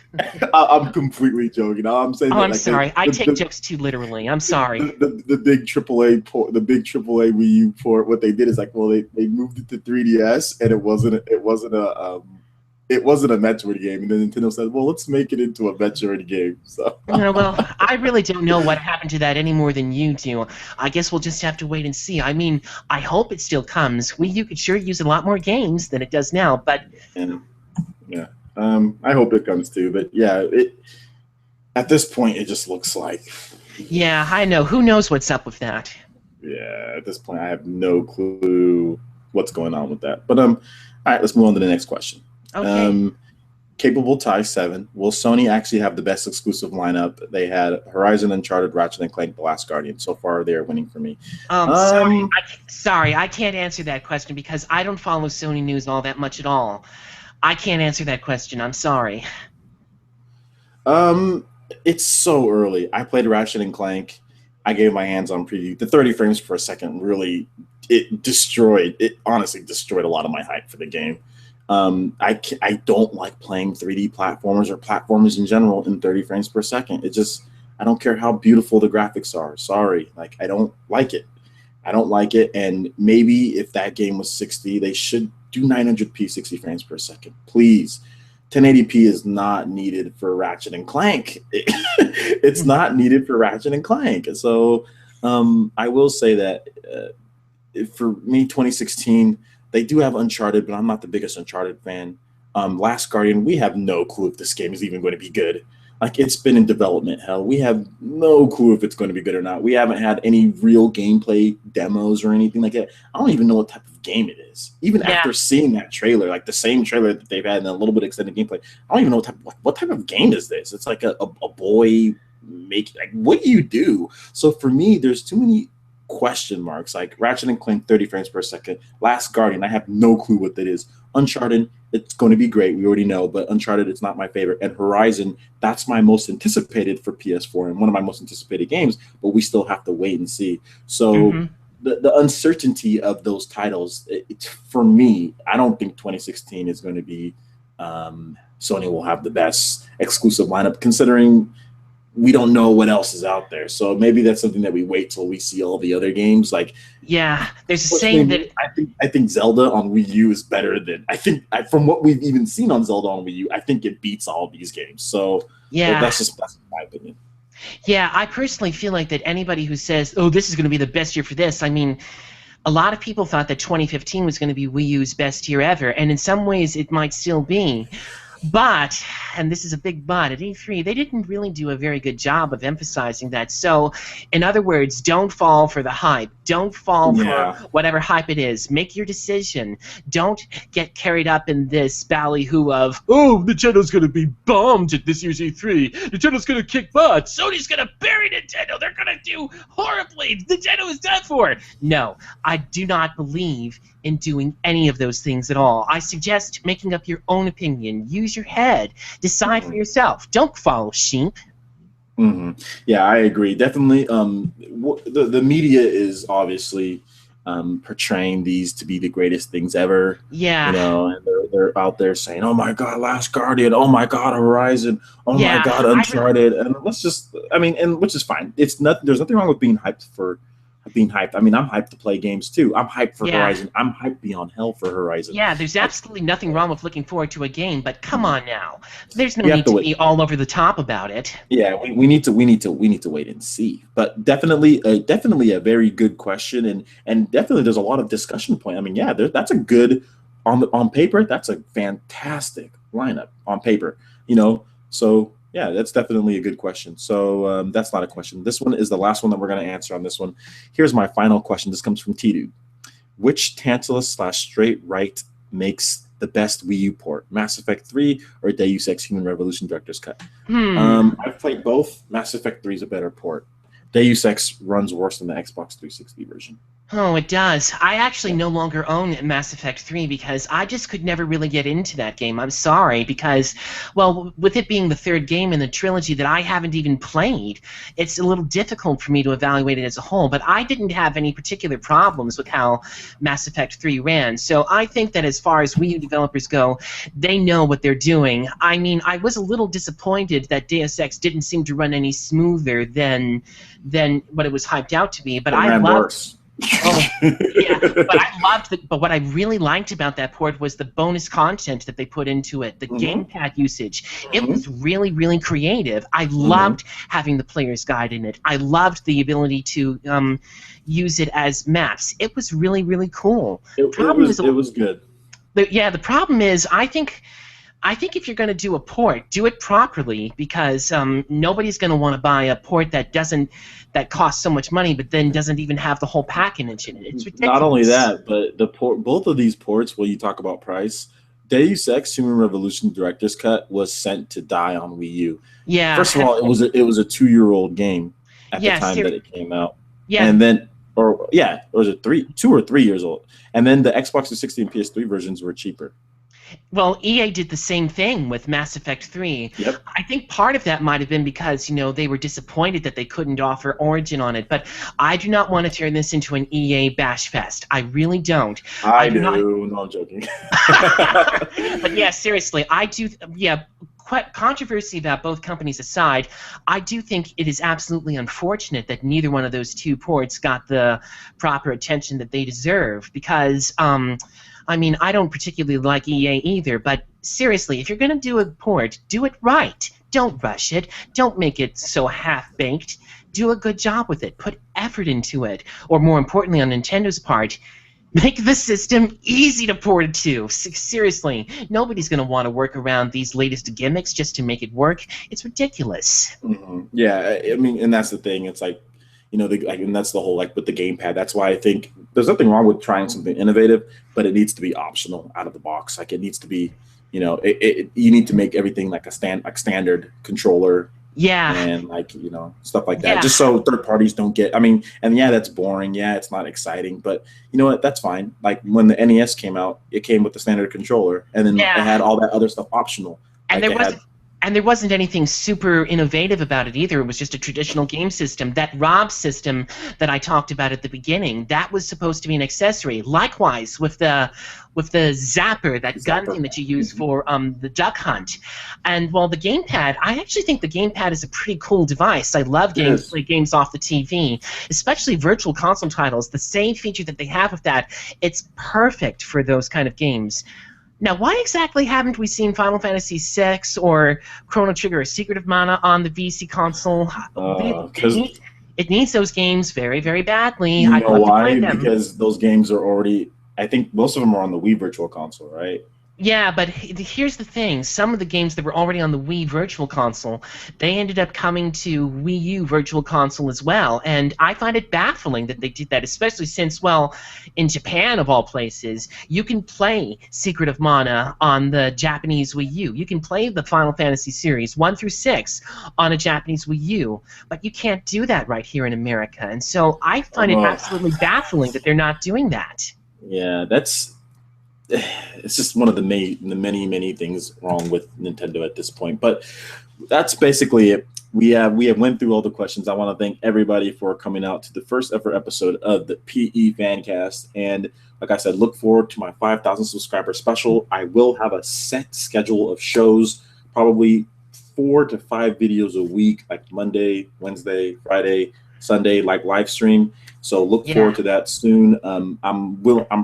I'm completely joking. I'm saying oh, that I'm like sorry. I take the, jokes too literally. I'm sorry. the big AAA port, the big AAA Wii U port. What they did is like, well, they moved it to 3DS, and it wasn't a Metroid game. And then Nintendo said, well, let's make it into a Metroid game. So Well, I really don't know what happened to that any more than you do. I guess we'll just have to wait and see. I mean, I hope it still comes. Wii U could sure use a lot more games than it does now, but and yeah, I hope it comes too. But yeah, it at this point it just looks like yeah, I know. Who knows what's up with that? yeah. At this point, I have no clue what's going on with that. But all right, let's move on to the next question. Okay. Capable Tie 7. Will Sony actually have the best exclusive lineup? They had Horizon, Uncharted, Ratchet and Clank, The Last Guardian. So far, they're winning for me. Sorry, I can't answer that question because I don't follow Sony news all that much at all. I can't answer that question. I'm sorry. It's so early. I played Ratchet and Clank. I gave my hands-on preview. The 30 frames per second really it honestly destroyed a lot of my hype for the game. I don't like playing 3D platformers or platformers in general in 30 frames per second. I don't care how beautiful the graphics are. Sorry, like I don't like it. I don't like it. And maybe if that game was 60, they should do 900p 60 frames per second, please. 1080p is not needed for Ratchet and Clank. It's not needed for Ratchet and Clank. So I will say that for me, 2016, they do have Uncharted, but I'm not the biggest Uncharted fan. Last Guardian, we have no clue if this game is even going to be good. Like, it's been in development hell. We have no clue if it's going to be good or not. We haven't had any real gameplay demos or anything like that. I don't even know what type of game it is. Even after seeing that trailer, like the same trailer that they've had and a little bit of extended gameplay, I don't even know what type of game is this. It's like a boy making, like, what do you do? So for me, there's too many question marks. Like Ratchet and Clank 30 frames per second, Last Guardian, I have no clue what that is. Uncharted, it's going to be great, we already know, but Uncharted, it's not my favorite. And Horizon, that's my most anticipated for PS4 and one of my most anticipated games, but we still have to wait and see. So the uncertainty of those titles, for me, I don't think 2016 is going to be Sony will have the best exclusive lineup, considering we don't know what else is out there. So maybe that's something that we wait till we see all the other games. Like, yeah, there's a saying that I think Zelda on Wii U is better than from what we've even seen on Zelda on Wii U. I think it beats all of these games. So yeah, that's my opinion. Yeah, I personally feel like that anybody who says, "Oh, this is going to be the best year for this," I mean, a lot of people thought that 2015 was going to be Wii U's best year ever, and in some ways, it might still be. But, and this is a big but, at E3, they didn't really do a very good job of emphasizing that. So, in other words, don't fall for the hype. Don't fall for Yeah. whatever hype it is. Make your decision. Don't get carried up in this ballyhoo of, oh, Nintendo's going to be bombed at this year's E3. Nintendo's going to kick butt. Sony's going to bury Nintendo. They're going to do horribly. Nintendo is done for. No, I do not believe in doing any of those things at all. I suggest making up your own opinion. Use your head. Decide for yourself. Don't follow sheep. Yeah, I agree. Definitely. The media is obviously portraying these to be the greatest things ever. Yeah. And they're out there saying, "Oh my God, Last Guardian! Oh my God, Horizon! Oh my Yeah. God, Uncharted!" And and which is fine. It's not. There's nothing wrong with being hyped for being hyped. I mean, I'm hyped to play games too. I'm hyped for Horizon. I'm hyped beyond hell for Horizon. Yeah, there's absolutely nothing wrong with looking forward to a game, but come on now. There's no need to be all over the top about it. Yeah, we need to wait and see. But definitely a very good question, and definitely there's a lot of discussion point. I mean, yeah, that's a good on paper. That's a fantastic lineup on paper. So yeah, that's definitely a good question. So that's not a question. This one is the last one that we're going to answer on this one. Here's my final question. This comes from T-Dude. Which Tantalus / Straight Right makes the best Wii U port? Mass Effect 3 or Deus Ex Human Revolution Director's Cut? I've played both. Mass Effect 3 is a better port. Deus Ex runs worse than the Xbox 360 version. Oh, it does. I actually no longer own Mass Effect 3 because I just could never really get into that game. I'm sorry, because, well, with it being the third game in the trilogy that I haven't even played, it's a little difficult for me to evaluate it as a whole, but I didn't have any particular problems with how Mass Effect 3 ran, so I think that as far as Wii U developers go, they know what they're doing. I mean, I was a little disappointed that Deus Ex didn't seem to run any smoother than what it was hyped out to be, but I loved... Oh, yeah, but what I really liked about that port was the bonus content that they put into it, the gamepad usage. It was really, really creative. I loved having the player's guide in it. I loved the ability to use it as maps. It was really, really cool. It was good. The problem is, I think if you're going to do a port, do it properly, because nobody's going to want to buy a port that costs so much money, but then doesn't even have the whole package in it. It's ridiculous. Not only that, but both of these ports, when you talk about price, Deus Ex Human Revolution Director's Cut was sent to die on Wii U. Yeah. First of all, it was a 2-year-old game at the time that it came out. Yeah. And then, or was it 2 or 3 years old? And then the Xbox 360 and PS3 versions were cheaper. Well, EA did the same thing with Mass Effect 3. Yep. I think part of that might have been because, they were disappointed that they couldn't offer Origin on it. But I do not want to turn this into an EA bash fest. I really don't. I do. No, I'm joking. But yeah, seriously, I do. Yeah, controversy about both companies aside, I do think it is absolutely unfortunate that neither one of those two ports got the proper attention that they deserve, because I mean, I don't particularly like EA either, but seriously, if you're going to do a port, do it right. Don't rush it. Don't make it so half-baked. Do a good job with it. Put effort into it. Or more importantly, on Nintendo's part, make the system easy to port to. Seriously, nobody's going to want to work around these latest gimmicks just to make it work. It's ridiculous. Yeah, I mean, and that's the thing. It's like, and that's the whole, with the gamepad. That's why I think there's nothing wrong with trying something innovative, but it needs to be optional out of the box. It needs to be, you need to make everything like a standard controller. Yeah. And stuff like that, just so third parties don't get. I mean, and that's boring. Yeah, it's not exciting, but you know what? That's fine. Like when the NES came out, it came with the standard controller, and then it had all that other stuff optional. And there wasn't anything super innovative about it either. It was just a traditional game system. That Rob system that I talked about at the beginning, that was supposed to be an accessory. Likewise with the zapper, that gun thing that you use for the duck hunt. And the gamepad, I actually think the gamepad is a pretty cool device. I love play games off the TV, especially virtual console titles. The same feature that they have with that, it's perfect for those kind of games. Now, why exactly haven't we seen Final Fantasy VI or Chrono Trigger or Secret of Mana on the VC console? It needs those games very, very badly. You know why? Because those games are already... I think most of them are on the Wii Virtual Console, right? Yeah, but here's the thing. Some of the games that were already on the Wii Virtual Console, they ended up coming to Wii U Virtual Console as well. And I find it baffling that they did that, especially since, well, in Japan, of all places, you can play Secret of Mana on the Japanese Wii U. You can play the Final Fantasy series, 1 through 6, on a Japanese Wii U. But you can't do that right here in America. And so I find it Well, absolutely baffling that they're not doing that. yeah, that's it's just one of the many things wrong with Nintendo at this point. But that's basically it. We have went through all the questions. I want to thank everybody for coming out to the first ever episode of the PE Fancast. And like I said, look forward to my 5,000 subscriber special. I will have a set schedule of shows, probably 4 to 5 videos a week, like Monday, Wednesday, Friday, Sunday, like live stream. So look Yeah. forward to that soon. I'm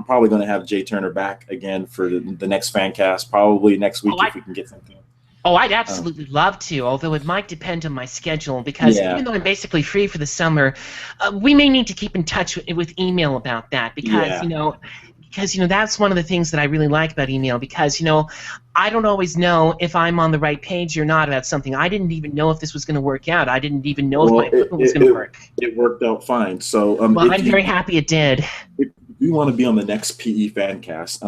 probably going to have Jay Turner back again for the next fan cast, probably next Oh, week if we can get something. Oh, I'd Um, absolutely love to, although it might depend on my schedule because yeah, even though I'm basically free for the summer, we may need to keep in touch with email about that because, yeah. that's one of the things that I really like about email because, I don't always know if I'm on the right page or not about something. I didn't even know if this was going to work out. I didn't even know if my Well, it, equipment was it, going to it, work. it worked out fine. So Well, I'm very happy it did. if you want to be on the next PE fan cast,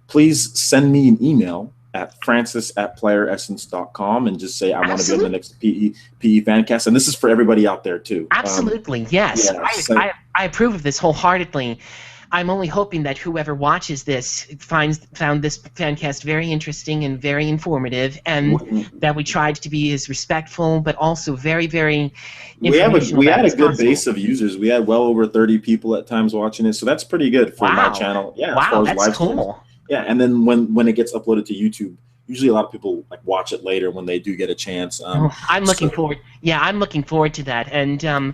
please send me an email at francis@playeressence.com and just say I want to be on the Absolutely. next PE fan cast. And this is for everybody out there too. Absolutely, yes. Yeah, I approve of this wholeheartedly. I'm only hoping that whoever watches this found this fancast very interesting and very informative, and that we tried to be as respectful but also very, very informational we about had it a as good possible. base of users. We had well over 30 people at times watching it, so that's pretty good for my Wow. channel. Yeah, as Wow, far as that's live streams. cool. Yeah, and then when it gets uploaded to YouTube, usually a lot of people like watch it later when they do get a chance. Oh, I'm looking So forward. Yeah, I'm looking forward to that. And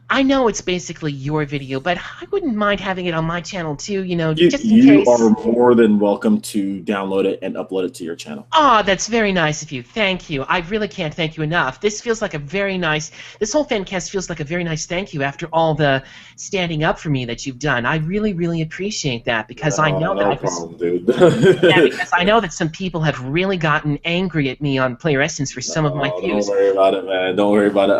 I know it's basically your video, but I wouldn't mind having it on my channel too, just in you are case. more than welcome to download it and upload it to your channel. Oh, that's very nice of you. Thank you. I really can't thank you enough. This feels like a very nice. This whole fancast feels like a very nice thank you after all the standing up for me that you've done. I really, really appreciate that because I No, know that no I was. problem, dude. Yeah, because I know that some people have really gotten angry at me on Player Essence for some of my No, don't views. worry about it, man. Don't worry about it.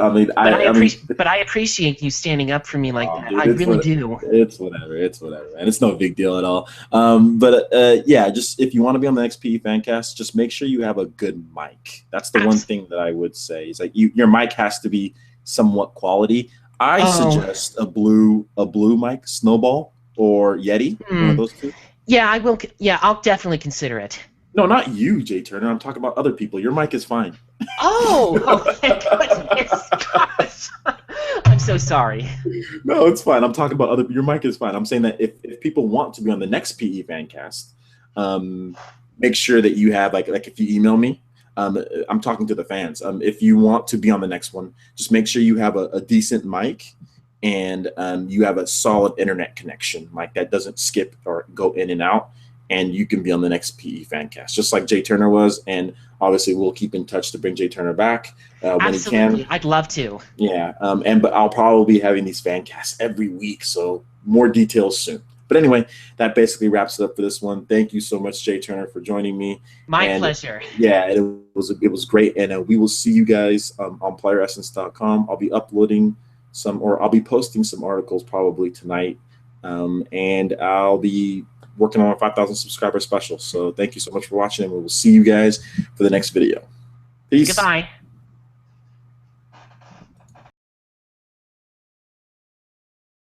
But I appreciate you standing up for me like that. Dude, I really do. it's whatever. It's whatever, man. It's no big deal at all. But yeah, just if you want to be on the next PE Fancast, just make sure you have a good mic. That's the one Abs- thing that I would say is like your mic has to be somewhat quality. I oh, suggest a blue mic, Snowball or Yeti, one of hmm. those two. Yeah, I will. Yeah, I'll definitely consider it. No, not you, Jay Turner. I'm talking about other people. Your mic is fine. Oh, thank goodness. Gosh. I'm so sorry. No, it's fine. I'm talking about other. Your mic is fine. I'm saying that if people want to be on the next PE Fancast, um, make sure that you have like if you email me, I'm talking to the fans. If you want to be on the next one, just make sure you have a decent mic and you have a solid internet connection, like that doesn't skip or go in and out, and you can be on the next PE Fancast, just like Jay Turner was. And obviously, we'll keep in touch to bring Jay Turner back when he can. Absolutely. I'd love to. Yeah, but I'll probably be having these fan casts every week, so more details soon. But anyway, that basically wraps it up for this one. Thank you so much, Jay Turner, for joining me. My And pleasure. yeah, it was great, and we will see you guys on PlayerEssence.com. I'll be posting some articles probably tonight, and I'll be working on a 5,000 subscriber special. So thank you so much for watching, and we will see you guys for the next video. Peace. Goodbye.